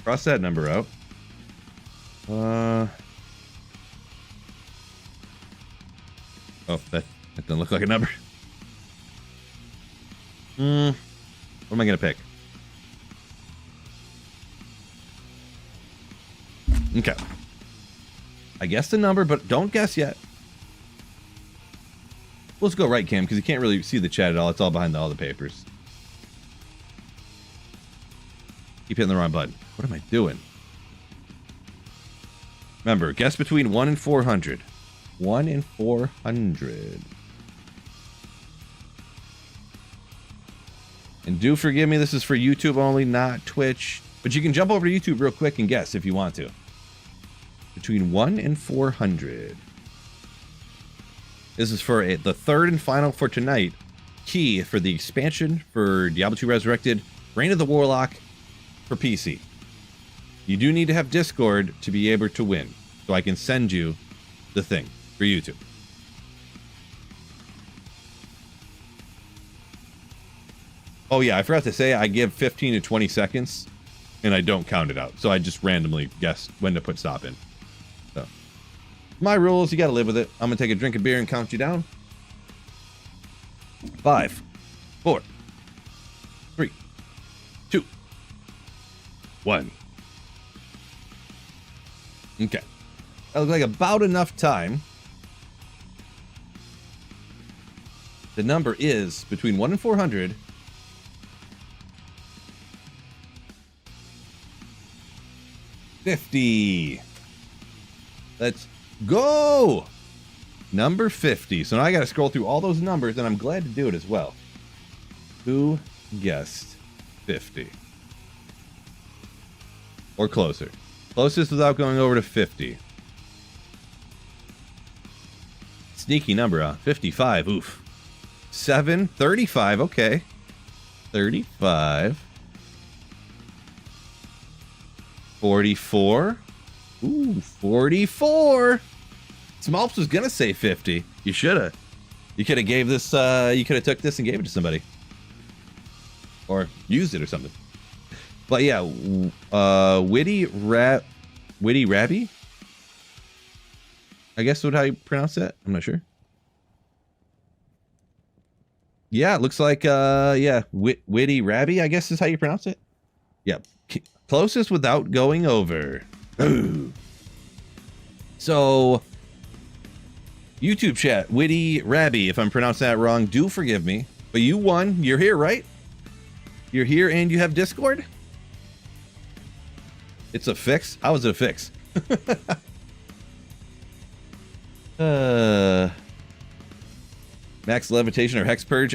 Cross that number out. Oh, that doesn't look like a number. What am I gonna pick? Okay. I guessed the number, but don't guess yet. Let's go right, Cam, because you can't really see the chat at all. It's all behind all the papers. Keep hitting the wrong button. What am I doing? Remember, guess between 1 and 400. 1 and 400. And do forgive me, this is for YouTube only, not Twitch. But you can jump over to YouTube real quick and guess if you want to. Between 1 and 400. This is for the third and final for tonight. Key for the expansion for Diablo 2 Resurrected, Reign of the Warlock for PC. You do need to have Discord to be able to win. So I can send you the thing for YouTube. Oh yeah, I forgot to say I give 15 to 20 seconds and I don't count it out. So I just randomly guess when to put stop in. So my rules, you got to live with it. I'm going to take a drink of beer and count you down. 5, 4, 3, 2, 1. Okay. That looks like about enough time. The number is between 1 and 400. $50. Let's go. Number 50. So now I got to scroll through all those numbers, and I'm glad to do it as well. Who guessed 50? Or closer. Closest without going over to 50. Sneaky number, huh? 55. Oof. 7. 35. Okay. 35. 44. Ooh, 44. Smolps was gonna say 50. You should have. You could have gave this. You could have took this and gave it to somebody, or used it or something. But yeah, Witty Rabby. I guess what how you pronounce that. I'm not sure. Yeah, it looks like yeah, Witty Rabby. I guess is how you pronounce it. Yep, closest without going over. So. YouTube chat, Witty Rabby, if I'm pronouncing that wrong, do forgive me. But you won. You're here, right? You're here and you have Discord? It's a fix? How is it a fix? Max levitation or hex purge.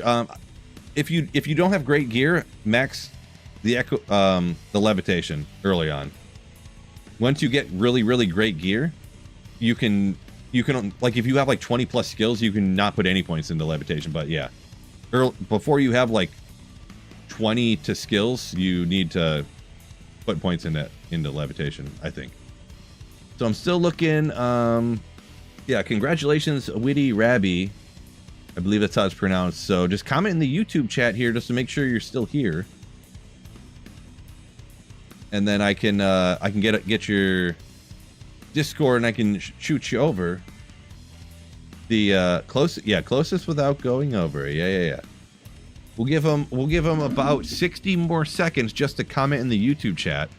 If you don't have great gear, max the levitation early on. Once you get really great gear, you can like if you have like 20 plus skills, you can not put any points into levitation. But yeah, before you have like 20 to skills, you need to put points into levitation, I think. So I'm still looking. Yeah, congratulations, Witty Rabby. I believe that's how it's pronounced. So just comment in the YouTube chat here just to make sure you're still here, and then I can get your Discord and I can shoot you over the closest without going over. Yeah. We'll give them about 60 more seconds just to comment in the YouTube chat.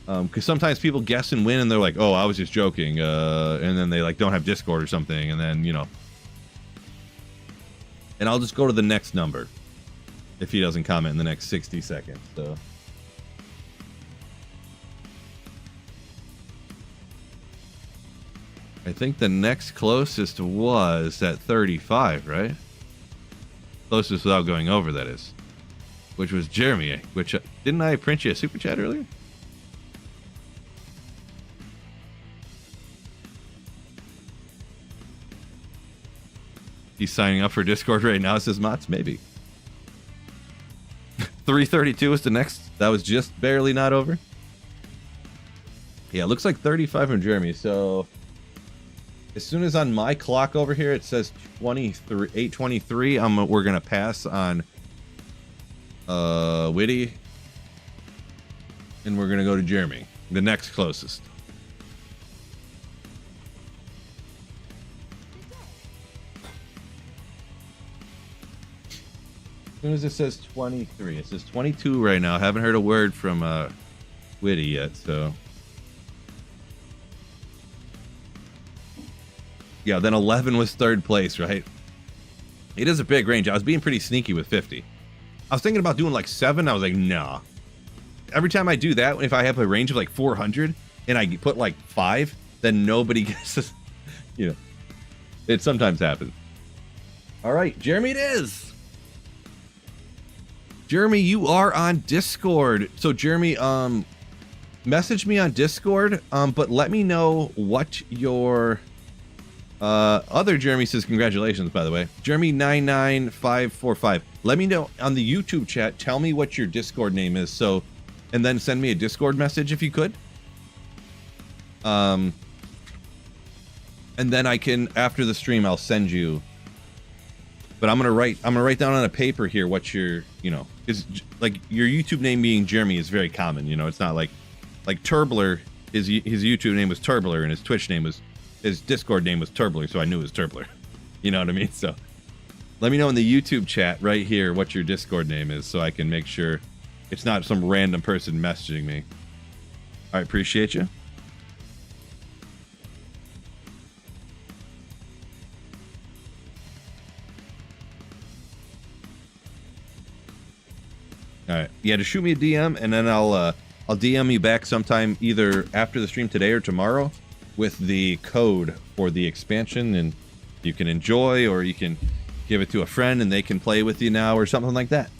Because sometimes people guess and win and they're like, oh, I was just joking, and then they like don't have Discord or something, and then and I'll just go to the next number if he doesn't comment in the next 60 seconds. So I think the next closest was at 35, right? Closest without going over, that is. Which was Jeremy, which didn't I print you a super chat earlier? He's signing up for Discord right now, says Mots, maybe. 332 is the next. That was just barely not over. Yeah, it looks like 35 from Jeremy, so as soon as on my clock over here it says 823, we're gonna pass on Witty, and we're gonna go to Jeremy, the next closest. As soon as it says 23, it says 22 right now. I haven't heard a word from Witty yet, so yeah, then 11 was third place, right? It is a big range. I was being pretty sneaky with 50. I was thinking about doing like 7. I was like, nah. Every time I do that, if I have a range of like 400 and I put like 5, then nobody guesses. It sometimes happens. All right, Jeremy, it is. Jeremy, you are on Discord. So Jeremy, message me on Discord, but let me know what your other Jeremy says. Congratulations, by the way. Jeremy 99545. Let me know on the YouTube chat. Tell me what your Discord name is. So, and then send me a Discord message if you could. And then I can, after the stream, I'll send you. But I'm gonna write down on a paper here what your, is like your YouTube name being Jeremy is very common. It's not like Turbler. His YouTube name was Turbler and his Twitch name was. His Discord name was Turbler, so I knew it was Turbler. You know what I mean? So let me know in the YouTube chat right here what your Discord name is so I can make sure it's not some random person messaging me. All right, appreciate you. All right. Yeah, just shoot me a DM and then I'll DM you back sometime either after the stream today or tomorrow with the code for the expansion, and you can enjoy, or you can give it to a friend and they can play with you now or something like that.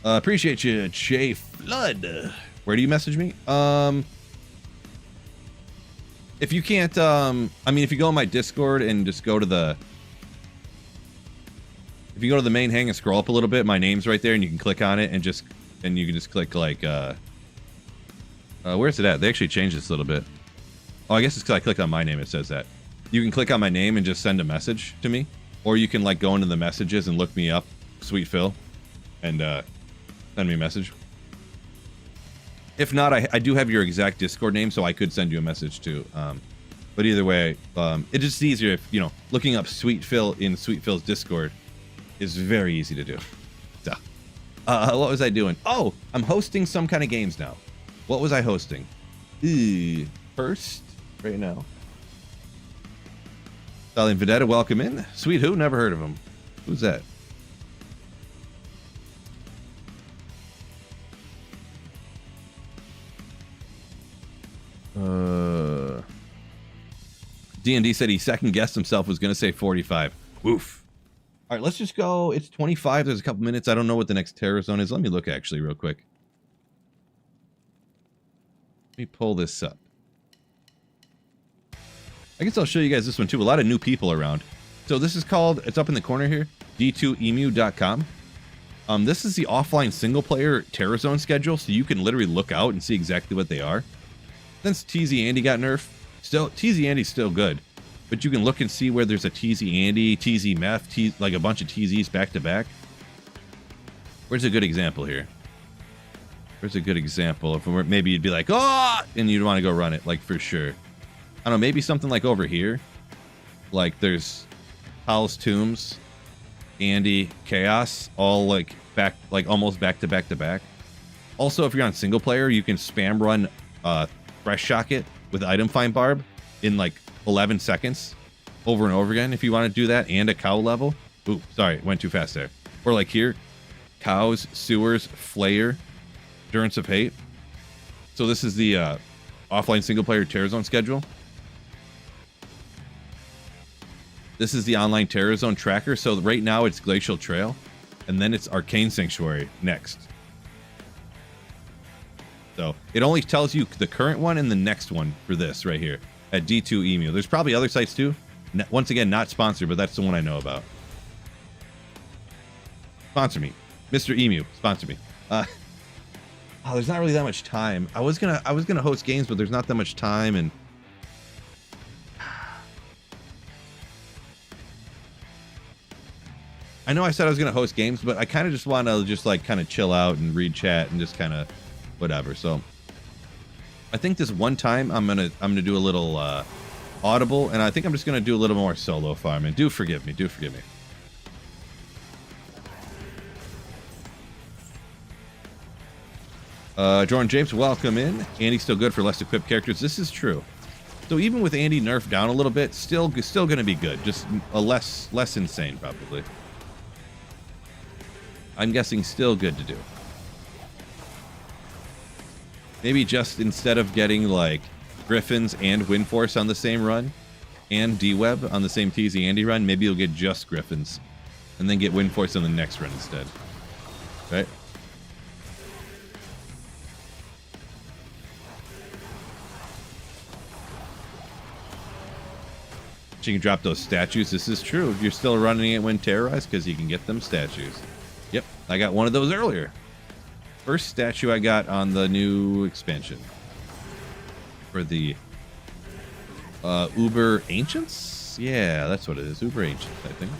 Appreciate you, Jay Flood. Where do you message me? If you can't, if you go on my Discord and just go to the, if you go to the main hang and scroll up a little bit, my name's right there and you can click on it and you can just click like, where's it at? They actually changed this a little bit. Oh, I guess it's because I clicked on my name. It says that. You can click on my name and just send a message to me. Or you can like go into the messages and look me up, Sweet Phil, and send me a message. If not, I do have your exact Discord name, so I could send you a message too. But either way, it's just easier if, you know, looking up Sweet Phil in Sweet Phil's Discord is very easy to do. So, what was I doing? Oh, I'm hosting some kind of games now. What was I hosting? First, right now. Stallion Vedetta, welcome in. Sweet who? Never heard of him. Who's that? D&D said he second guessed himself, was going to say 45. Woof. All right, let's just go. It's 25. There's a couple minutes. I don't know what the next terror zone is. Let me look actually real quick. Let me pull this up. I guess I'll show you guys this one too. A lot of new people around. So this is called, it's up in the corner here, d2emu.com. This is the offline single player terror zone schedule, so you can literally look out and see exactly what they are. Since TZ Andy got nerfed, still TZ Andy's still good, but you can look and see where there's a TZ Andy, TZ Meth, like a bunch of TZs back to back. Where's a good example here? Where's a good example of where maybe you'd be like, oh, and you'd want to go run it, like for sure. I don't know, maybe something like over here. Like there's Howl's Tombs, Andy, Chaos, all like back, like almost back to back to back. Also, if you're on single player, you can spam run Fresh Shock it with Item Find Barb in like 11 seconds over and over again if you want to do that, and a cow level. Ooh, sorry, went too fast there. Or like here, Cows, Sewers, Flayer, Endurance of Hate. So this is the offline single player terror zone schedule. This is the online terror zone tracker. So right now it's Glacial Trail, and then it's Arcane Sanctuary next. So it only tells you the current one and the next one for this right here at D2Emu. There's probably other sites too. Once again, not sponsored, but that's the one I know about. Sponsor me, Mr. Emu. Sponsor me. Oh, there's not really that much time. I was gonna host games, but there's not that much time, and I know I said I was gonna host games, but I kind of just want to just like kind of chill out and read chat and just kind of whatever. So I think this one time I'm gonna do a little audible, and I think I'm just gonna do a little more solo farming. Do forgive me. Do forgive me. Jordan James, welcome in. Andy's still good for less equipped characters. This is true. So even with Andy nerfed down a little bit, still going to be good. Just a less insane probably. I'm guessing still good to do. Maybe just instead of getting like Griffins and Windforce on the same run, and D-Web on the same TZ Andy run, maybe you'll get just Griffins, and then get Windforce on the next run instead. Right? You can drop those statues. This is true. You're still running it when terrorized because you can get them statues. Yep, I got one of those earlier. First statue I got on the new expansion for the Uber Ancients. Yeah, that's what it is. Uber Ancients, I think.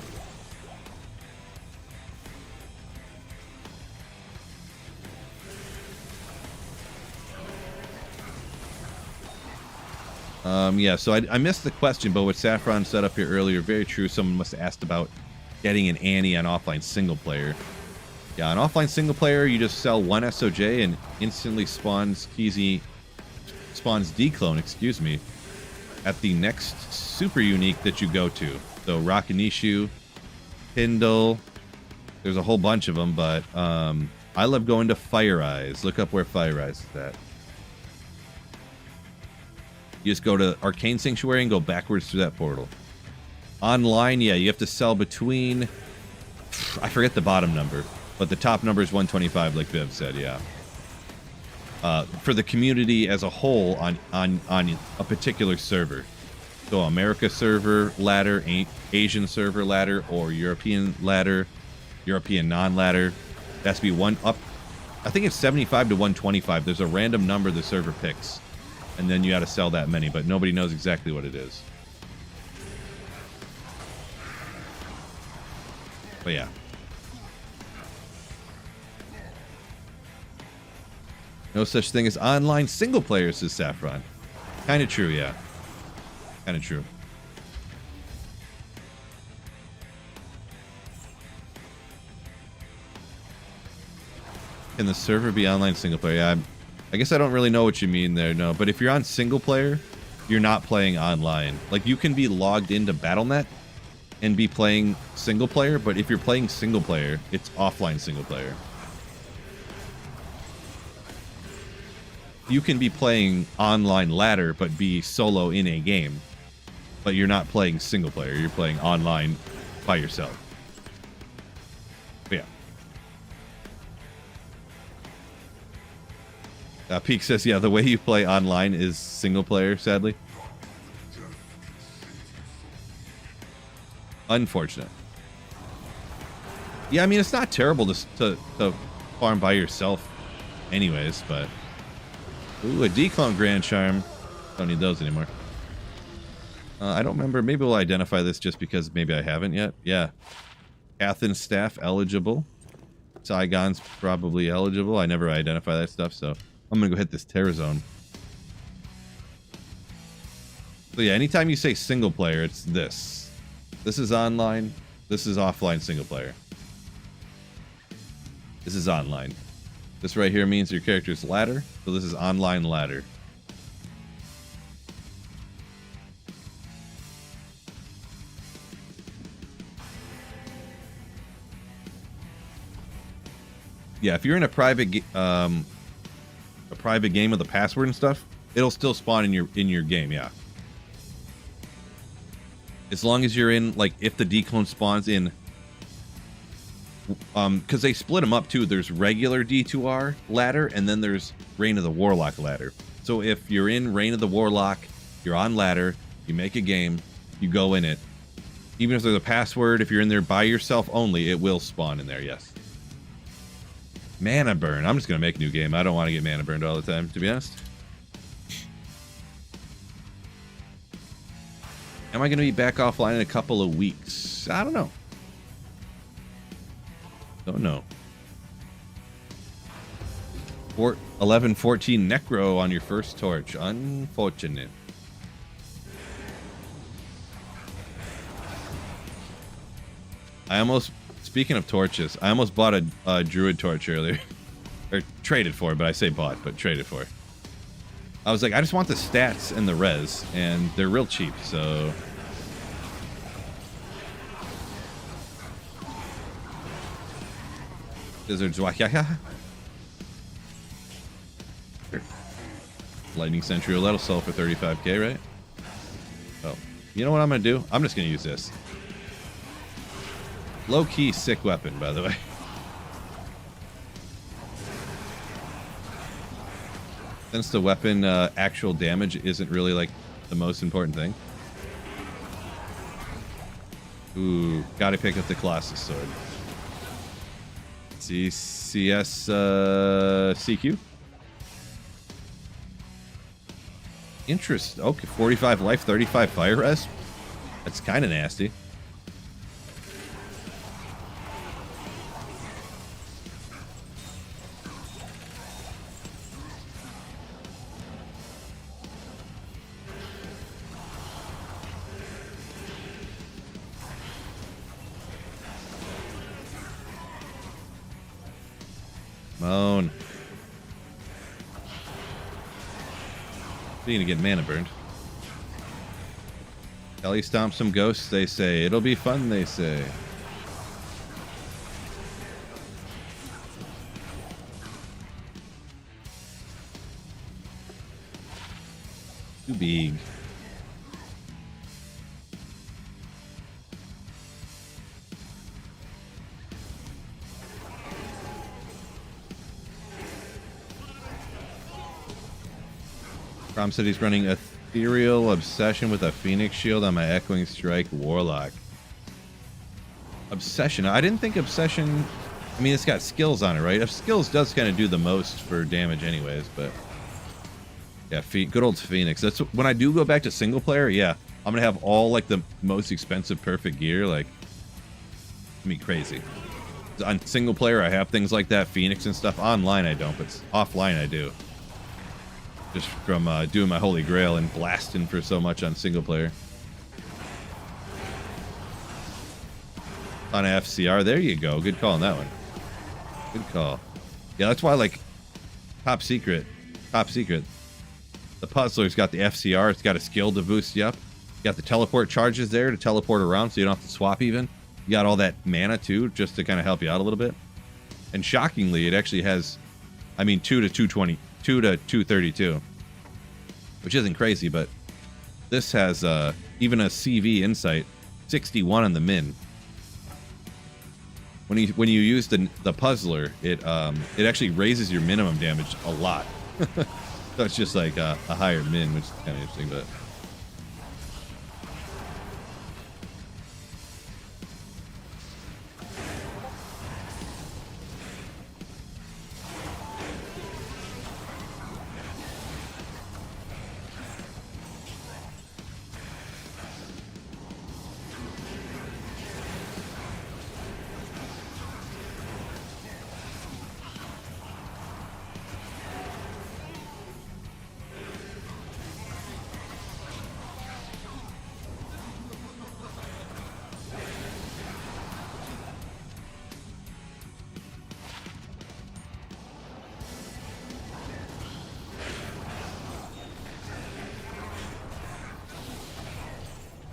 Yeah, so I missed the question, but what Saffron said up here earlier, very true. Someone must have asked about getting an Annie on offline single player. Yeah, on offline single player, you just sell one SOJ and instantly spawns D-Clone, excuse me, at the next super unique that you go to. So Rakanishu, Hindle, there's a whole bunch of them, but I love going to Fire Eyes. Look up where Fire Eyes is at. You just go to Arcane Sanctuary and go backwards through that portal. Online, yeah, you have to sell between, I forget the bottom number, but the top number is 125, like Viv said, yeah. For the community as a whole on a particular server. So America server ladder, Asian server ladder, or European ladder, European non-ladder. It has to be one up. I think it's 75 to 125. There's a random number the server picks. and then you got to sell that many, but nobody knows exactly what it is. But yeah. No such thing as online single players, says Saffron. Kind of true, yeah. Kind of true. Can the server be online single player? Yeah, I guess I don't really know what you mean there, no. But if you're on single player, you're not playing online. Like, you can be logged into Battle.net and be playing single player, but if you're playing single player, it's offline single player. You can be playing online ladder, but be solo in a game. But you're not playing single player. You're playing online by yourself. But yeah. Peak says, yeah, the way you play online is single player, sadly. Unfortunate. Yeah, I mean, it's not terrible to farm by yourself anyways, but... Ooh, a declone Grand Charm. Don't need those anymore. I don't remember. Maybe we'll identify this just because maybe I haven't yet. Yeah. Cathan's Staff eligible. Saigon's probably eligible. I never identify that stuff, so I'm going to go hit this Terra Zone. So yeah, anytime you say single player, it's this. This is online. This is offline single player. This is online. This right here means your character's ladder, so this is online ladder. Yeah, if you're in a private game with a password and stuff, it'll still spawn in your game, yeah. As long as you're in, like, if the declone spawns in, because they split them up too. There's regular D2R ladder, and then there's Reign of the Warlock ladder. So if you're in Reign of the Warlock, you're on ladder, you make a game, you go in it. Even if there's a password, if you're in there by yourself only, it will spawn in there, yes. Mana burn. I'm just going to make a new game. I don't want to get mana burned all the time, to be honest. Am I going to be back offline in a couple of weeks? I don't know. Don't know. 11-14 Necro on your first torch. Unfortunate. Speaking of torches, I almost bought a druid torch earlier. Or traded for, but I say bought, but traded for. I was like, I just want the stats and the res, and they're real cheap, so... Lizards, Lightning Sentry, that'll sell for 35k, right? Oh, you know what I'm gonna do? I'm just gonna use this. Low-key sick weapon, by the way. Since the weapon actual damage isn't really like the most important thing. Ooh, gotta pick up the Colossus Sword. CS CQ. Interest. Okay, 45 life, 35 fire res. That's kind of nasty. Moan. You're gonna get mana burned. Kelly stomp some ghosts, they say. It'll be fun, they say. Too big. Crom said he's running Ethereal Obsession with a Phoenix Shield on my Echoing Strike Warlock. Obsession. I didn't think Obsession... I mean, it's got skills on it, right? Skills does kind of do the most for damage anyways, but... Yeah, good old Phoenix. That's when I do go back to single player. Yeah, I'm gonna have all like the most expensive perfect gear. Like, I mean, crazy. On single player, I have things like that, Phoenix and stuff. Online, I don't, but offline, I do. Just from doing my Holy Grail and blasting for so much on single player. On FCR, there you go. Good call on that one. Good call. Yeah, that's why, like, top secret. The Puzzler's got the FCR. It's got a skill to boost you up. You got the teleport charges there to teleport around so you don't have to swap even. You got all that mana, too, just to kind of help you out a little bit. And shockingly, it actually has, I mean, 2 to 220, 2 to 232. Which isn't crazy, but this has even a CV insight, 61 on the min. When you use the Puzzler, it actually raises your minimum damage a lot. So it's just like a higher min, which is kind of interesting, but...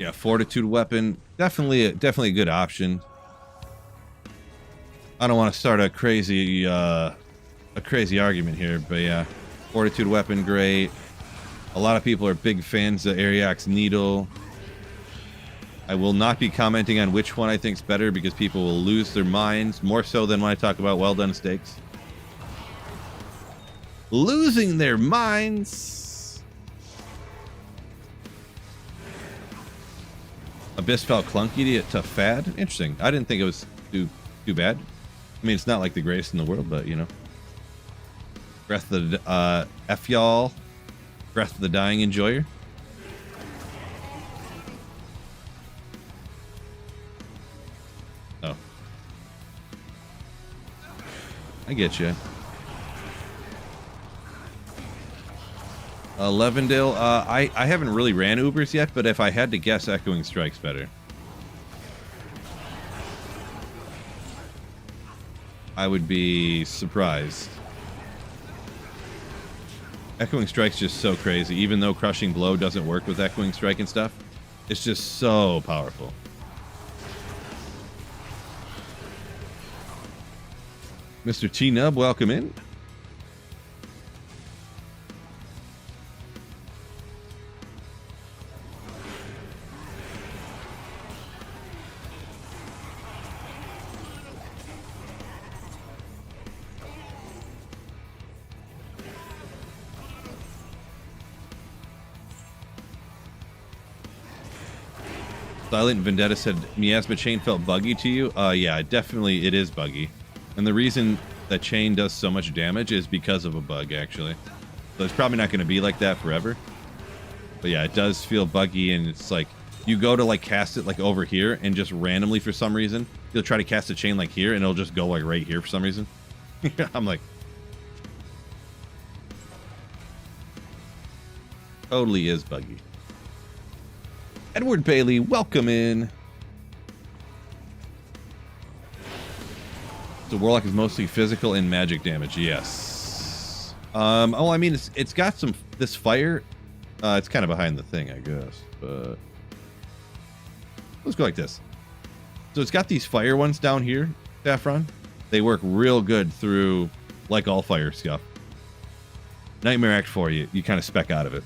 Yeah, fortitude weapon, definitely a good option. I don't want to start a crazy argument here, but yeah, fortitude weapon, great. A lot of people are big fans of Ariak's Needle. I will not be commenting on which one I think is better because people will lose their minds, more so than when I talk about well done steaks. Losing their minds. Abyss felt clunky to Fad. Interesting. I didn't think it was too bad. I mean, it's not like the greatest in the world, but you know. Breath of the F-Y'all. Breath of the Dying Enjoyer. Oh. I get you. Levendale, I haven't really ran Ubers yet, but if I had to guess, Echoing Strike's better. I would be surprised. Echoing Strike's just so crazy. Even though Crushing Blow doesn't work with Echoing Strike and stuff, it's just so powerful. Mr. T-Nub, welcome in. Silent Vendetta said, Miasma Chain felt buggy to you? Yeah, definitely it is buggy. And the reason that chain does so much damage is because of a bug, actually. So it's probably not going to be like that forever. But yeah, it does feel buggy, and it's like, you go to like cast it like over here, and just randomly for some reason, you'll try to cast a chain like here, and it'll just go like right here for some reason. I'm like... Totally is buggy. Edward Bailey, welcome in. The Warlock is mostly physical and magic damage. Yes. Oh, I mean, it's got some this fire. It's kind of behind the thing, I guess. But let's go like this. So it's got these fire ones down here, Saffron. They work real good through like all fire stuff. Nightmare Act 4, you kind of spec out of it.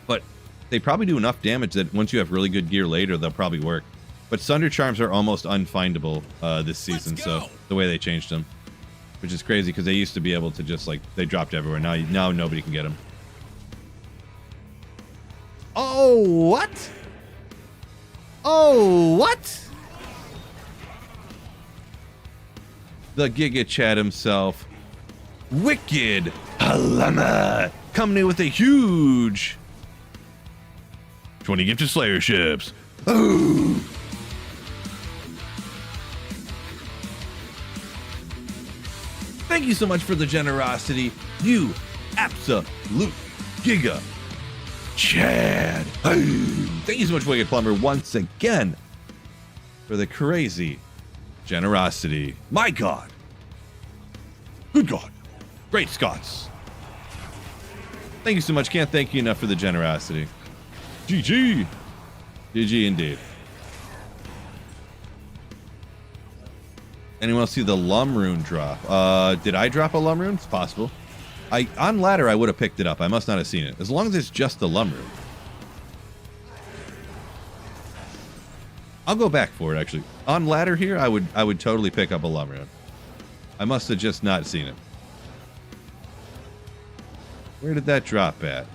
But they probably do enough damage that once you have really good gear later, they'll probably work. But Sunder Charms are almost unfindable this season, so the way they changed them. Which is crazy, because they used to be able to just, like, they dropped everywhere. Now nobody can get them. Oh, what? Oh, what? The Giga Chad himself. Wicked Halama coming in with a huge 20 gifted Slayer ships. Oh. Thank you so much for the generosity. You absolute giga Chad. Thank you so much, Wicked Plumber, once again for the crazy generosity. My God. Good God. Great Scots. Thank you so much. Can't thank you enough for the generosity. GG. GG indeed. Anyone else see the Lum Rune drop? Did I drop a Lum Rune? It's possible. On ladder, I would have picked it up. I must not have seen it. As long as it's just the Lum Rune. I'll go back for it, actually. On ladder here, I would totally pick up a Lum Rune. I must have just not seen it. Where did that drop at?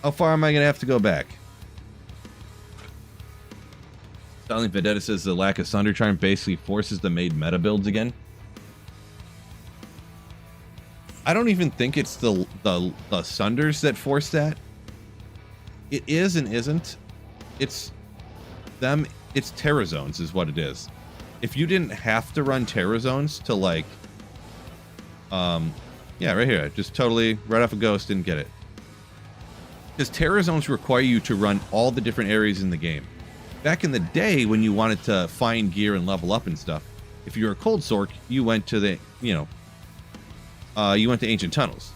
How far am I going to have to go back? Styling Vendetta says the lack of Sunder Charm basically forces the made meta builds again. I don't even think it's the Sunders that force that. It is and isn't. It's them. It's Terra Zones is what it is. If you didn't have to run Terra Zones to like, yeah, right here, just totally right off a Ghost, didn't get it. Because Terra Zones require you to run all the different areas in the game. Back in the day when you wanted to find gear and level up and stuff, if you were a Cold Sork, you went to the, you went to Ancient Tunnels.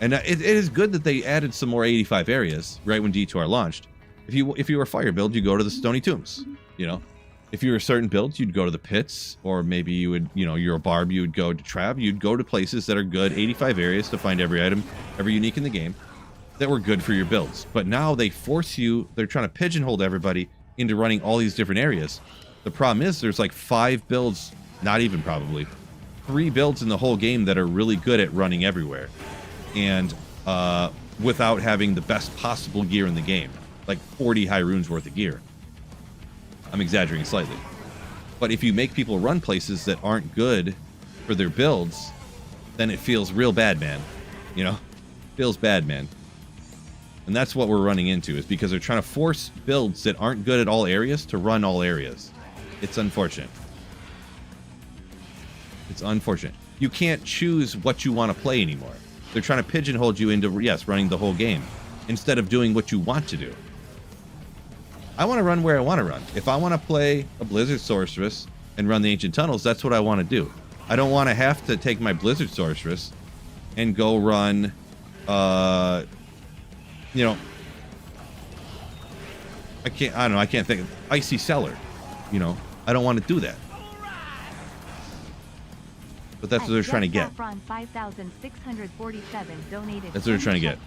And it is good that they added some more 85 areas right when D2R launched. If you were a fire build, you go to the Stony Tombs. If you were a certain build, you'd go to the pits, or maybe you would, you're a barb, you would go to Trav. You'd go to places that are good 85 areas to find every item, every unique in the game that were good for your builds. But now they force you, they're trying to pigeonhole everybody into running all these different areas. The problem is there's like 5 builds, not even probably, 3 builds in the whole game that are really good at running everywhere. And without having the best possible gear in the game. Like 40 high runes worth of gear. I'm exaggerating slightly. But if you make people run places that aren't good for their builds, then it feels real bad, man. Feels bad, man. And that's what we're running into, is because they're trying to force builds that aren't good at all areas to run all areas. It's unfortunate. It's unfortunate. You can't choose what you want to play anymore. They're trying to pigeonhole you into, yes, running the whole game, instead of doing what you want to do. I want to run where I want to run. If I want to play a Blizzard Sorceress and run the Ancient Tunnels, that's what I want to do. I don't want to have to take my Blizzard Sorceress and go run, I can't think of Icy Cellar. I don't want to do that. But that's what they're trying to get. 5647 donated. That's what they're trying to get.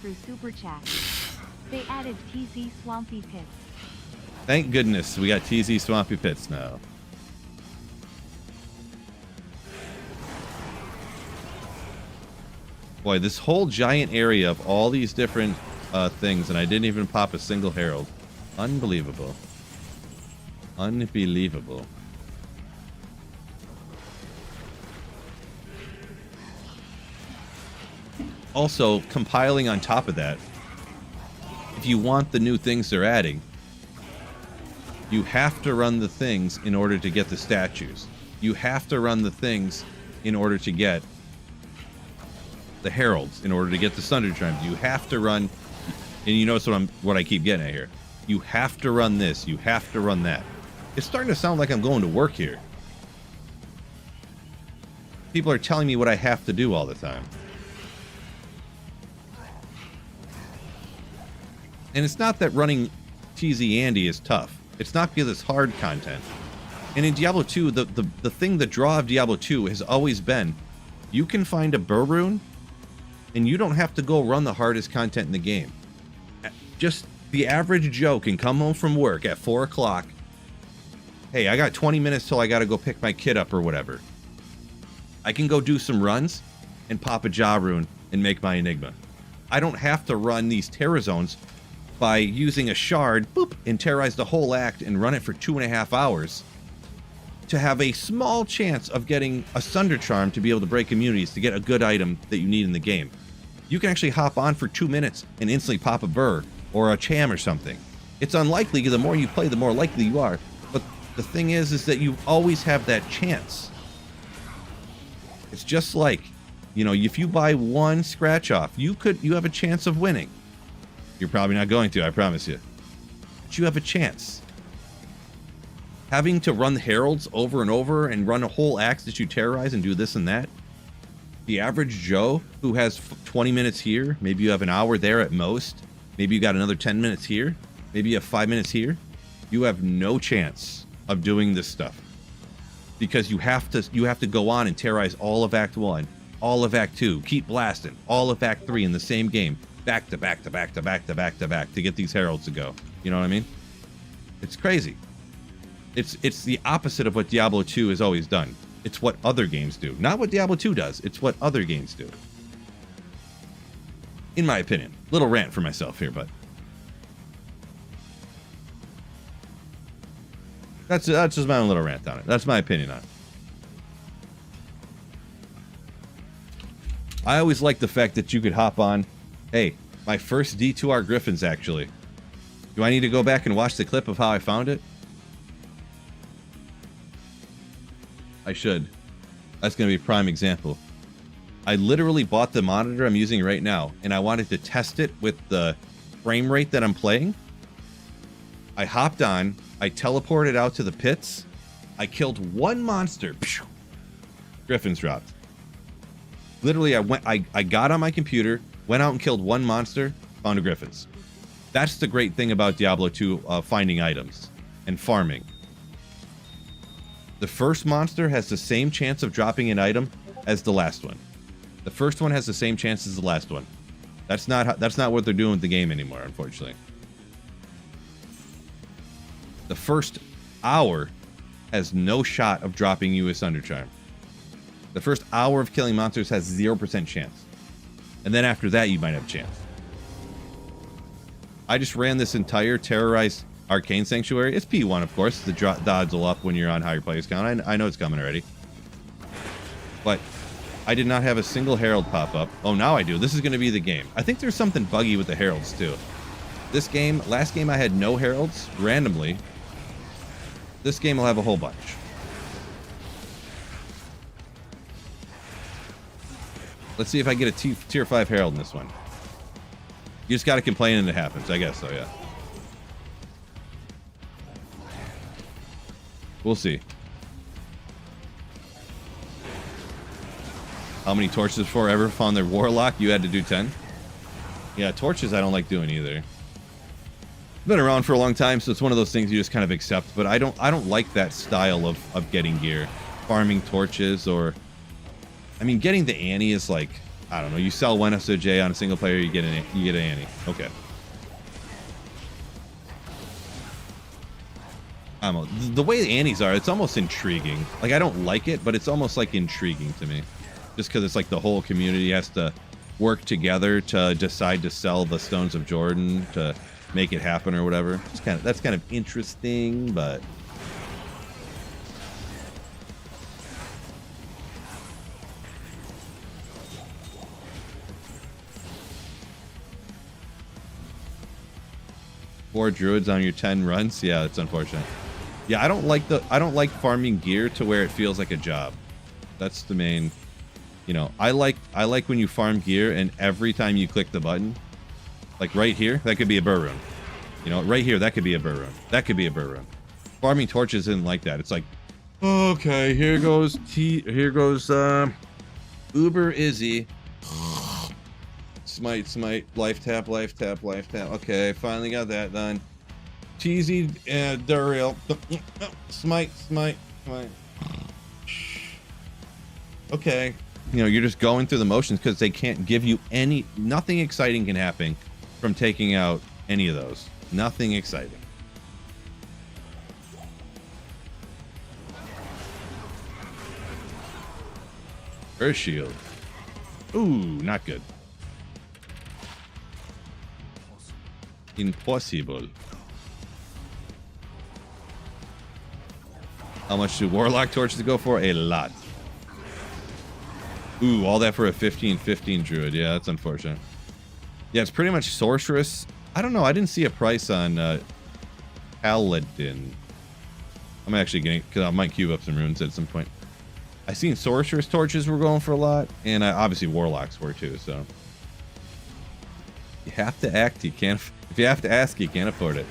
Through Super Chat. They added TZ Swampy Pits. Thank goodness we got TZ Swampy Pits now. Boy, this whole giant area of all these different things, and I didn't even pop a single Herald. Unbelievable. Unbelievable. Also, compiling on top of that, if you want the new things they're adding, you have to run the things in order to get the statues. You have to run the things in order to get the heralds, in order to get the Sunder Chimes. You have to run, and you notice what I keep getting at here. You have to run this. You have to run that. It's starting to sound like I'm going to work here. People are telling me what I have to do all the time. And it's not that running TZ Andy is tough. It's not because it's hard content. And in Diablo 2, the thing, the draw of Diablo 2 has always been, you can find a burr rune, and you don't have to go run the hardest content in the game. Just the average Joe can come home from work at 4 o'clock. Hey, I got 20 minutes till I got to go pick my kid up or whatever. I can go do some runs and pop a jaw rune and make my Enigma. I don't have to run these Terra Zones by using a shard, boop, and terrorize the whole act and run it for 2.5 hours to have a small chance of getting a Sunder Charm to be able to break immunities to get a good item that you need in the game. You can actually hop on for 2 minutes and instantly pop a Burr or a Cham or something. It's unlikely. The more you play, the more likely you are. But the thing is that you always have that chance. It's just like, you know, if you buy one scratch off, you have a chance of winning. You're probably not going to, I promise you. But you have a chance. Having to run the heralds over and over and run a whole axe that you terrorize and do this and that. The average Joe who has 20 minutes here, maybe you have an hour there at most. Maybe you got another 10 minutes here. Maybe you have 5 minutes here. You have no chance of doing this stuff. Because you have to go on and terrorize all of Act 1, all of Act 2, keep blasting, all of Act 3 in the same game, back to back to back to back to back to back to get these heralds to go. You know what I mean? It's crazy. It's the opposite of what Diablo 2 has always done. It's what other games do. Not what Diablo 2 does. It's what other games do. In my opinion. Little rant for myself here, but that's just my own little rant on it. That's my opinion on it. I always like the fact that you could hop on. Hey, my first D2R Griffins, actually. Do I need to go back and watch the clip of how I found it? I should. That's going to be a prime example. I literally bought the monitor I'm using right now, and I wanted to test it with the frame rate that I'm playing. I hopped on, I teleported out to the pits, I killed one monster. Griffins dropped. Literally, I got on my computer, went out and killed one monster, found a Griffins. That's the great thing about Diablo 2 finding items and farming. The first monster has the same chance of dropping an item as the last one. The first one has the same chance as the last one. That's not what they're doing with the game anymore, unfortunately. The first hour has no shot of dropping you a Sunder Charm. The first hour of killing monsters has 0% chance. And then after that, you might have a chance. I just ran this entire terrorized Arcane Sanctuary. It's P1, of course. The odds will up when you're on higher players count. I know it's coming already. But I did not have a single herald pop up. Oh, now I do. This is going to be the game. I think there's something buggy with the heralds, too. This game, last game I had no heralds, randomly. This game will have a whole bunch. Let's see if I get a tier 5 herald in this one. You just got to complain and it happens. I guess so, yeah. We'll see. How many torches forever found their warlock? You had to do 10? Yeah, torches I don't like doing either. Been around for a long time, so it's one of those things you just kind of accept, but I don't like that style of getting gear. Farming torches, or I mean, getting the Annie is like, I don't know, you sell one SOJ on a single player, you get an Annie. Okay. I don't know. The way the Annies are, it's almost intriguing. Like, I don't like it, but it's almost like intriguing to me. Just because it's like the whole community has to work together to decide to sell the Stones of Jordan to make it happen or whatever. That's kind of interesting, but four druids on your 10 runs. Yeah, it's unfortunate. Yeah, I don't like farming gear to where it feels like a job. That's the main, you know, I like when you farm gear and every time you click the button, like right here, that could be a burr room. You know, right here, that could be a burr room. That could be a burr room. Farming torches isn't like that. It's like, okay, here goes Uber Izzy. Smite, life tap. Okay, finally got that done. Cheesy, Duriel. Smite. Okay. You know, you're just going through the motions because they can't give you nothing exciting can happen from taking out any of those. Nothing exciting. Earth Shield. Ooh, not good. Impossible. How much do Warlock torches go for? A lot. Ooh, all that for a 15/15 druid. Yeah, that's unfortunate. Yeah, it's pretty much sorceress. I don't know. I didn't see a price on Paladin. I'm actually getting, because I might queue up some runes at some point. I seen sorceress torches were going for a lot, and obviously warlocks were too. So you have to act. You can't. If you have to ask, you can't afford it.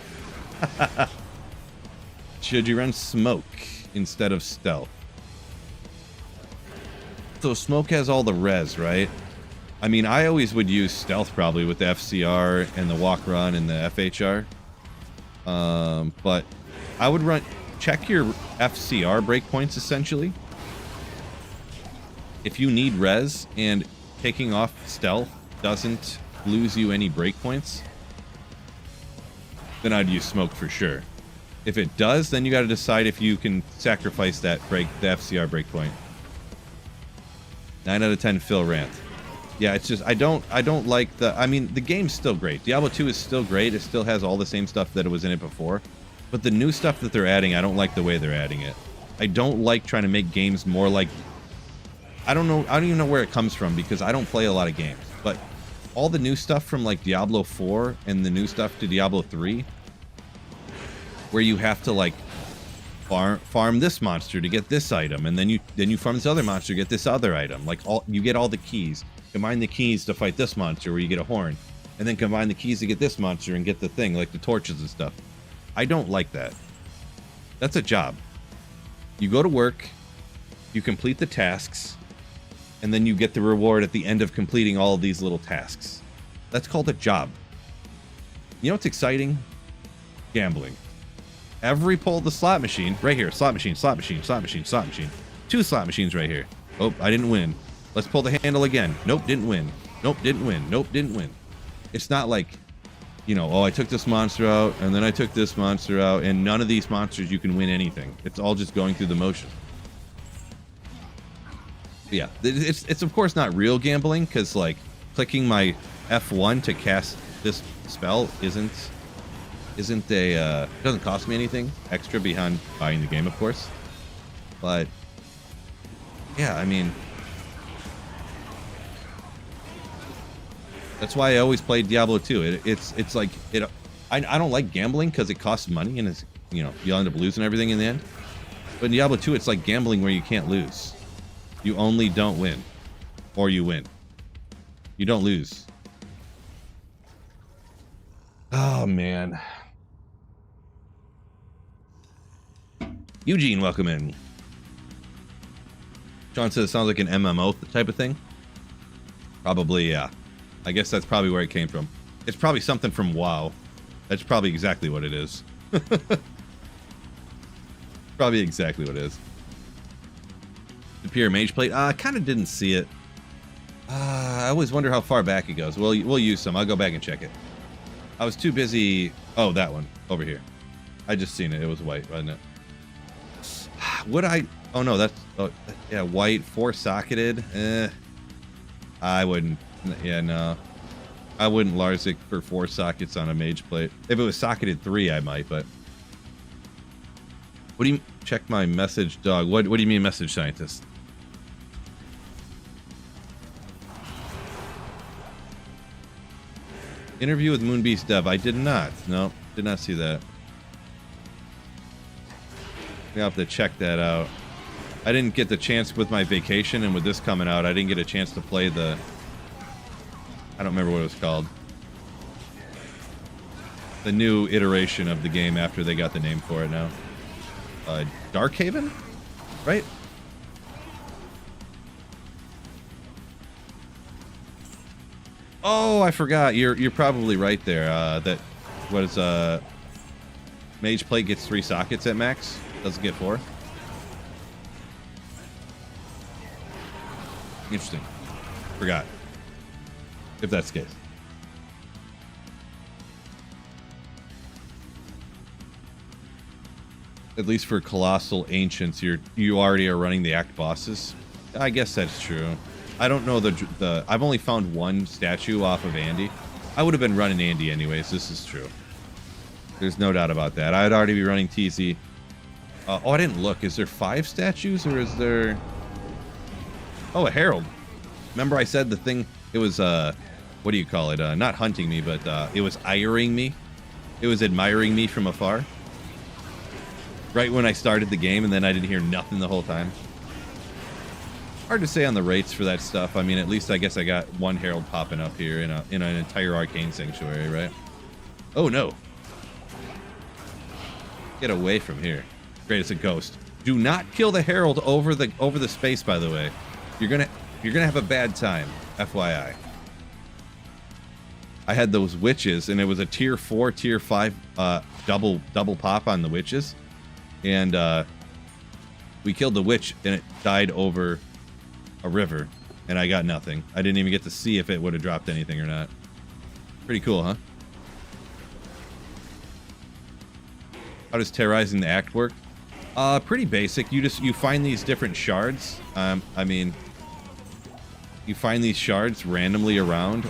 Should you run smoke instead of stealth? So smoke has all the res, right? I mean, I always would use stealth probably with the FCR and the walk run and the FHR. But I would check your FCR breakpoints essentially. If you need res and taking off stealth doesn't lose you any breakpoints, then I'd use smoke for sure. If it does, then you got to decide if you can sacrifice the FCR breakpoint. 9 out of 10 Phil rant. Yeah, it's just I don't like the. I mean, the game's still great. Diablo 2 is still great. It still has all the same stuff that it was in it before. But the new stuff that they're adding, I don't like the way they're adding it. I don't like trying to make games more like. I don't know. I don't even know where it comes from because I don't play a lot of games. But all the new stuff from like Diablo 4 and the new stuff to Diablo 3, where you have to like farm this monster to get this item, and then you farm this other monster to get this other item. Like you get all the keys. Combine the keys to fight this monster where you get a horn, and then combine the keys to get this monster and get the thing like the torches and stuff. I don't like that. That's a job. You go to work, you complete the tasks, and then you get the reward at the end of completing all of these little tasks. That's called a job. You know what's exciting? Gambling. Every pull of the slot machine, right here, slot machine, slot machine, slot machine, slot machine. 2 slot machines right here. Oh, I didn't win. Let's pull the handle again. Nope, didn't win. Nope, didn't win. Nope, didn't win. It's not like, you know, oh, I took this monster out, and then I took this monster out, and none of these monsters you can win anything. It's all just going through the motion. Yeah, it's of course not real gambling, because like clicking my F1 to cast this spell isn't a doesn't cost me anything extra behind buying the game, of course. But yeah, I mean, that's why I always played Diablo 2. It's like it. I don't like gambling because it costs money and it's, you know, you'll end up losing everything in the end. But in Diablo 2, it's like gambling where you can't lose. You only don't win, or you win. You don't lose. Oh man. Eugene, welcome in. John says it sounds like an MMO type of thing. Probably, yeah. I guess that's probably where it came from. It's probably something from WoW. That's probably exactly what it is. Probably exactly what it is. Superior Mage Plate? I kind of didn't see it. I always wonder how far back it goes. We'll use some. I'll go back and check it. I was too busy. Oh, that one over here. I just seen it. It was white, wasn't it? Would I? Oh no, that's yeah, white 4-socketed. I wouldn't. Yeah, no, I wouldn't Larzik for 4 sockets on a Mage Plate. If it was socketed 3, I might. But what do you check my message, dog? What do you mean, message scientist? Interview with Moonbeast Dev. I did not. No, did not see that. We have to check that out. I didn't get the chance with my vacation, and with this coming out, I didn't get a chance to play the. I don't remember what it was called. The new iteration of the game after they got the name for it now. Darkhaven, right? Oh, I forgot. You're probably right there. That what is Mage Plate gets 3 sockets at max. Doesn't get 4. Interesting. Forgot. If that's the case. At least for Colossal Ancients, you already are running the Act bosses. I guess that's true. I don't know the. I've only found 1 statue off of Andy. I would have been running Andy anyways. This is true. There's no doubt about that. I'd already be running TZ. Oh, I didn't look. Is there 5 statues or is there... Oh, a herald. Remember I said the thing, it was, what do you call it? Not hunting me, but it was eyeing me. It was admiring me from afar. Right when I started the game, and then I didn't hear nothing the whole time. Hard to say on the rates for that stuff. I mean, at least I guess I got one herald popping up here in an entire arcane sanctuary, right? Oh no! Get away from here. Great, it's a ghost. Do not kill the herald over the space, by the way. You're gonna have a bad time, FYI. I had those witches, and it was a tier 4, tier 5 double pop on the witches, and we killed the witch, and it died over a river, and I got nothing. I didn't even get to see if it would have dropped anything or not. Pretty cool, huh? How does terrorizing the act work? Pretty basic. You find these different shards. I mean, you find these shards randomly around,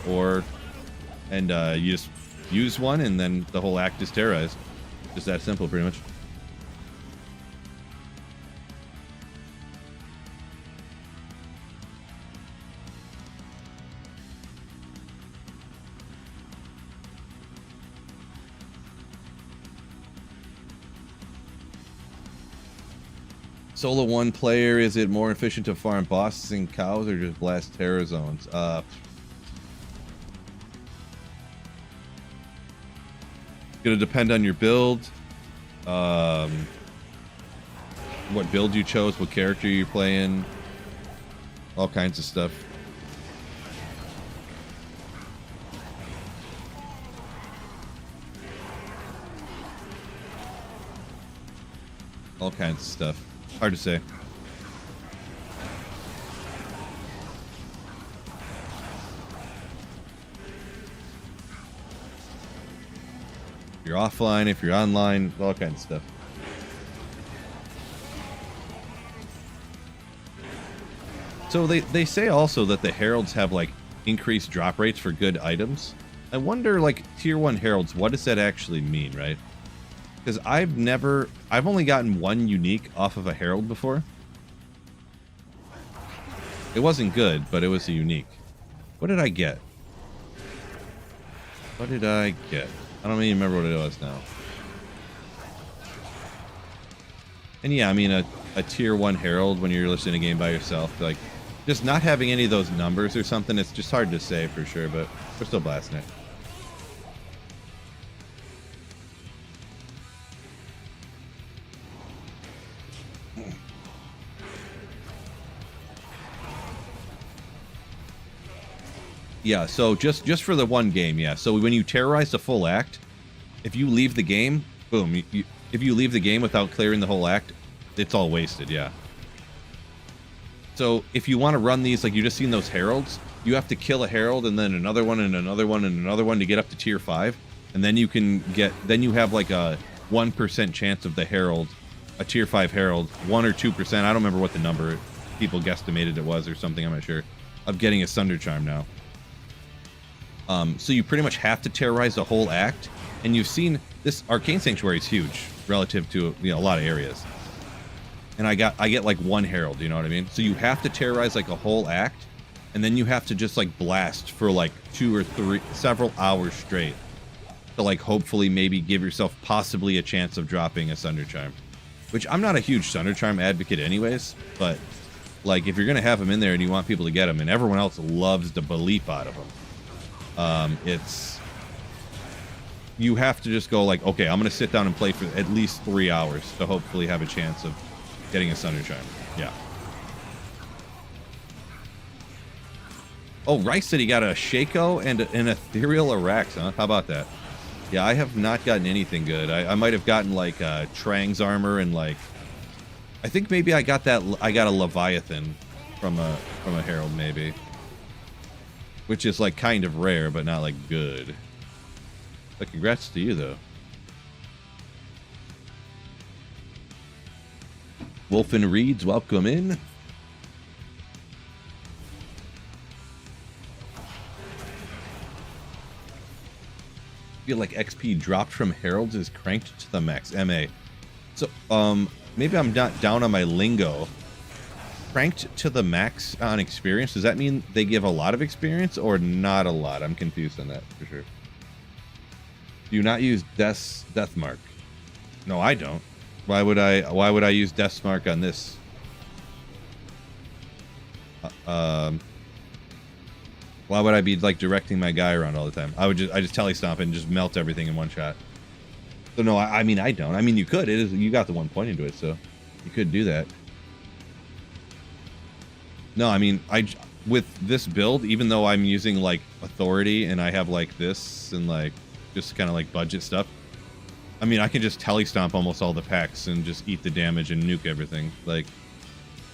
and you just use one, and then the whole act is terrorized. Just that simple, pretty much. Solo 1 player, is it more efficient to farm bosses and cows or just blast terror zones? Gonna depend on your build, what build you chose, what character you're playing, all kinds of stuff. All kinds of stuff. Hard to say. If you're offline, if you're online, all kinds of stuff. So they say also that the heralds have like increased drop rates for good items. I wonder, like, tier 1 heralds, what does that actually mean, right? Because I've only gotten one unique off of a herald before. It wasn't good, but it was a unique. What did I get? What did I get? I don't even remember what it was now. And yeah, I mean, a tier 1 herald when you're listening to a game by yourself, like, just not having any of those numbers or something, it's just hard to say for sure, but we're still blasting it. Yeah, so just for the one game, yeah. So when you terrorize the full act, if you leave the game, boom. If you leave the game without clearing the whole act, it's all wasted, yeah. So if you want to run these, like you just seen those heralds, you have to kill a herald and then another one and another one and another one to get up to tier 5. And then you can then you have like a 1% chance of the herald, a tier 5 herald, 1 or 2%. I don't remember what the number people guesstimated it was or something, I'm not sure, of getting a Sunder Charm now. So you pretty much have to terrorize the whole act, and you've seen this arcane sanctuary is huge relative to, you know, a lot of areas. And I get like one herald, you know what I mean? So you have to terrorize like a whole act, and then you have to just like blast for like 2 or 3 several hours straight to like hopefully maybe give yourself possibly a chance of dropping a Sunder Charm. Which I'm not a huge Sunder Charm advocate anyways, but like if you're gonna have them in there and you want people to get them, and everyone else loves the bleep out of them. You have to just go like, okay, I'm going to sit down and play for at least 3 hours to hopefully have a chance of getting a Sunder Charm. Yeah. Oh, Rice said he got a Shaco and an Ethereal Arax, huh? How about that? Yeah, I have not gotten anything good. I might have gotten like Trang's armor and like, I think maybe I got a Leviathan from a Herald maybe. Which is like kind of rare, but not like good. But congrats to you though. Wolfen Reeds, welcome in. Feel like XP dropped from Heralds is cranked to the max. MA. So, maybe I'm not down on my lingo. Cranked to the max on experience, does that mean they give a lot of experience or not a lot? I'm confused on that for sure. Do you not use death mark? No, I don't. Why would I use death mark on this? Why would I be like directing my guy around all the time? I just telestomp and just melt everything in one shot. So no, I mean I don't. I mean you could. You got the one pointing to it, so you could do that. No, I mean, with this build, even though I'm using like authority and I have like this and like just kind of like budget stuff, I mean, I can just telestomp almost all the packs and just eat the damage and nuke everything. Like,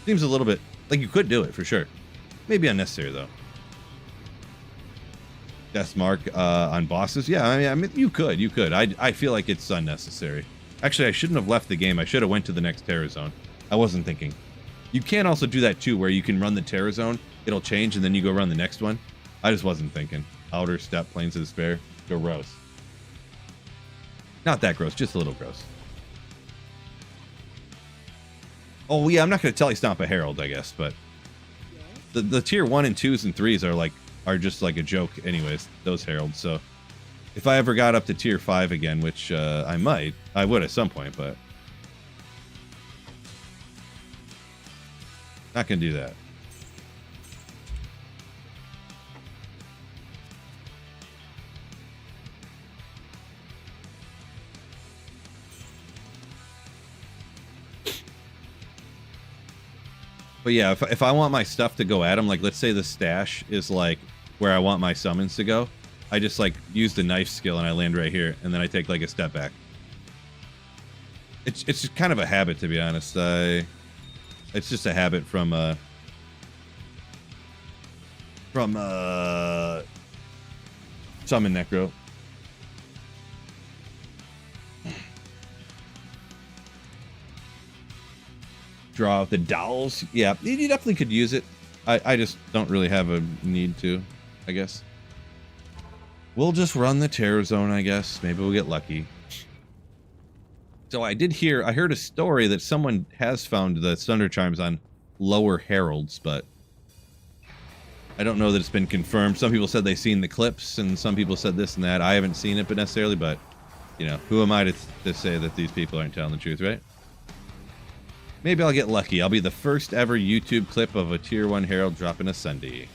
seems a little bit like you could do it for sure. Maybe unnecessary though. Death mark on bosses, yeah. I mean, you could. I feel like it's unnecessary. Actually, I shouldn't have left the game. I should have went to the next Terror Zone. I wasn't thinking. You can also do that too, where you can run the Terror Zone, it'll change, and then you go run the next one. I just wasn't thinking. Outer Step, Plains of Despair, gross. Not that gross, just a little gross. Oh yeah, I'm not going to telestomp a Herald, I guess, but the tier 1 and 2s and 3s are just like a joke anyways, those Heralds. So if I ever got up to tier 5 again, which I would at some point, but not gonna do that. But yeah, if I want my stuff to go at him, like let's say the stash is like where I want my summons to go, I just like use the knife skill and I land right here, and then I take like a step back. It's just kind of a habit, to be honest. It's just a habit from Summon Necro. Draw out the dowels. Yeah, you definitely could use it. I just don't really have a need to, I guess. We'll just run the Terror Zone, I guess. Maybe we'll get lucky. So I heard a story that someone has found the Thunder Chimes on lower Heralds, but I don't know that it's been confirmed. Some people said they've seen the clips, and some people said this and that. I haven't seen it, but necessarily, but, you know, who am I to say that these people aren't telling the truth, right? Maybe I'll get lucky. I'll be the first ever YouTube clip of a Tier 1 Herald dropping a Sunday.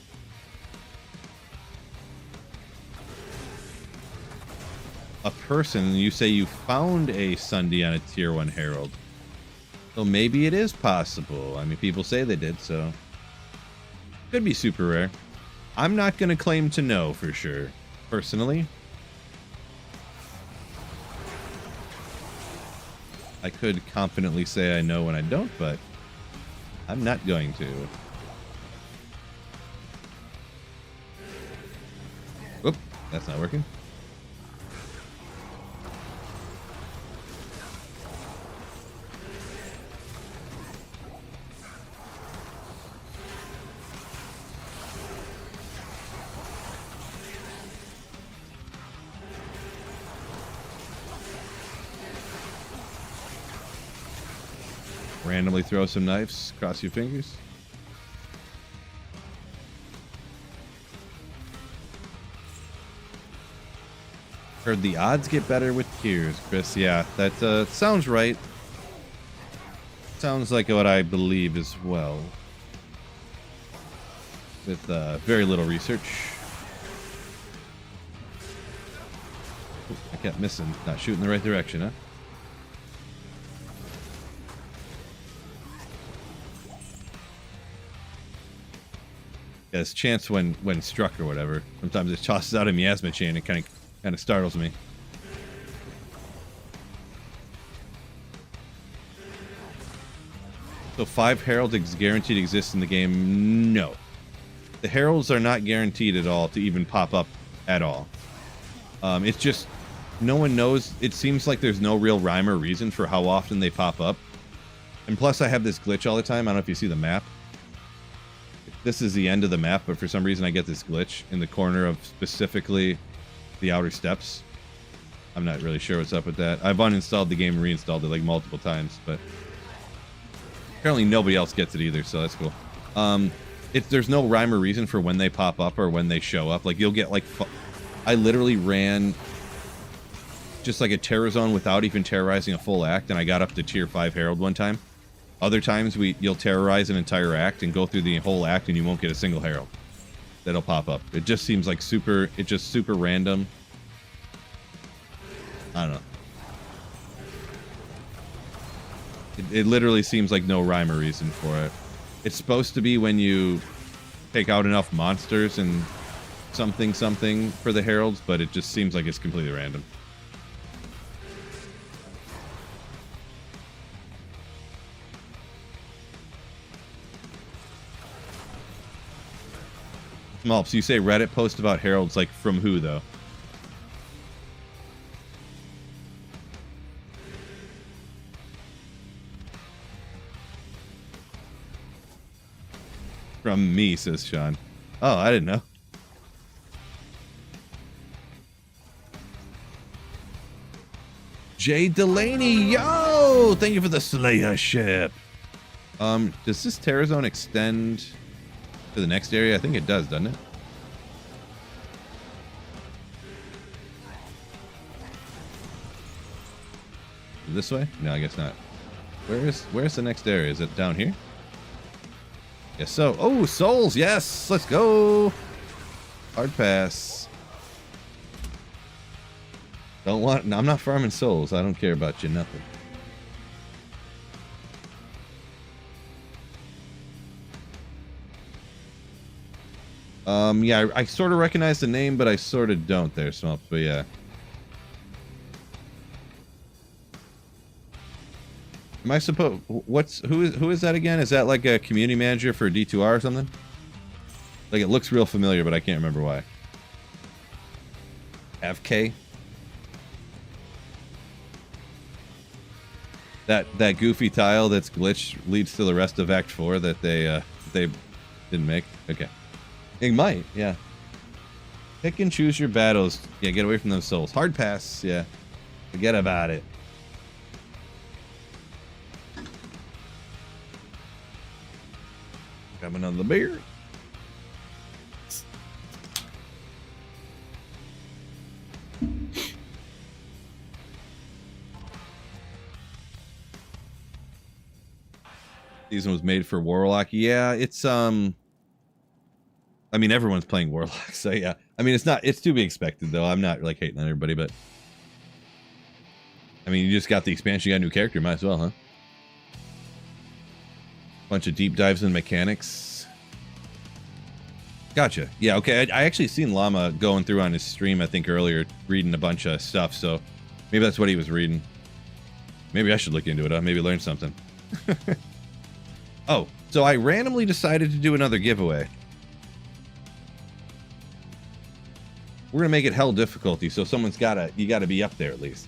A person, you say you found a Sunday on a Tier 1 Herald. So maybe it is possible. I mean, people say they did, so... Could be super rare. I'm not going to claim to know for sure, personally. I could confidently say I know when I don't, but I'm not going to. Oop, that's not working. Randomly throw some knives, cross your fingers. Heard the odds get better with tiers, Chris. Yeah, that sounds right. Sounds like what I believe as well. With very little research. Ooh, I kept missing. Not shooting the right direction, huh? As chance when struck or whatever. Sometimes it tosses out a miasma chain. It kind of startles me. So 5 heralds guaranteed exist in the game? No. The heralds are not guaranteed at all to even pop up at all. It's just no one knows. It seems like there's no real rhyme or reason for how often they pop up. And plus I have this glitch all the time. I don't know if you see the map. This is the end of the map, but for some reason I get this glitch in the corner of specifically the outer steps. I'm not really sure what's up with that. I've uninstalled the game and reinstalled it like multiple times, but apparently nobody else gets it either, so that's cool. There's no rhyme or reason for when they pop up or when they show up. Like, you'll get like, I literally ran just like a terror zone without even terrorizing a full act, and I got up to tier 5 Herald one time. Other times you'll terrorize an entire act and go through the whole act and you won't get a single Herald that'll pop up. It just seems like super random. I don't know. It literally seems like no rhyme or reason for it. It's supposed to be when you take out enough monsters and something for the heralds, but it just seems like it's completely random. Malps, you say Reddit post about heralds, like from who though? From me, says Sean. Oh, I didn't know. Jay Delaney, yo! Thank you for the Slayer ship. Does this Terror Zone extend to the next area? I think it does, doesn't it? This way? No, I guess not. Where's the next area? Is it down here? Yes, so. Oh, souls, yes! Let's go! Hard pass. Don't want... No, I'm not farming souls. I don't care about you, nothing. Yeah, I sort of recognize the name, but I sort of don't there, Smelt, but yeah. Am I supposed... Who is that again? Is that like a community manager for D2R or something? Like, it looks real familiar, but I can't remember why. FK? That goofy tile that's glitched leads to the rest of Act 4 that they didn't make? Okay. It might, yeah. Pick and choose your battles. Yeah, get away from those souls. Hard pass, yeah. Forget about it. Grab another beer. Season was made for Warlock. Yeah, it's I mean, everyone's playing Warlock, so yeah. I mean, it's to be expected though. I'm not like hating on everybody, but I mean, you just got the expansion, you got a new character, might as well, huh? Bunch of deep dives in mechanics. Gotcha. Yeah, okay. I actually seen Llama going through on his stream, I think earlier, reading a bunch of stuff, so maybe that's what he was reading. Maybe I should look into it. I'll maybe learn something. Oh, so I randomly decided to do another giveaway. We're gonna make it hell difficulty, so you gotta be up there at least.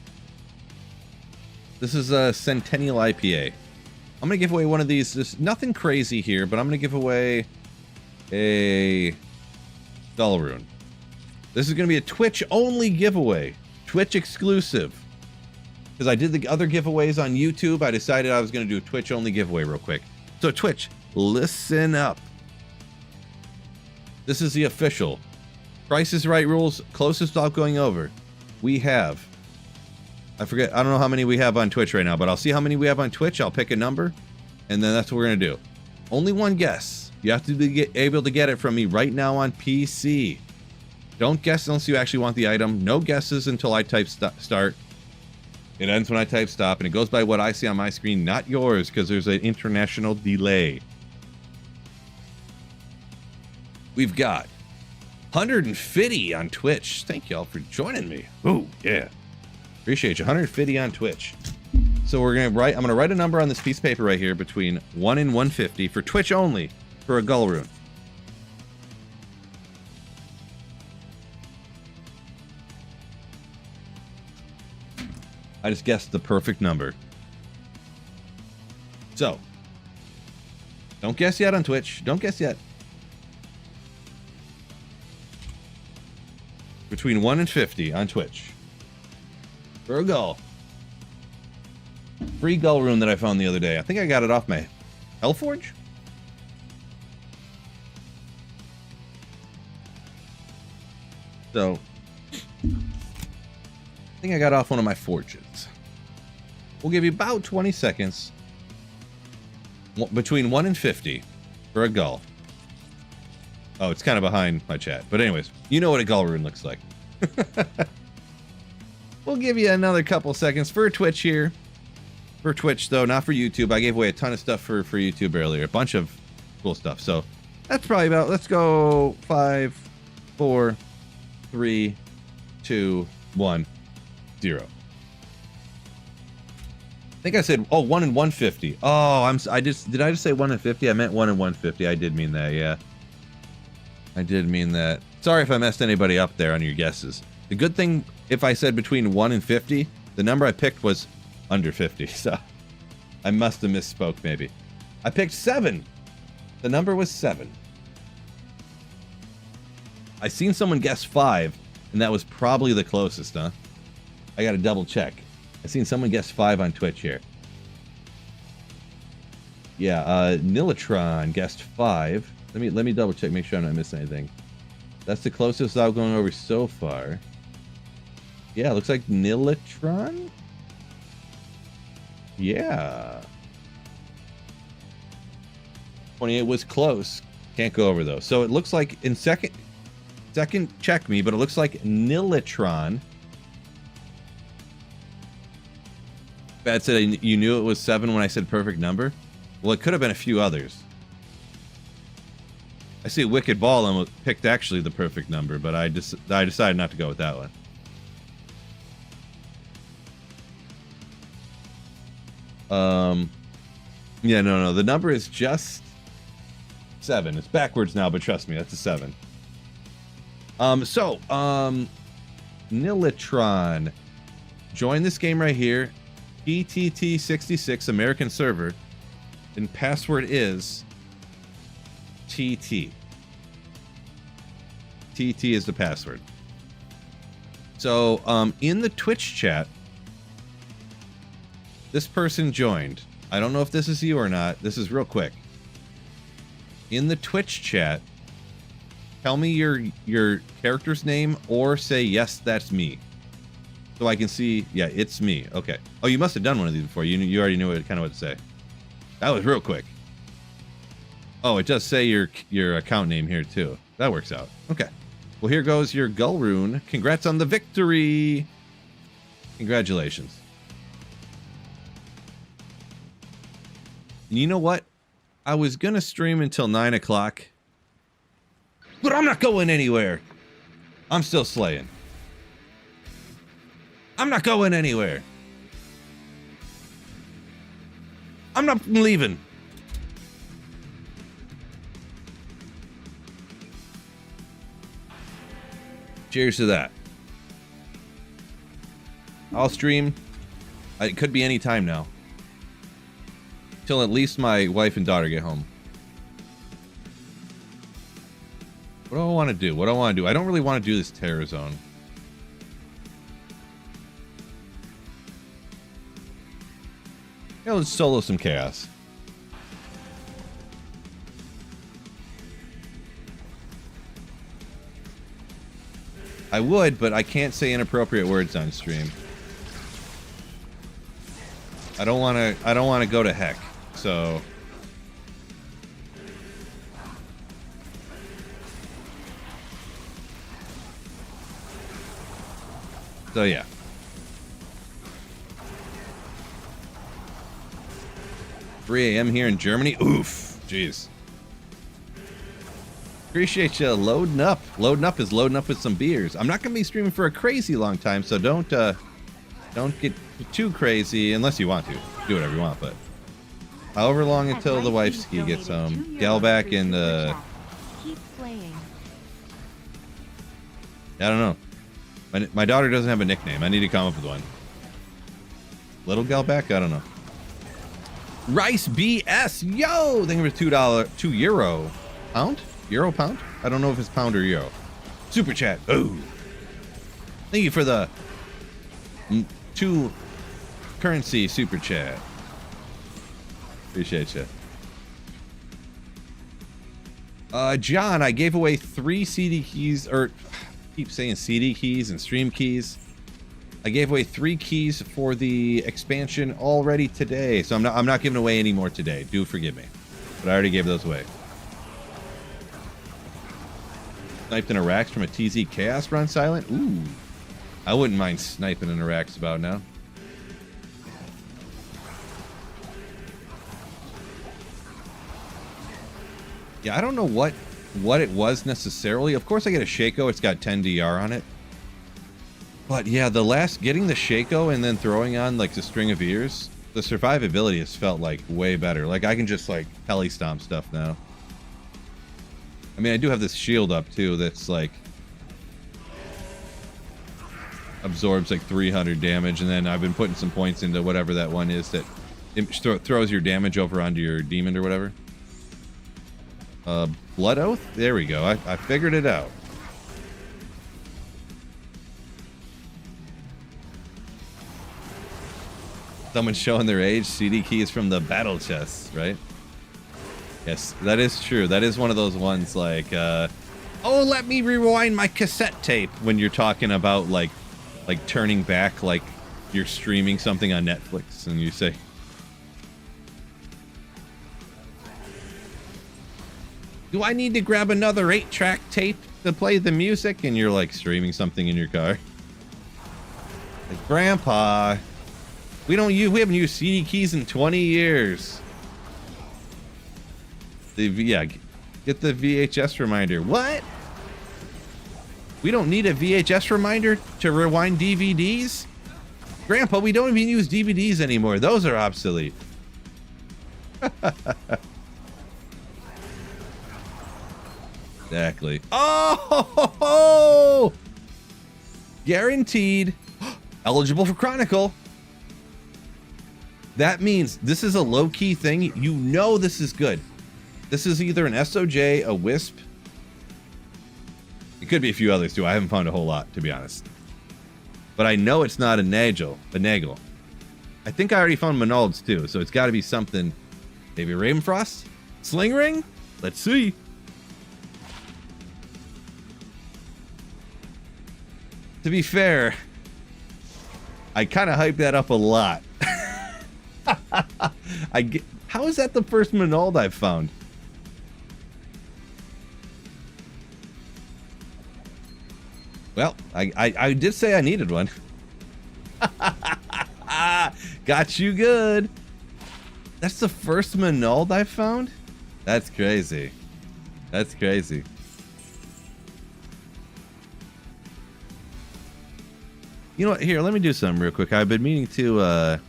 This is a Centennial IPA. I'm gonna give away one of these. There's nothing crazy here, but I'm gonna give away a Dull Rune. This is gonna be a Twitch only giveaway, Twitch exclusive. Because I did the other giveaways on YouTube, I decided I was gonna do a Twitch only giveaway real quick. So Twitch, listen up. This is the official Price is Right rules, closest without going over. We have, I don't know how many we have on Twitch right now, but I'll see how many we have on Twitch. I'll pick a number, and then that's what we're going to do. Only one guess. You have to be able to get it from me right now on PC. Don't guess unless you actually want the item. No guesses until I type start. It ends when I type stop, and it goes by what I see on my screen, not yours, because there's an international delay. We've got 150 on Twitch. Thank y'all for joining me. Oh, yeah. Appreciate you. 150 on Twitch. So I'm gonna write a number on this piece of paper right here between 1 and 150 for Twitch only for a Gull Rune. I just guessed the perfect number. So, don't guess yet on Twitch. Don't guess yet. Between 1 and 50 on Twitch. for a gull. Free gull rune that I found the other day. I think I got it off my Hellforge. So, I think I got off one of my forges. We'll give you about 20 seconds. Between 1 and 50 for a gull. Oh, it's kind of behind my chat. But anyways, you know what a gull rune looks like. We'll give you another couple seconds for Twitch here. For Twitch, though, not for YouTube. I gave away a ton of stuff for YouTube earlier. A bunch of cool stuff. So that's probably about, let's go 5, 4, 3, 2, 1, 0. I think I said, oh, 1 and 150. Oh, did I just say 1 and 50? I meant 1 and 150. I did mean that, yeah. I did mean that. Sorry if I messed anybody up there on your guesses. The good thing, if I said between 1 and 50, the number I picked was under 50, so I must have misspoke maybe. I picked 7. The number was 7. I seen someone guess 5, and that was probably the closest, huh? I gotta double check. I seen someone guess 5 on Twitch here. Yeah, Nilitron guessed 5. Let me double check, make sure I'm not missing anything. That's the closest without going over so far. Yeah, looks like Nilitron? Yeah. 28 was close. Can't go over though. So it looks like in second check me, but it looks like Nilitron. Bad said you knew it was 7 when I said perfect number. Well, it could have been a few others. I see a Wicked Ball and picked actually the perfect number, but I decided not to go with that one. Yeah, no, the number is just 7. It's backwards now, but trust me, that's a 7. Nilitron, join this game right here, PTT66 American server, and password is TT. TT is the password. So, in the Twitch chat, this person joined. I don't know if this is you or not. This is real quick. In the Twitch chat, tell me your character's name or say, yes, that's me. So I can see, yeah, it's me. Okay. Oh, you must have done one of these before. You already knew kind of what to say. That was real quick. Oh, it does say your account name here too. That works out. Okay. Well, here goes your gull rune. Congrats on the victory. Congratulations. You know what? I was going to stream until 9 o'clock. But I'm not going anywhere. I'm still slaying. I'm not going anywhere. I'm not leaving. Cheers to that. I'll stream. It could be any time now. Till at least my wife and daughter get home. What do I want to do? What do I want to do? I don't really want to do this terror zone. Yeah, let's solo some chaos. I would, but I can't say inappropriate words on stream. I don't want to go to heck. So yeah. 3 a.m. here in Germany. Oof. Jeez. Appreciate you loading up. Loading up is loading up with some beers. I'm not going to be streaming for a crazy long time, so don't get too crazy unless you want to. Do whatever you want, but however long until the wifeski gets home. Galback and Keep playing. I don't know. My daughter doesn't have a nickname. I need to come up with one. Little Galback? I don't know. Rice BS, yo! Thank you for €2, €2. Pound? Euro pound? I don't know if it's pound or euro. Super chat. Oh. Thank you for the 2 currency super chat. Appreciate you. John, I gave away 3 CD keys, or I keep saying CD keys and stream keys. I gave away 3 keys for the expansion already today, so I'm not giving away any more today. Do forgive me, but I already gave those away. Sniped in a Rax from a TZ Chaos run silent. Ooh, I wouldn't mind sniping in a Rax about now. Yeah, I don't know what it was necessarily. Of course, I get a Shaco. It's got 10 DR on it. But yeah, getting the Shaco and then throwing on like the string of ears, the survivability has felt like way better. Like I can just like heli stomp stuff now. I mean, I do have this shield up too that's like absorbs like 300 damage, and then I've been putting some points into whatever that one is that throws your damage over onto your demon or whatever. Blood Oath? There we go. I figured it out. Someone's showing their age. CD keys from the battle chest, right? Yes, that is true. That is one of those ones like, oh, let me rewind my cassette tape when you're talking about like turning back, like you're streaming something on Netflix and you say, do I need to grab another 8-track tape to play the music? And you're like streaming something in your car. Like, Grandpa, we haven't used CD keys in 20 years. Yeah, get the VHS reminder. What? We don't need a VHS reminder to rewind DVDs? Grandpa, we don't even use DVDs anymore. Those are obsolete. Exactly. Oh! Guaranteed. Eligible for Chronicle. That means this is a low-key thing. You know this is good. This is either an SOJ, a Wisp. It could be a few others too. I haven't found a whole lot, to be honest. But I know it's not a Nagel. I think I already found Manald's too, so it's got to be something. Maybe Ravenfrost? Sling Ring? Let's see. To be fair, I kind of hyped that up a lot. How is that the first Manald I've found? Well, I did say I needed one. Got you good. That's the first Manald I found? That's crazy. That's crazy. You know what? Here, let me do something real quick. I've been meaning to,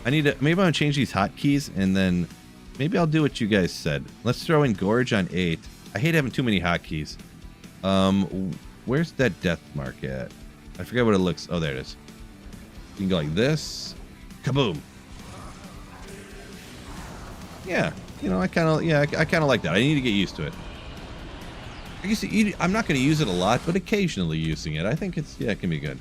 maybe I'm gonna change these hotkeys and then maybe I'll do what you guys said. Let's throw in Gorge on 8. I hate having too many hotkeys. Where's that death mark at? I forget what it looks. Oh, there it is. You can go like this. Kaboom. Yeah, you know, I kind of like that. I need to get used to it. I guess I'm not going to use it a lot, but occasionally using it, I think it can be good.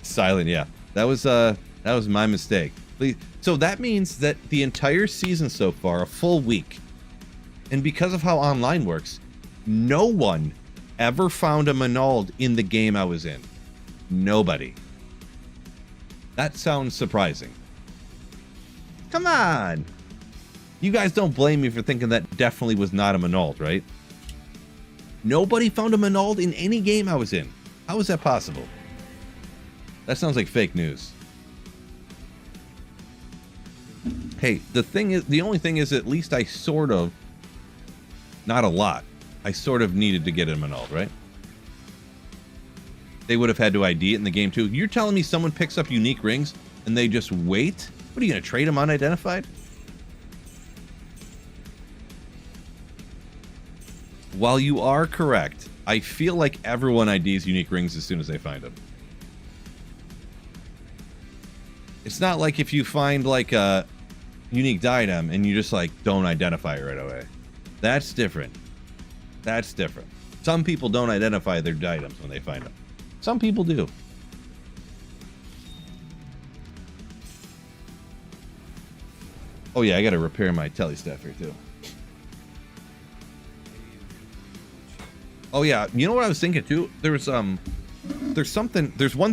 Silent, yeah. That was my mistake. So that means that the entire season so far, a full week, and because of how online works, no one ever found a Manald in the game I was in. Nobody. That sounds surprising. Come on. You guys don't blame me for thinking that definitely was not a Manald, right? Nobody found a Manald in any game I was in. How is that possible? That sounds like fake news. Hey, the only thing is at least I sort of, not a lot, I sort of needed to get a Manald, right? They would have had to ID it in the game too. You're telling me someone picks up unique rings and they just wait? What are you going to trade them unidentified? While you are correct, I feel like everyone IDs unique rings as soon as they find them. It's not like if you find like a unique diadem and you just like don't identify it right away. That's different. That's different. Some people don't identify their diadems when they find them. Some people do. Oh yeah, I gotta repair my telly staff here too. Oh yeah, you know what I was thinking too? There's one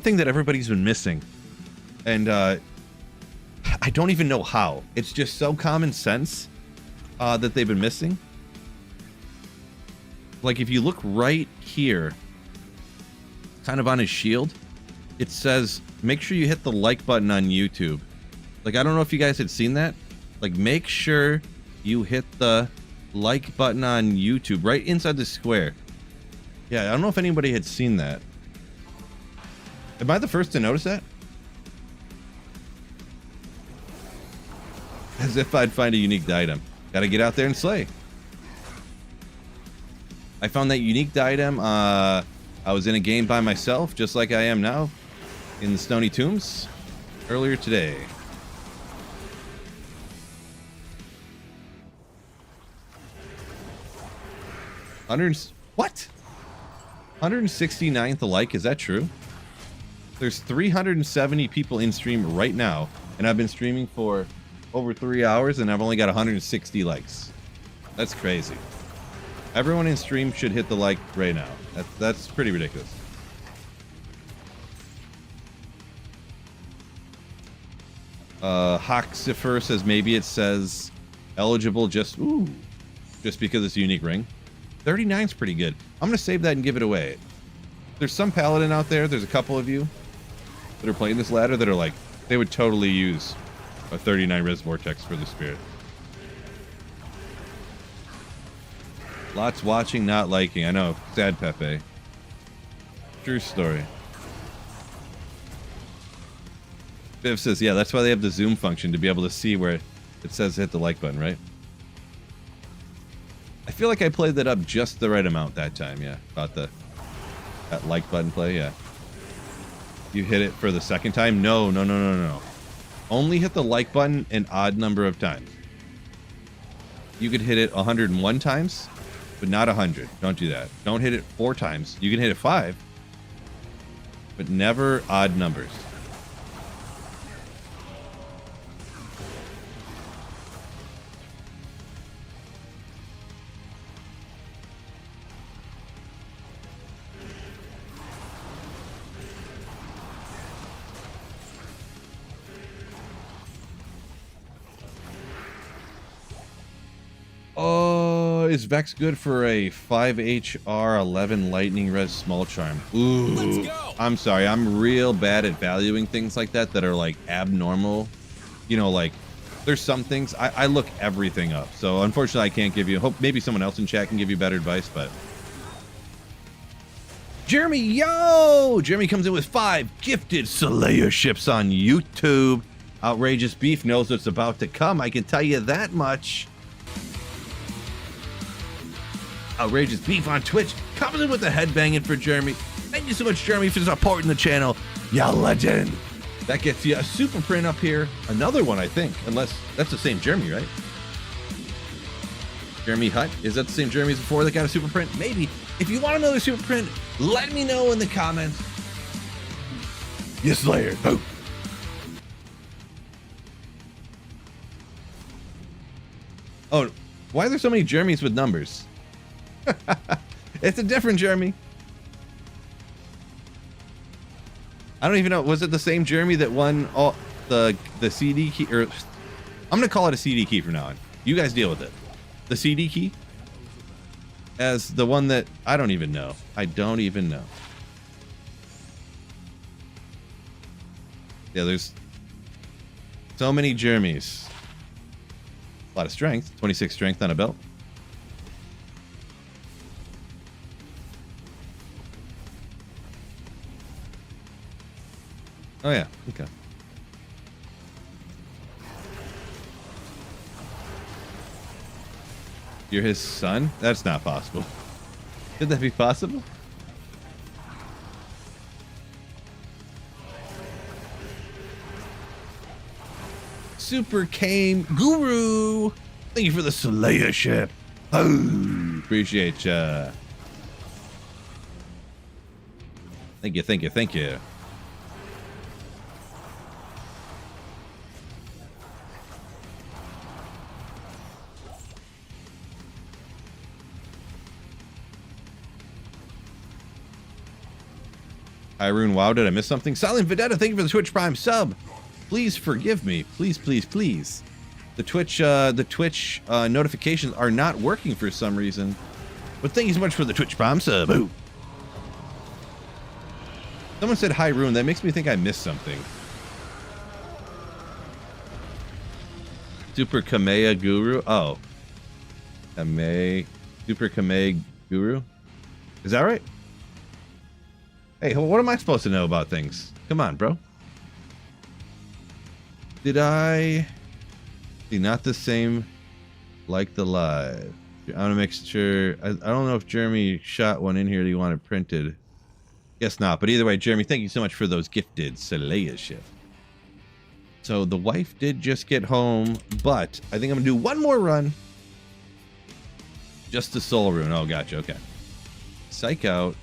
thing that everybody's been missing, and I don't even know how. It's just so common sense that they've been missing. Like if you look right here, kind of on his shield, it says make sure you hit the like button on YouTube. Like I don't know if you guys had seen that. Like make sure you hit the like button on YouTube right inside the square. Yeah, I don't know if anybody had seen that. Am I the first to notice that? As if I'd find a unique item. Gotta get out there and slay. I found that unique item. I was in a game by myself, just like I am now, in the Stony Tombs, earlier today. What? 169th alike, is that true? There's 370 people in stream right now, and I've been streaming for over 3 hours, and I've only got 160 likes. That's crazy. Everyone in stream should hit the like right now. That's pretty ridiculous. Hoxifer says maybe it says eligible just because it's a unique ring. 39's pretty good. I'm gonna save that and give it away. There's some paladin out there. There's a couple of you that are playing this ladder that are like, they would totally use a 39 res vortex for the spirit. Lots watching, not liking. I know. Sad Pepe. True story. Viv says, yeah, that's why they have the zoom function, to be able to see where it says hit the like button, right? I feel like I played that up just the right amount that time, yeah. About that like button play, yeah. You hit it for the second time? No. Only hit the like button an odd number of times. You could hit it 101 times, but not 100. Don't do that. Don't hit it 4 times. You can hit it 5, but never odd numbers. Oh, is Vex good for a 5HR11 lightning res small charm? Ooh, let's go. I'm sorry, I'm real bad at valuing things like that are like abnormal. You know, like there's some things I look everything up. So unfortunately, I can't give you. Hope maybe someone else in chat can give you better advice. But Jeremy, Jeremy comes in with 5 gifted Slayer ships on YouTube. Outrageous Beef knows what's about to come. I can tell you that much. Outrageous Beef on Twitch comes in with a headbanging for Jeremy. Thank you so much, Jeremy, for supporting the channel. Ya legend. That gets you a super print up here. Another one, I think, unless that's the same Jeremy, right? Jeremy Hutt. Is that the same Jeremy as before that got a super print? Maybe. If you want another super print, let me know in the comments. Yes, Slayer. Boom. Oh, why are there so many Jeremys with numbers? It's a different Jeremy. I don't even know. Was it the same Jeremy that won all the CD key? Or I'm gonna call it a CD key from now on. You guys deal with it. The CD key as the one that I don't even know. I don't even know. Yeah, there's so many Jeremys. A lot of strength. 26 strength on a belt. Oh yeah, okay. You're his son? That's not possible. Could that be possible? Super Came Guru! Thank you for the Slayer ship. Oh, appreciate ya. Thank you, thank you, thank you. Irene, wow, did I miss something? Silent Vedetta, thank you for the Twitch Prime sub. Please forgive me. Please, please, please. The Twitch notifications are not working for some reason. But thank you so much for the Twitch Prime sub. Ooh. Someone said hi, Rune. That makes me think I missed something. Super Kamea Guru. Oh. Super Kamea Guru. Is that right? Hey, what am I supposed to know about things? Come on, bro. Did I... See, not the same like the live. I want to make sure... I don't know if Jeremy shot one in here that you wanted printed. Guess not, but either way, Jeremy, thank you so much for those gifted Saleya shit. So the wife did just get home, but I think I'm going to do one more run. Just the soul rune. Oh, gotcha, okay. Psych out.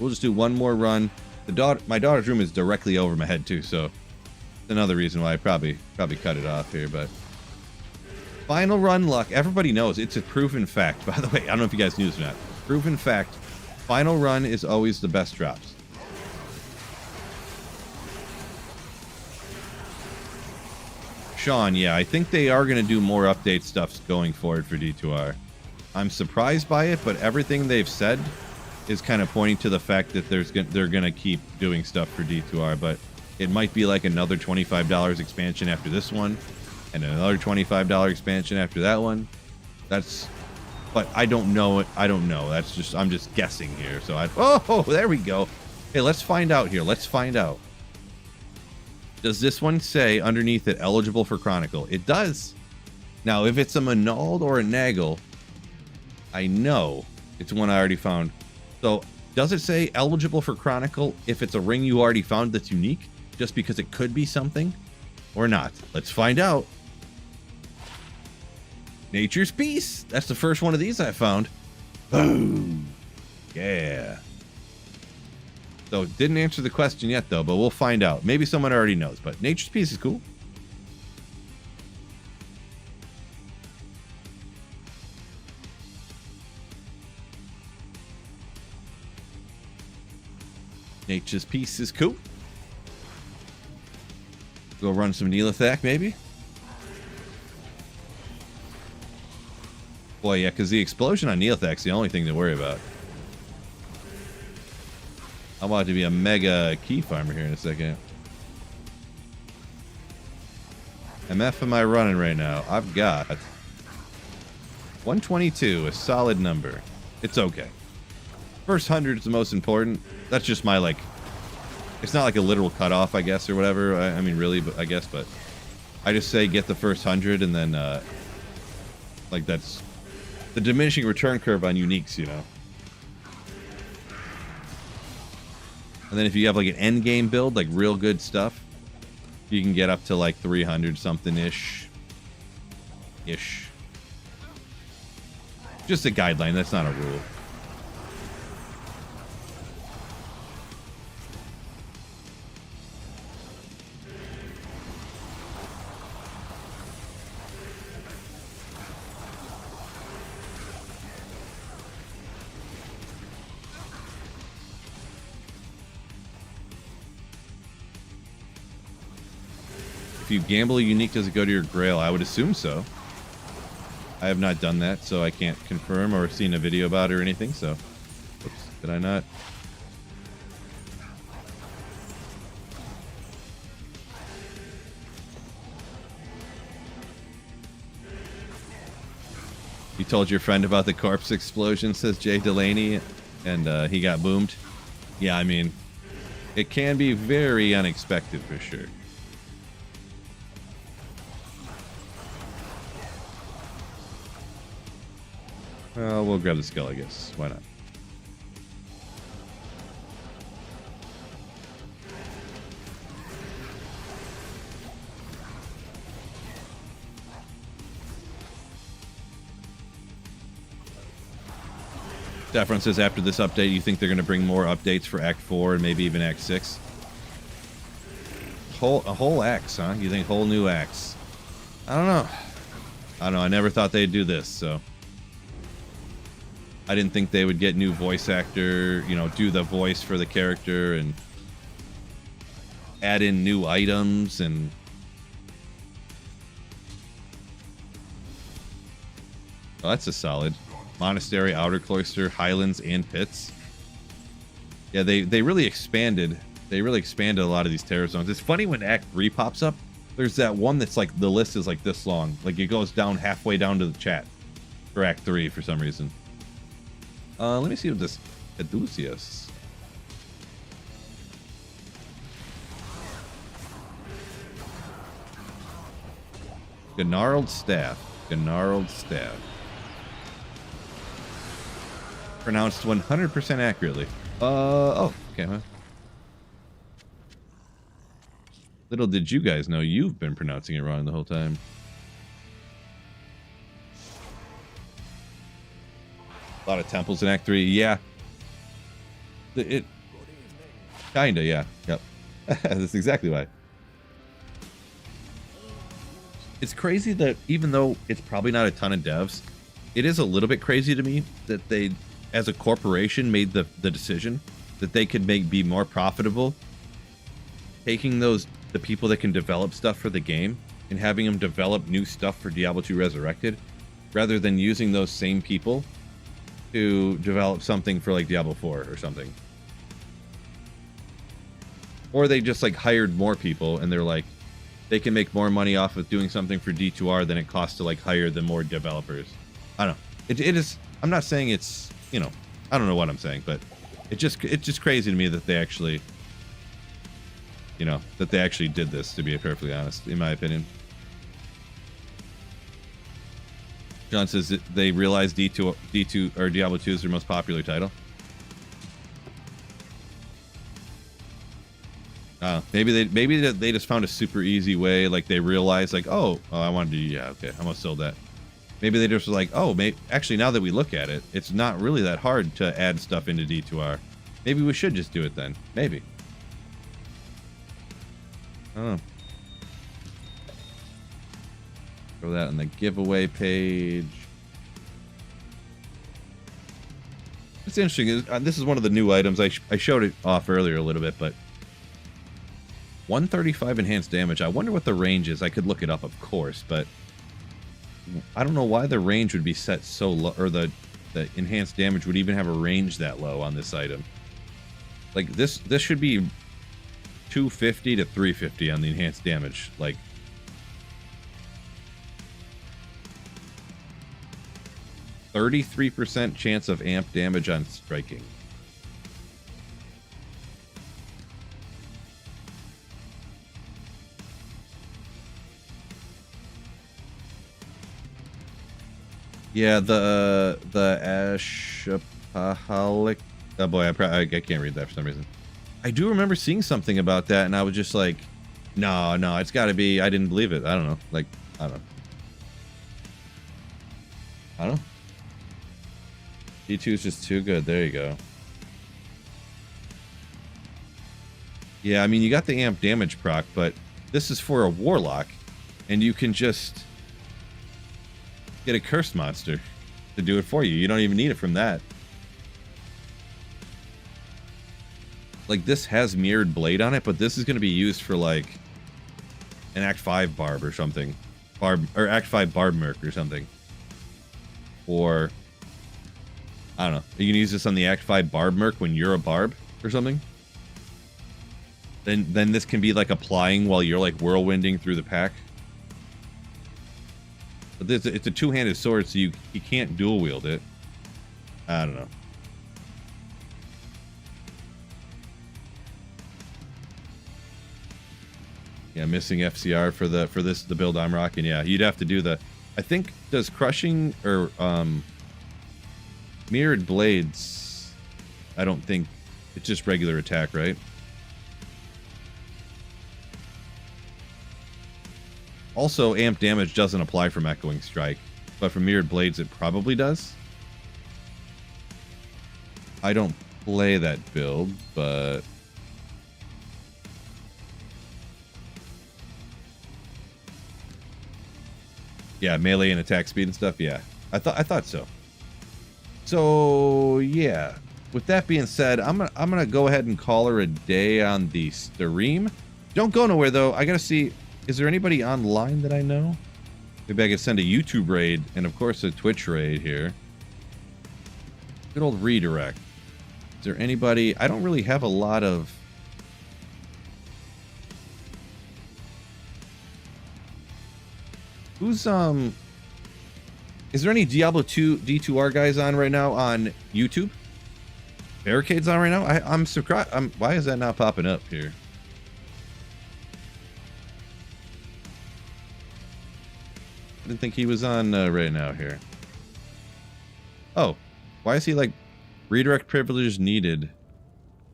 We'll just do one more run. My daughter's room is directly over my head too, so another reason why I probably cut it off here. But final run luck. Everybody knows it's a proven fact. By the way, I don't know if you guys knew this or not. Proven fact. Final run is always the best drops. Sean, yeah, I think they are going to do more update stuff going forward for D2R. I'm surprised by it, but everything they've said is kind of pointing to the fact that they're going to keep doing stuff for D2R, but it might be like another $25 expansion after this one, and another $25 expansion after that one. But I don't know it. I don't know. I'm just guessing here. So oh, there we go. Hey, let's find out here. Let's find out. Does this one say underneath it eligible for Chronicle? It does. Now, if it's a Manald or a Nagel, I know it's one I already found. So, does it say eligible for Chronicle if it's a ring you already found that's unique? Just because it could be something? Or not? Let's find out. Nature's Peace. That's the first one of these I found. Boom. Yeah. So, didn't answer the question yet, though, but we'll find out. Maybe someone already knows, but Nature's Peace is cool. Nature's Peace is cool. Go run some Neelathak, maybe? Boy, yeah, because the explosion on Neelathak's the only thing to worry about. I want it to be a mega key farmer here in a second. MF am I running right now? I've got 122, a solid number. It's okay. First 100 is the most important. That's just my, like, it's not like a literal cutoff, I guess, or whatever. I mean, really, but I guess, but I just say get the first 100 and then, like, that's the diminishing return curve on uniques, you know. And then if you have, like, an end game build, like, real good stuff, you can get up to, like, 300 something-ish. Just a guideline. That's not a rule. If you gamble a unique, does it go to your grail? I would assume so. I have not done that, so I can't confirm or seen a video about it or anything, so. Oops, did I not? You told your friend about the corpse explosion, says Jay Delaney, and he got boomed. Yeah, I mean, it can be very unexpected for sure. We'll grab the skull, I guess. Why not? Saffron says after this update, you think they're going to bring more updates for Act 4 and maybe even Act 6? A whole acts, huh? You think whole new acts? I don't know. I never thought they'd do this, so. I didn't think they would get new voice actor, you know, do the voice for the character and add in new items and oh, that's a solid monastery, outer cloister, highlands, and pits. Yeah, they really expanded. They really expanded a lot of these terror zones. It's funny when Act 3 pops up. There's that one that's like the list is like this long. Like it goes down halfway down to the chat for Act 3 for some reason. Let me see what this Caduceus. Gnarled staff. Gnarled staff. Pronounced 100% accurately. Oh, okay. Huh? Little did you guys know you've been pronouncing it wrong the whole time. A lot of temples in Act 3. Yeah. It kinda, yeah. Yep. That's exactly why. It's crazy that even though it's probably not a ton of devs, it is a little bit crazy to me that they, as a corporation, made the decision that they could be more profitable taking the people that can develop stuff for the game and having them develop new stuff for Diablo 2 Resurrected rather than using those same people to develop something for like Diablo 4 or something. Or they just like hired more people and they're like, they can make more money off of doing something for D2R than it costs to like hire the more developers. I don't know. It is, I'm not saying it's, you know, I don't know what I'm saying, but it's just crazy to me that they actually, you know, that they actually did this, to be perfectly honest, in my opinion. John says that they realized D2 or Diablo 2 is their most popular title. Maybe they just found a super easy way. Like they realized, like, oh, I wanted to. Yeah, okay, I'm gonna sell that. Maybe they just were like, oh, actually, now that we look at it, it's not really that hard to add stuff into D2R. Maybe we should just do it then. Maybe. I don't know. Throw that on the giveaway page. It's interesting. This is one of the new items. I showed it off earlier a little bit, but 135 enhanced damage. I wonder what the range is. I could look it up, of course, but I don't know why the range would be set so low, or the enhanced damage would even have a range that low on this item. Like this should be 250 to 350 on the enhanced damage. Like 33% chance of amp damage on striking. Yeah, the Ashapaholic. Oh boy, I can't read that for some reason. I do remember seeing something about that, and I was just like, no, it's got to be. I didn't believe it. I don't know. Like, I don't know. D2 is just too good. There you go. Yeah, I mean, you got the amp damage proc, but this is for a warlock, and you can just get a curse monster to do it for you. You don't even need it from that. Like, this has mirrored blade on it, but this is going to be used for like an Act 5 barb or something, or Act 5 barb merc or something, or I don't know. You can use this on the Act 5 barb merc when you're a barb or something. Then this can be like applying while you're like whirlwinding through the pack. But it's a two-handed sword, so you can't dual wield it. I don't know. Yeah, missing FCR for the build I'm rocking. Yeah, you'd have to do the. I think does crushing or mirrored blades. I don't think it's just regular attack, right? Also, amp damage doesn't apply from Echoing Strike, but from Mirrored Blades it probably does. I don't play that build, but yeah, melee and attack speed and stuff. Yeah, I thought so. So yeah, with that being said, I'm gonna go ahead and call her a day on the stream. Don't go nowhere though. I gotta see, is there anybody online that I know? Maybe I could send a YouTube raid and of course a Twitch raid here. Good old redirect. Is there anybody? I don't really have a lot of. Who's is there any Diablo 2 D2R guys on right now on YouTube? Barricades on right now? I'm surprised. Why is that not popping up here? I didn't think he was on right now here. Oh, why is he like redirect privileges needed?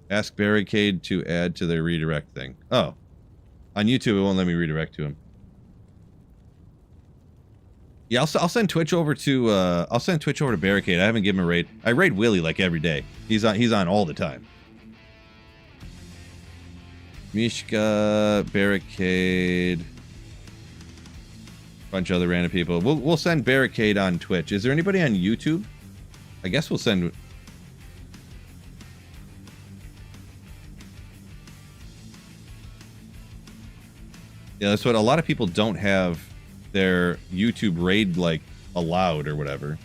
Ask Barricade to add to their redirect thing. Oh, on YouTube it won't let me redirect to him. Yeah, I'll send Twitch over to Barricade. I haven't given him a raid. I raid Willie like every day. He's on all the time. Mishka, Barricade, bunch of other random people. We'll send Barricade on Twitch. Is there anybody on YouTube? I guess we'll send. Yeah, that's what a lot of people don't have. Their YouTube raid like allowed or whatever.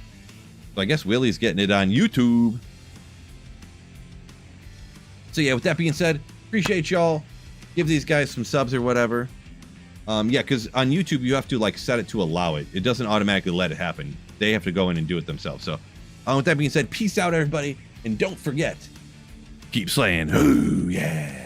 So I guess Willie's getting it on YouTube. So yeah, with that being said, appreciate y'all. Give these guys some subs or whatever. Yeah, because on YouTube you have to like set it to allow it. It doesn't automatically let it happen. They have to go in and do it themselves. So with that being said, peace out everybody, and don't forget, keep slaying. Ooh yeah.